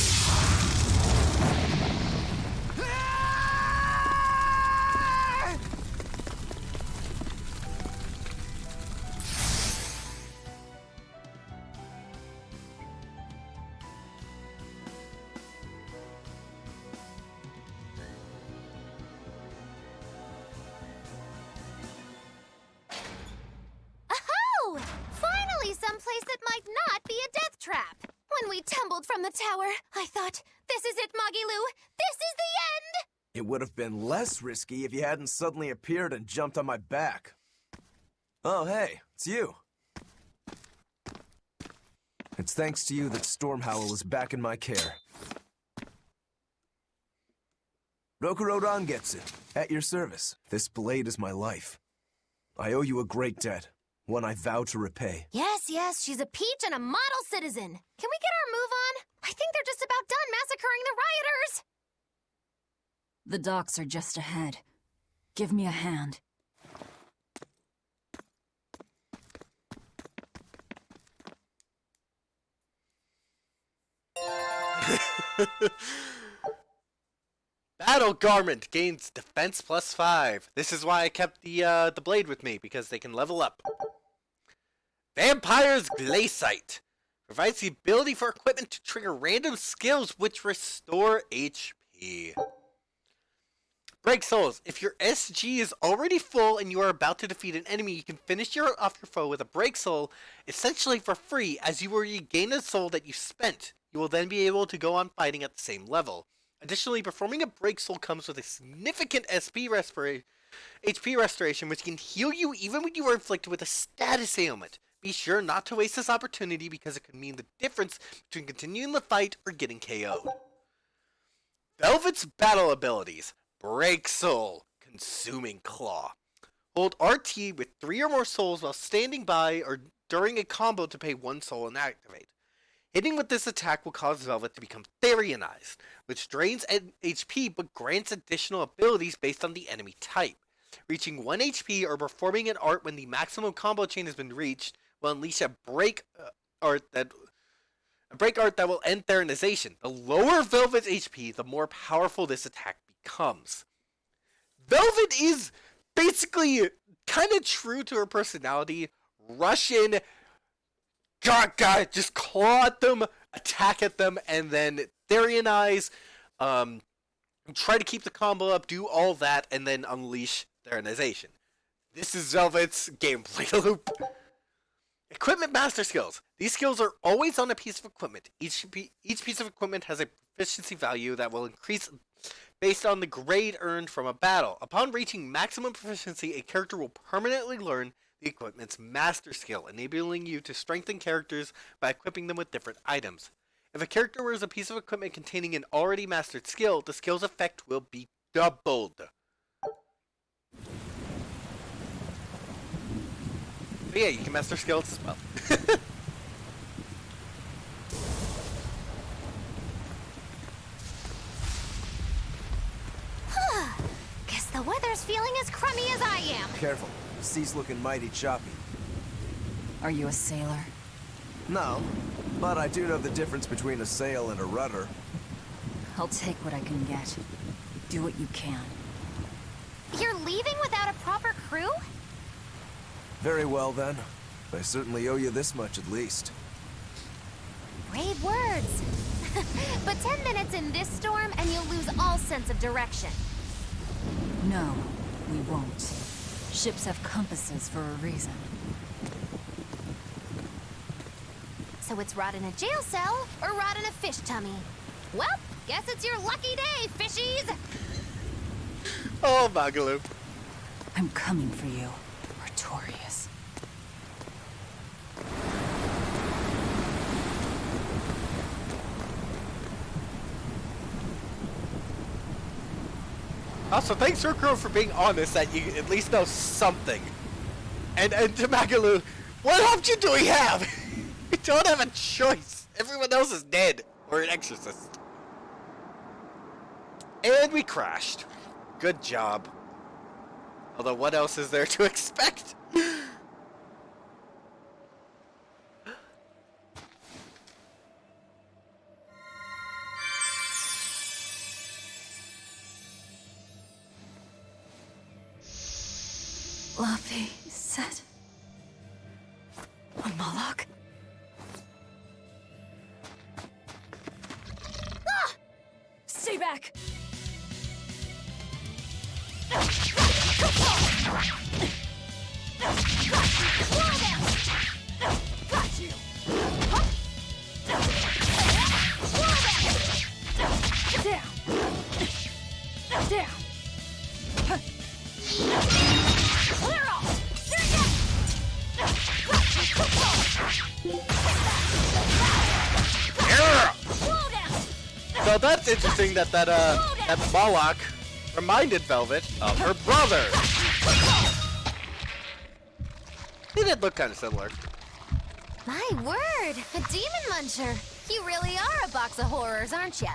Oh! Finally someplace that might not be a death trap! When we tumbled from the tower, I thought, this is it, Moggy-Lou! This is the end! It would have been less risky if you hadn't suddenly appeared and jumped on my back. Oh, hey, it's you. It's thanks to you that Stormhowl is back in my care. Rokuro Rangetsu, at your service. This blade is my life. I owe you a great debt, one I vow to repay. Yes, she's a peach and a model citizen. Can we get our move on? I think they're just about done massacring the rioters. The docks are just ahead. Give me a hand. Battle Garment gains defense +5. This is why I kept the blade with me, because they can level up. Vampire's Glaciite provides the ability for equipment to trigger random skills which restore HP. Break Souls. If your SG is already full and you are about to defeat an enemy, you can finish off your foe with a Break Soul, essentially for free, as you will regain a soul that you spent. You will then be able to go on fighting at the same level. Additionally, performing a Break Soul comes with a significant HP restoration, which can heal you even when you are inflicted with a status ailment. Be sure not to waste this opportunity because it could mean the difference between continuing the fight or getting KO'd. Velvet's battle abilities. Break Soul, Consuming Claw. Hold RT with 3 or more souls while standing by or during a combo to pay 1 soul and activate. Hitting with this attack will cause Velvet to become Therianized, which drains HP but grants additional abilities based on the enemy type. Reaching 1 HP or performing an art when the maximum combo chain has been reached will unleash a break art that will end Therianization. The lower Velvet's HP, the more powerful this attack becomes. Velvet is basically kind of true to her personality. Russian, just claw at them, attack at them, and then Therianize, try to keep the combo up, do all that, and then unleash Therianization. This is Velvet's gameplay loop. Equipment Master Skills. These skills are always on a piece of equipment. Each piece of equipment has a proficiency value that will increase based on the grade earned from a battle. Upon reaching maximum proficiency, a character will permanently learn the equipment's master skill, enabling you to strengthen characters by equipping them with different items. If a character wears a piece of equipment containing an already mastered skill, the skill's effect will be doubled. But yeah, you can master skills as well. Guess the weather's feeling as crummy as I am. Careful, the sea's looking mighty choppy. Are you a sailor? No, but I do know the difference between a sail and a rudder. I'll take what I can get. Do what you can. You're leaving without a proper crew? Very well then. I certainly owe you this much at least. Brave words. But 10 minutes in this storm and you'll lose all sense of direction. No, we won't. Ships have compasses for a reason. So it's rot in a jail cell or rot in a fish tummy? Well, guess it's your lucky day, fishies! Oh, Magalu. I'm coming for you, Artorias. Also, thanks Urkro for being honest that you at least know something. And to Magalu, what option do we have? We don't have a choice. Everyone else is dead. Or an exorcist. And we crashed. Good job. Although, what else is there to expect? Lavi said... a Moloch? Ah! Stay back! Got you! Down! Down! Clear off! So that's interesting that that Moloch reminded Velvet of her brother. They did look kind of similar. My word, a demon muncher. You really are a box of horrors, aren't ya?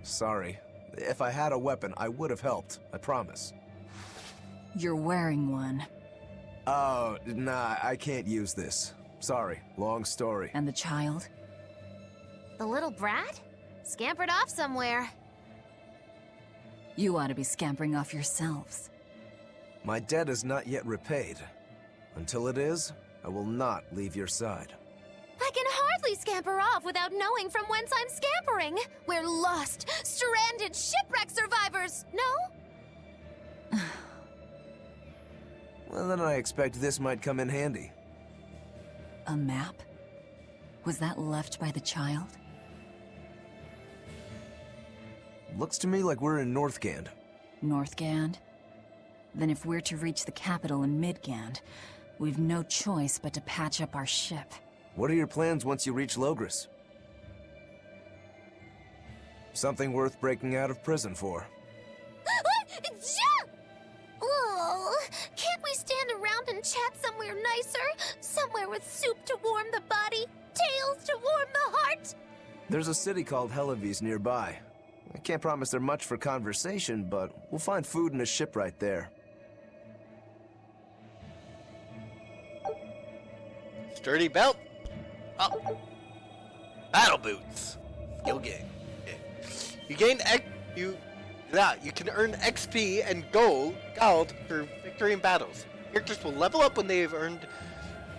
Sorry. If I had a weapon, I would have helped. I promise. You're wearing one. Oh, nah, I can't use this. Sorry, long story. And the child? The little brat? Scampered off somewhere. You ought to be scampering off yourselves. My debt is not yet repaid. Until it is, I will not leave your side. I can hardly scamper off without knowing from whence I'm scampering. We're lost, stranded shipwreck survivors, no? Well, then I expect this might come in handy. A map? Was that left by the child? Looks to me like we're in Northgand. Northgand? Then if we're to reach the capital in Midgand, we've no choice but to patch up our ship. What are your plans once you reach Logris? Something worth breaking out of prison for. Oh, can't we stand around and chat somewhere nicer? Somewhere with soup to warm the body, tales to warm the heart? There's a city called Helavis nearby. I can't promise they're much for conversation, but we'll find food and a ship right there. Sturdy belt. Oh. Battle boots. Skill gain. Okay. You can earn XP and gold for victory in battles. Characters will level up when they have earned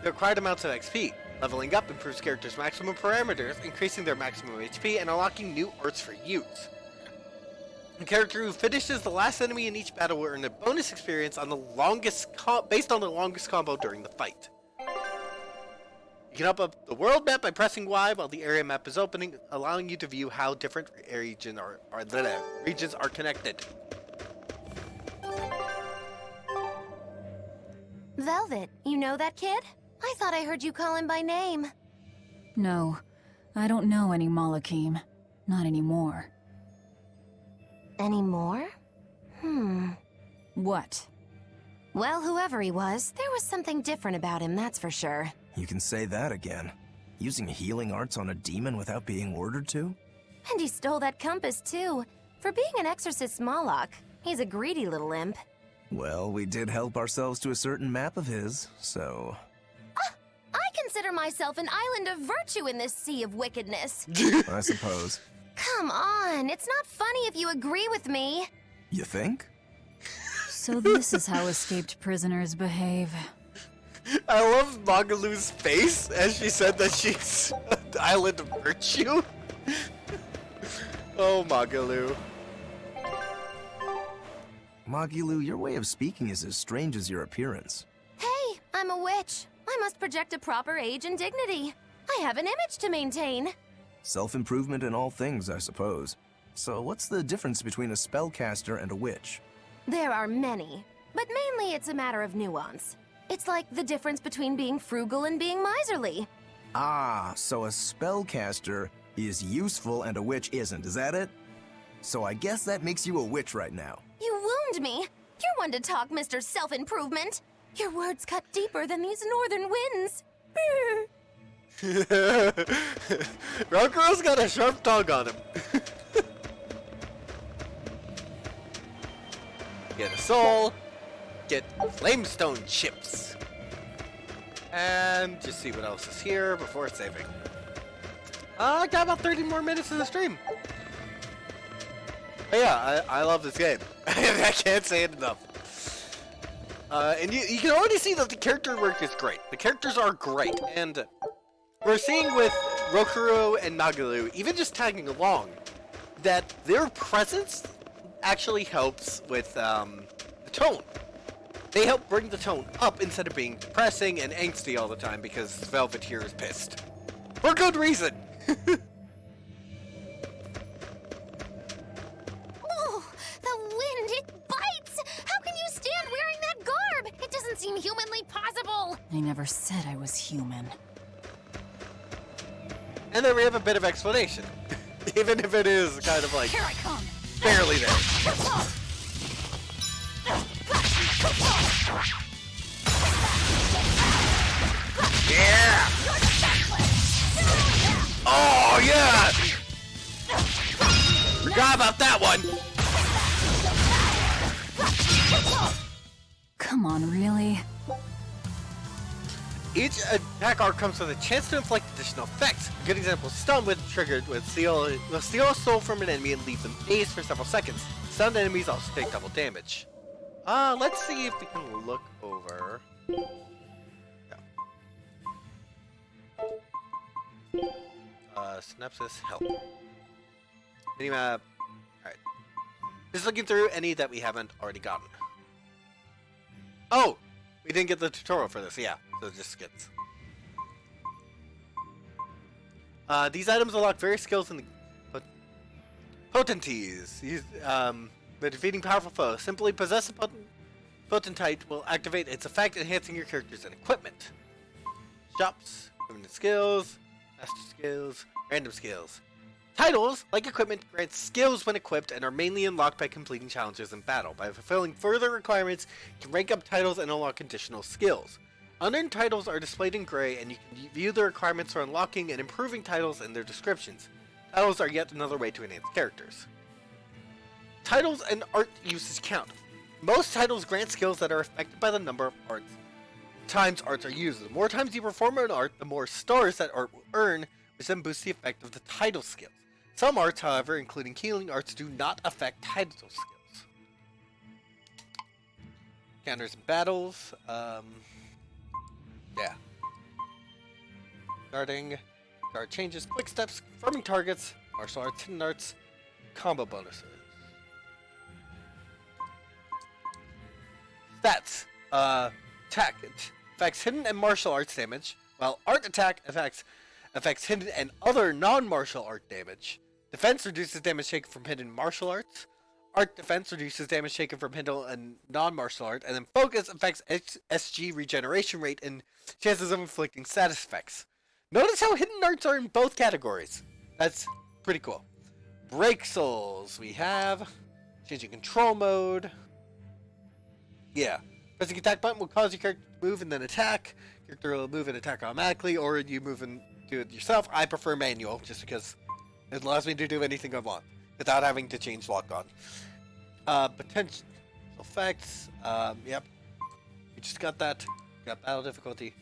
the required amounts of XP. Leveling up improves characters' maximum parameters, increasing their maximum HP and unlocking new arts for use. A character who finishes the last enemy in each battle will earn a bonus experience on the based on the longest combo during the fight. You can open up the world map by pressing Y while the area map is opening, allowing you to view how different regions are connected. Velvet, you know that kid? I thought I heard you call him by name. No, I don't know any Malakim. Not anymore. Anymore? What? Well, whoever he was, there was something different about him, that's for sure. You can say that again. Using healing arts on a demon without being ordered to? And he stole that compass, too. For being an exorcist Moloch, he's a greedy little imp. Well, we did help ourselves to a certain map of his, so... I consider myself an island of virtue in this sea of wickedness. I suppose. Come on, it's not funny if you agree with me. You think? So this is how escaped prisoners behave. I love Magalu's face as she said that she's the island of virtue. Oh, Magalu. Magilu, your way of speaking is as strange as your appearance. Hey, I'm a witch. I must project a proper age and dignity. I have an image to maintain. Self-improvement in all things, I suppose. So what's the difference between a spellcaster and a witch? There are many, but mainly it's a matter of nuance. It's like the difference between being frugal and being miserly. Ah, so a spellcaster is useful and a witch isn't, is that it? So I guess that makes you a witch right now. You wound me. You're one to talk, Mr. Self-Improvement. Your words cut deeper than these northern winds. Rokuro's got a sharp tongue on him. Get a soul. Get flamestone chips. And just see what else is here before saving. I got about 30 more minutes of the stream. But yeah, I love this game. I can't say it enough. And you can already see that the character work is great. The characters are great, and we're seeing with Rokuro and Magalu, even just tagging along, that their presence actually helps with the tone. They help bring the tone up instead of being depressing and angsty all the time because Velvet here is pissed. For good reason! Oh, the wind, it bites! How can you stand wearing that garb? It doesn't seem humanly possible! I never said I was human. And then we have a bit of explanation. Even if it is kind of like... Here I come! Barely there. Yeah! Oh, yeah! Forgot about that one! Come on, really? Each attack arc comes with a chance to inflict additional effects. A good example is stun, when triggered, will steal a soul from an enemy and leave them dazed for several seconds. Stunned enemies also take double damage. Let's see if we can look over. Synopsis, help. Minimap. Alright. Just looking through any that we haven't already gotten. Oh! We didn't get the tutorial for this, yeah. So it just skips. These items unlock various skills in the potentes. By defeating powerful foes. Simply possess a potentite will activate its effect, enhancing your characters and equipment. Shops, equipment skills, master skills, random skills. Titles, like equipment, grant skills when equipped and are mainly unlocked by completing challenges in battle. By fulfilling further requirements, you can rank up titles and unlock additional skills. Unearned titles are displayed in gray, and you can view the requirements for unlocking and improving titles and their descriptions. Titles are yet another way to enhance characters. Titles and art usage count. Most titles grant skills that are affected by the number of times arts are used. The more times you perform an art, the more stars that art will earn, which then boosts the effect of the title skills. Some arts, however, including healing arts, do not affect title skills. Counters and battles. Yeah. Guarding. Guard changes, quick steps, confirming targets, martial arts, hidden arts, combo bonuses. Stats. Attack affects hidden and martial arts damage, while art attack affects hidden and other non-martial art damage. Defense reduces damage taken from hidden martial arts. Art defense reduces damage taken from hidden and non-martial art. And then focus affects SG regeneration rate and chances of inflicting status effects. Notice how hidden arts are in both categories. That's pretty cool. Break souls we have. Changing control mode. Yeah. Pressing attack button will cause your character to move and then attack. Character will move and attack automatically, or you move and do it yourself. I prefer manual, just because it allows me to do anything I want without having to change lock on. Potential effects. Yep. We just got that. Got battle difficulty.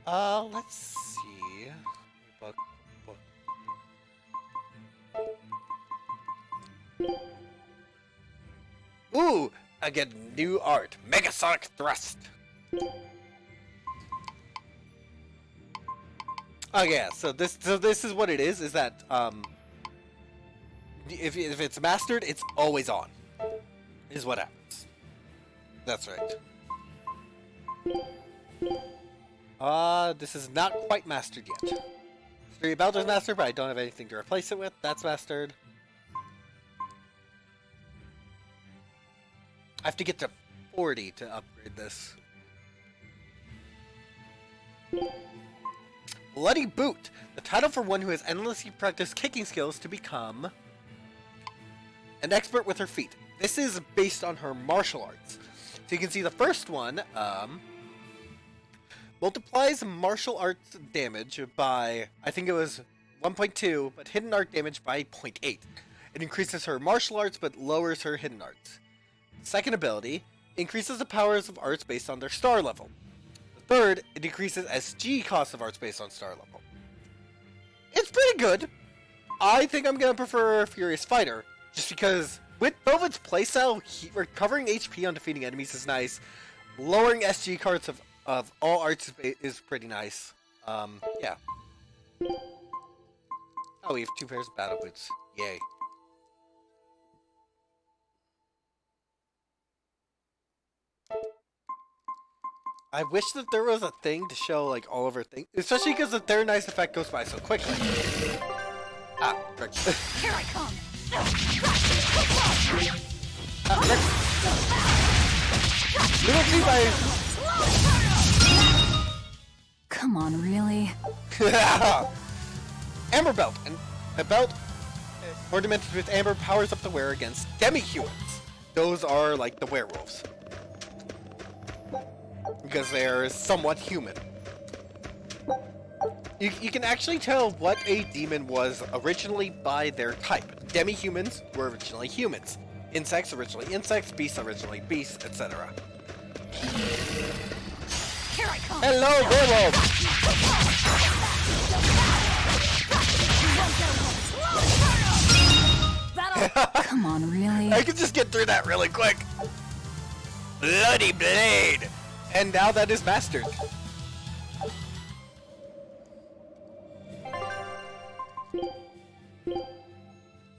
Let's see. Ooh! I get new art. Megasonic Thrust. Oh yeah, so this is what it is that if it's mastered, it's always on. Is what happens. That's right. This is not quite mastered yet. Mystery Belt is mastered, but I don't have anything to replace it with. That's mastered. I have to get to 40 to upgrade this. Bloody Boot, the title for one who has endlessly practiced kicking skills to become an expert with her feet. This is based on her martial arts. So you can see the first one multiplies martial arts damage by, I think it was 1.2, but hidden art damage by 0.8. It increases her martial arts but lowers her hidden arts. Second ability increases the powers of arts based on their star level. The third, it decreases SG cost of arts based on star level. It's pretty good. I think I'm going to prefer Furious Fighter, just because with Velvet's playstyle, recovering HP on defeating enemies is nice. Lowering SG cards of all arts is pretty nice. Yeah. Oh, we have 2 pairs of battle boots. Yay. I wish that there was a thing to show, like, all of her things. Especially because the They're Nice effect goes by so quickly. Ah, frick. Here I come! We don't see by... Come on, really? Amber Belt. And a belt ornamented with amber powers up the wearer against demi-humans. Those are, like, the werewolves. Because they're somewhat human. You can actually tell what a demon was originally by their type. Demi-humans were originally humans. Insects originally insects, beasts originally beasts, etc. Here I come! Hello, werewolf! Come on, really? I could just get through that really quick. Bloody blade! And now that is mastered.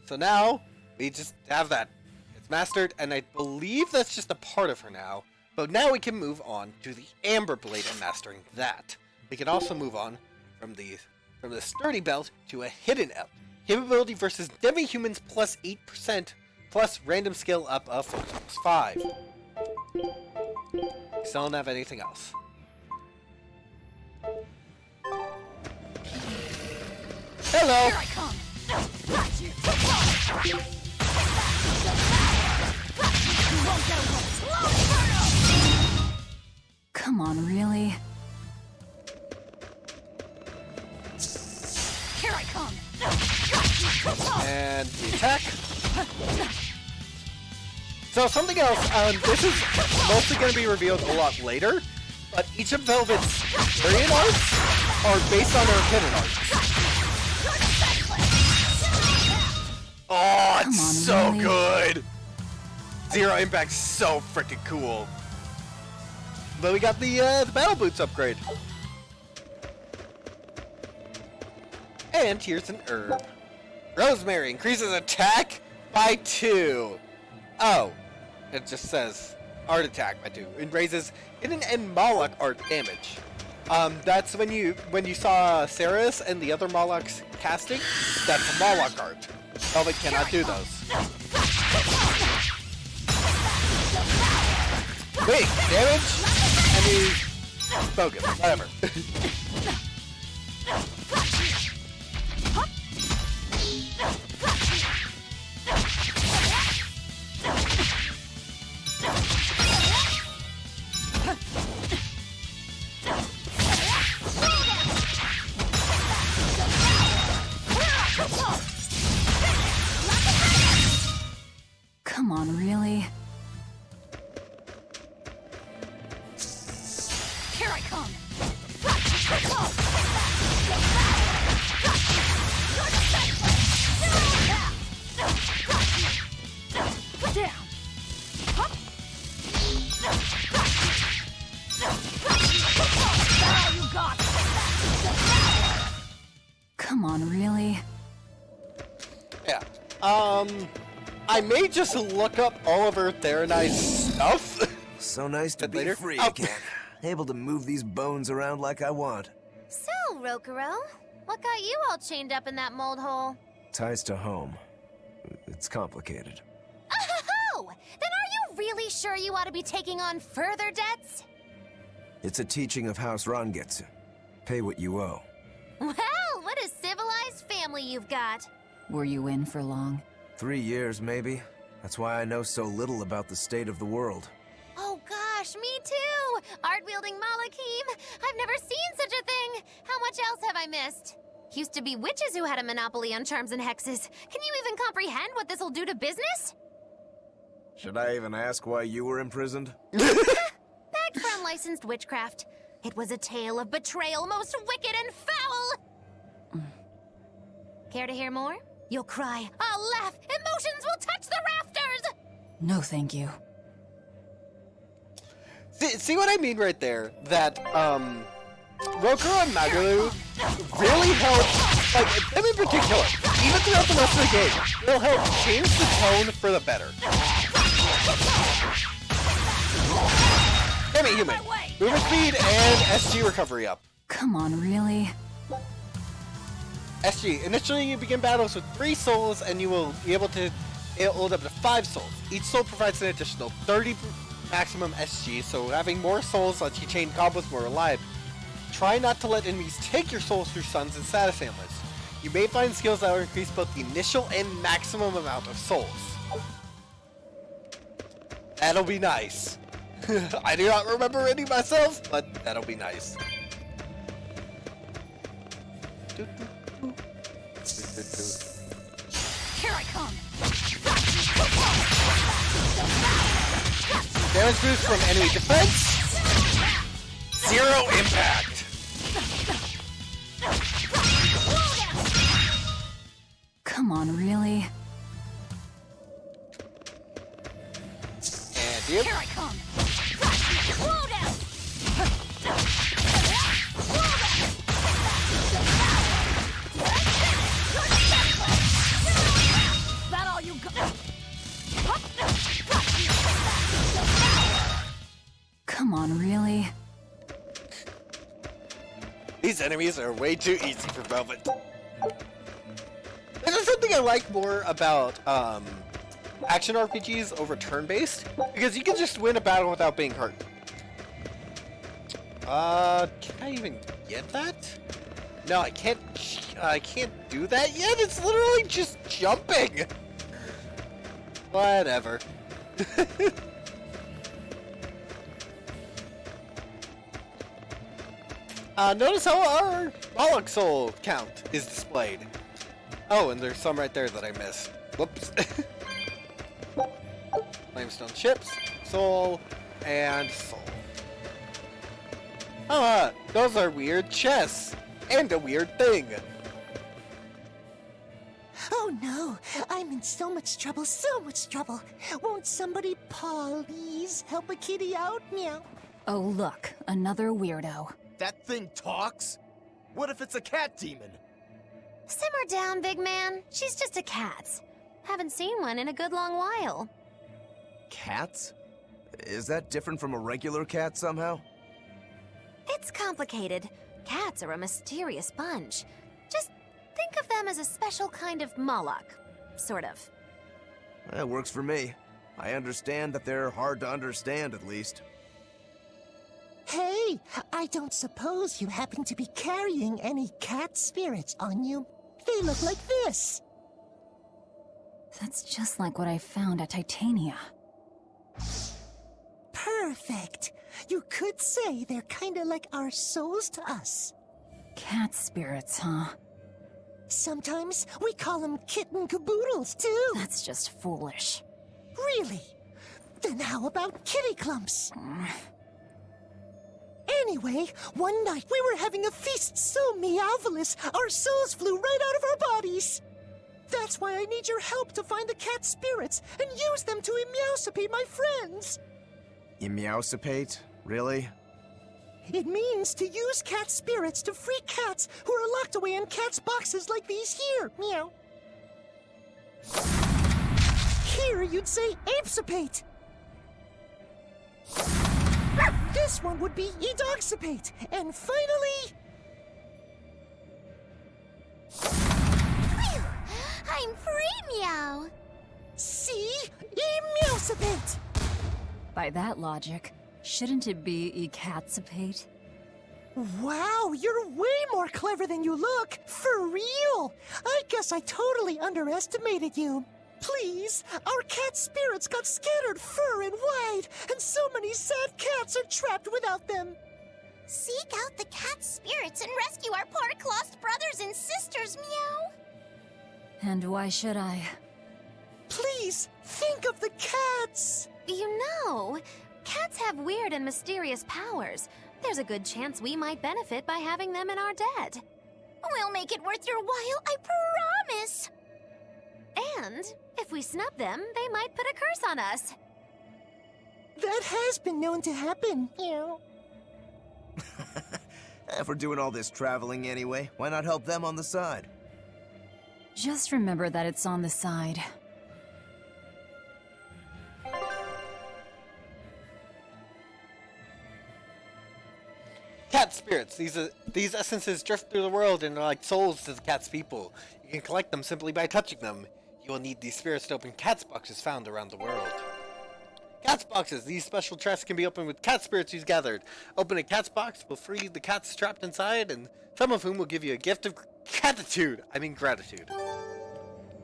So now, we just have that. It's mastered, and I believe that's just a part of her now. But now we can move on to the Amber Blade and mastering that. We can also move on from the Sturdy Belt to a Hidden Belt. Capability versus demi-humans plus 8%, plus random skill up of focus plus 5. Still don't have anything else. Hello! Here I come! Got you! You won't get away! Come on, really? Here I come! And the attack. So something else, this is mostly going to be revealed a lot later, but each of Velvet's variant arts are based on her hidden arts. Oh, it's so good! Zero Impact's so freaking cool. But we got the Battle Boots upgrade. And here's an herb. Rosemary increases attack by 2. Oh, it just says art attack by 2. It raises hidden and Moloch art damage. That's when you saw Ceres and the other Molochs casting. That's a Moloch art. Velvet cannot do those. Wait, damage? I mean, bogus. Whatever. Come on, really? Here I come! Down! Now you got it! Come on, really? Yeah. I may just look up all of her Theranised stuff So nice to be later. free Oh. again. Able to move these bones around like I want. So, Rokuro, what got you all chained up in that mold hole? Ties to home. It's complicated. Oh! Then are you really sure you ought to be taking on further debts? It's a teaching of House Rangetsu. Pay what you owe. Well, what a civilized family you've got. Were you in for long? 3 years, maybe. That's why I know so little about the state of the world. Oh gosh, me too! Art-wielding Malakim! I've never seen such a thing! How much else have I missed? Used to be witches who had a monopoly on charms and hexes. Can you even comprehend what this'll do to business? Should I even ask why you were imprisoned? Back for unlicensed witchcraft. It was a tale of betrayal most wicked and foul! Care to hear more? You'll cry, I'll laugh, emotions will touch the rafters! No, thank you. See what I mean right there? That, Rokuro and Magaru really help, like, them in particular, even throughout the rest of the game, they'll help change the tone for the better. Hey, human. Movement speed and SG recovery up. Come on, really? SG, initially you begin battles with 3 souls and you will be able to load up to 5 souls. Each soul provides an additional 30 maximum SG, so having more souls lets you chain combos more reliably. Try not to let enemies take your souls through suns and status ailments. You may find skills that will increase both the initial and maximum amount of souls. That'll be nice. I do not remember any myself, but that'll be nice. Here I come! Damage boost from enemy defense. 0 impact. Come on, really? And you. Here I come! Slow down! That all you got? Come on, really? These enemies are way too easy for Velvet. This is something I like more about action RPGs over turn-based, because you can just win a battle without being hurt. Can I even get that? No, I can't do that yet. It's literally just jumping. Whatever. Notice how our Moloch soul count is displayed. Oh, and there's some right there that I missed. Whoops. Limestone chips, soul, and soul. Those are weird chests, and a weird thing. Oh no, I'm in so much trouble, so much trouble. Won't somebody please help a kitty out, meow? Oh, look, another weirdo. That thing talks? What if it's a cat demon? Simmer down, big man. She's just a cat. Haven't seen one in a good long while. Cats? Is that different from a regular cat somehow? It's complicated. Cats are a mysterious bunch. Just think of them as a special kind of Moloch. Sort of. That works for me. I understand that they're hard to understand, at least. Hey, I don't suppose you happen to be carrying any cat spirits on you? They look like this. That's just like what I found at Titania. Perfect. You could say they're kinda like our souls to us. Cat spirits, huh? Sometimes we call them kitten caboodles, too. That's just foolish. Really? Then how about kitty clumps? Anyway, one night we were having a feast so meowvelous, our souls flew right out of our bodies. That's why I need your help to find the cat spirits and use them to emeowsipate my friends. Emeowsipate? Really? It means to use cat spirits to free cats who are locked away in cats' boxes like these here. Meow. Here you'd say apesipate. this one would be Edoxipate. And finally... Phew! I'm free, Meow! See? Emeosipate! By that logic, shouldn't it be Ecatsipate? Wow, you're way more clever than you look! For real! I guess I totally underestimated you. Please, our cat spirits got scattered far and wide, and so many sad cats are trapped without them. Seek out the cat spirits and rescue our poor lost brothers and sisters, Meow! And why should I? Please, think of the cats! You know, cats have weird and mysterious powers. There's a good chance we might benefit by having them in our debt. We'll make it worth your while, I promise! And if we snub them, they might put a curse on us. That has been known to happen, If we're doing all this traveling anyway, why not help them on the side? Just remember that it's on the side. Cat spirits. These essences drift through the world and are like souls to the cat's people. You can collect them simply by touching them. You will need these spirits to open cat's boxes found around the world. Cat's boxes. These special chests can be opened with cat spirits you've gathered. Open a cat's box will free the cats trapped inside, and some of whom will give you a gift of gratitude.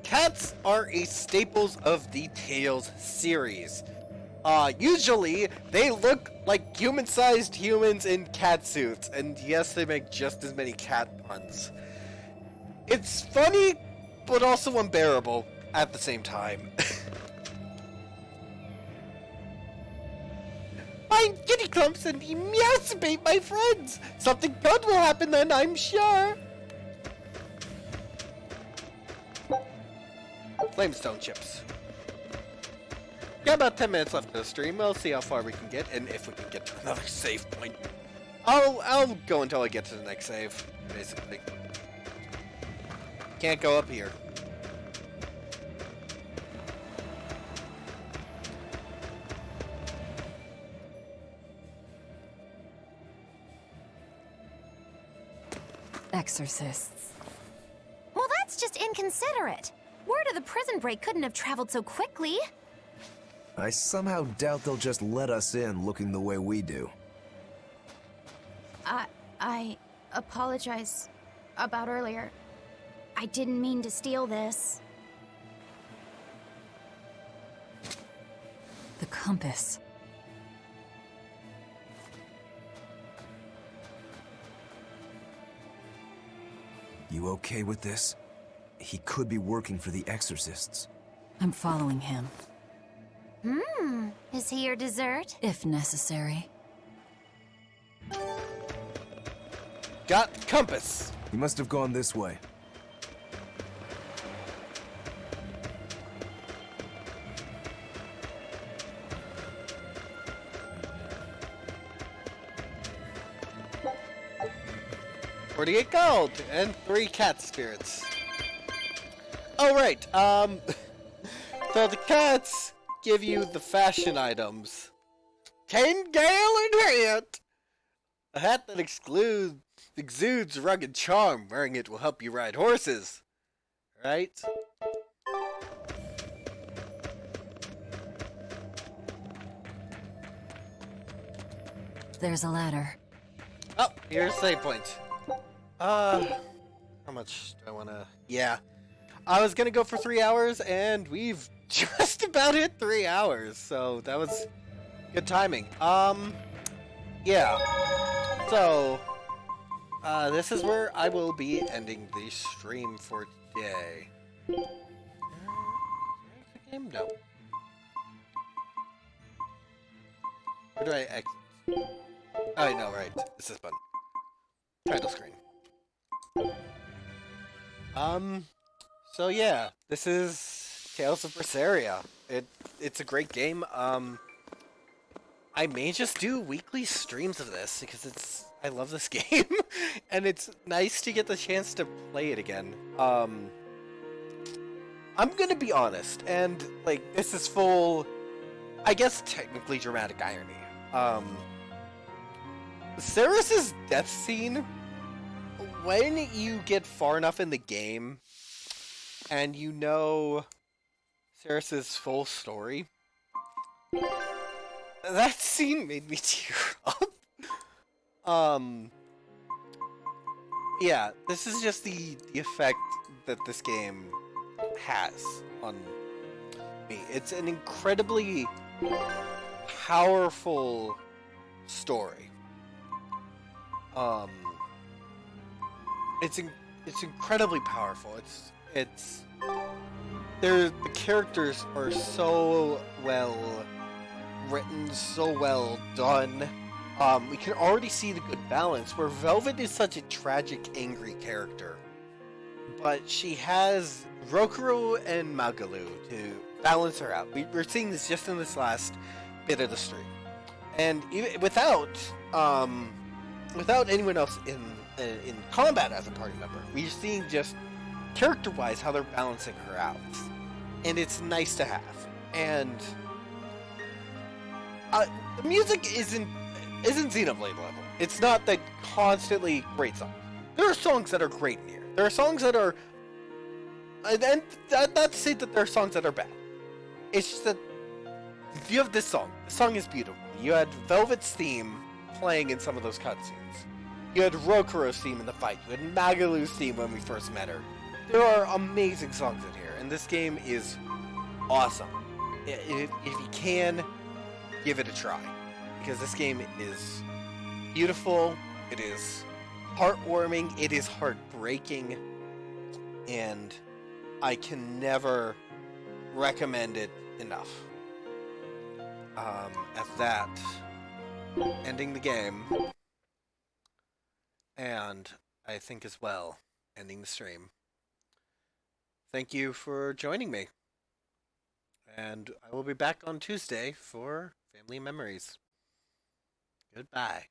Cats are a staples of the Tales series. Usually, they look like human-sized humans in cat suits, and yes, they make just as many cat puns. It's funny, but also unbearable at the same time. Find kitty clumps and emeosipate my friends! Something good will happen then, I'm sure! Flamestone chips. Got about 10 minutes left of the stream. We'll see how far we can get, and if we can get to another save point. I'll go until I get to the next save, basically. Can't go up here. Exorcists. Well, that's just inconsiderate. Word of the prison break couldn't have traveled so quickly. I somehow doubt they'll just let us in looking the way we do. I apologize about earlier. I didn't mean to steal this. The compass. You okay with this? He could be working for the exorcists. I'm following him. Is he your dessert? If necessary. Got the compass! He must have gone this way. $48 gold and 3 cat spirits. Alright, so the cats give you the fashion items. 10 gale in hat! A hat that exudes rugged charm. Wearing it will help you ride horses. Right? There's a ladder. Oh, here's save point. How much do I wanna... Yeah. I was gonna go for 3 hours, and we've just about hit 3 hours, so that was good timing. Yeah. So, this is where I will be ending the stream for today. Is the game? No. Where do I exit? Oh, no, right. It's this button. Title screen. So yeah, this is Tales of Berseria. It's a great game. I may just do weekly streams of this because I love this game, and it's nice to get the chance to play it again. I'm gonna be honest, and like this is full, I guess technically dramatic irony. Ceres's death scene, when you get far enough in the game and you know Ceres's full story, that scene made me tear up. Yeah, this is just the effect that this game has on me. It's an incredibly powerful story. It's incredibly powerful. The characters are so well written, so well done. We can already see the good balance, where Velvet is such a tragic, angry character, but she has Rokuro and Magalu to balance her out. We're seeing this just in this last bit of the stream, and even without anyone else in combat as a party member, we're seeing just character-wise how they're balancing her out, and it's nice to have. And the music isn't Xenoblade level. It's not that constantly great songs. There are songs that are great in here. There are songs that are, and not to say that there are songs that are bad. It's just that if you have this song, the song is beautiful. You had Velvet's theme playing in some of those cutscenes. You had Rokuro's theme in the fight. You had Magalu's theme when we first met her. There are amazing songs in here, and this game is awesome. If you can, give it a try. Because this game is beautiful, it is heartwarming, it is heartbreaking, and I can never recommend it enough. At that, ending the game, and I think as well, ending the stream. Thank you for joining me, and I will be back on Tuesday for Family Memories. Goodbye.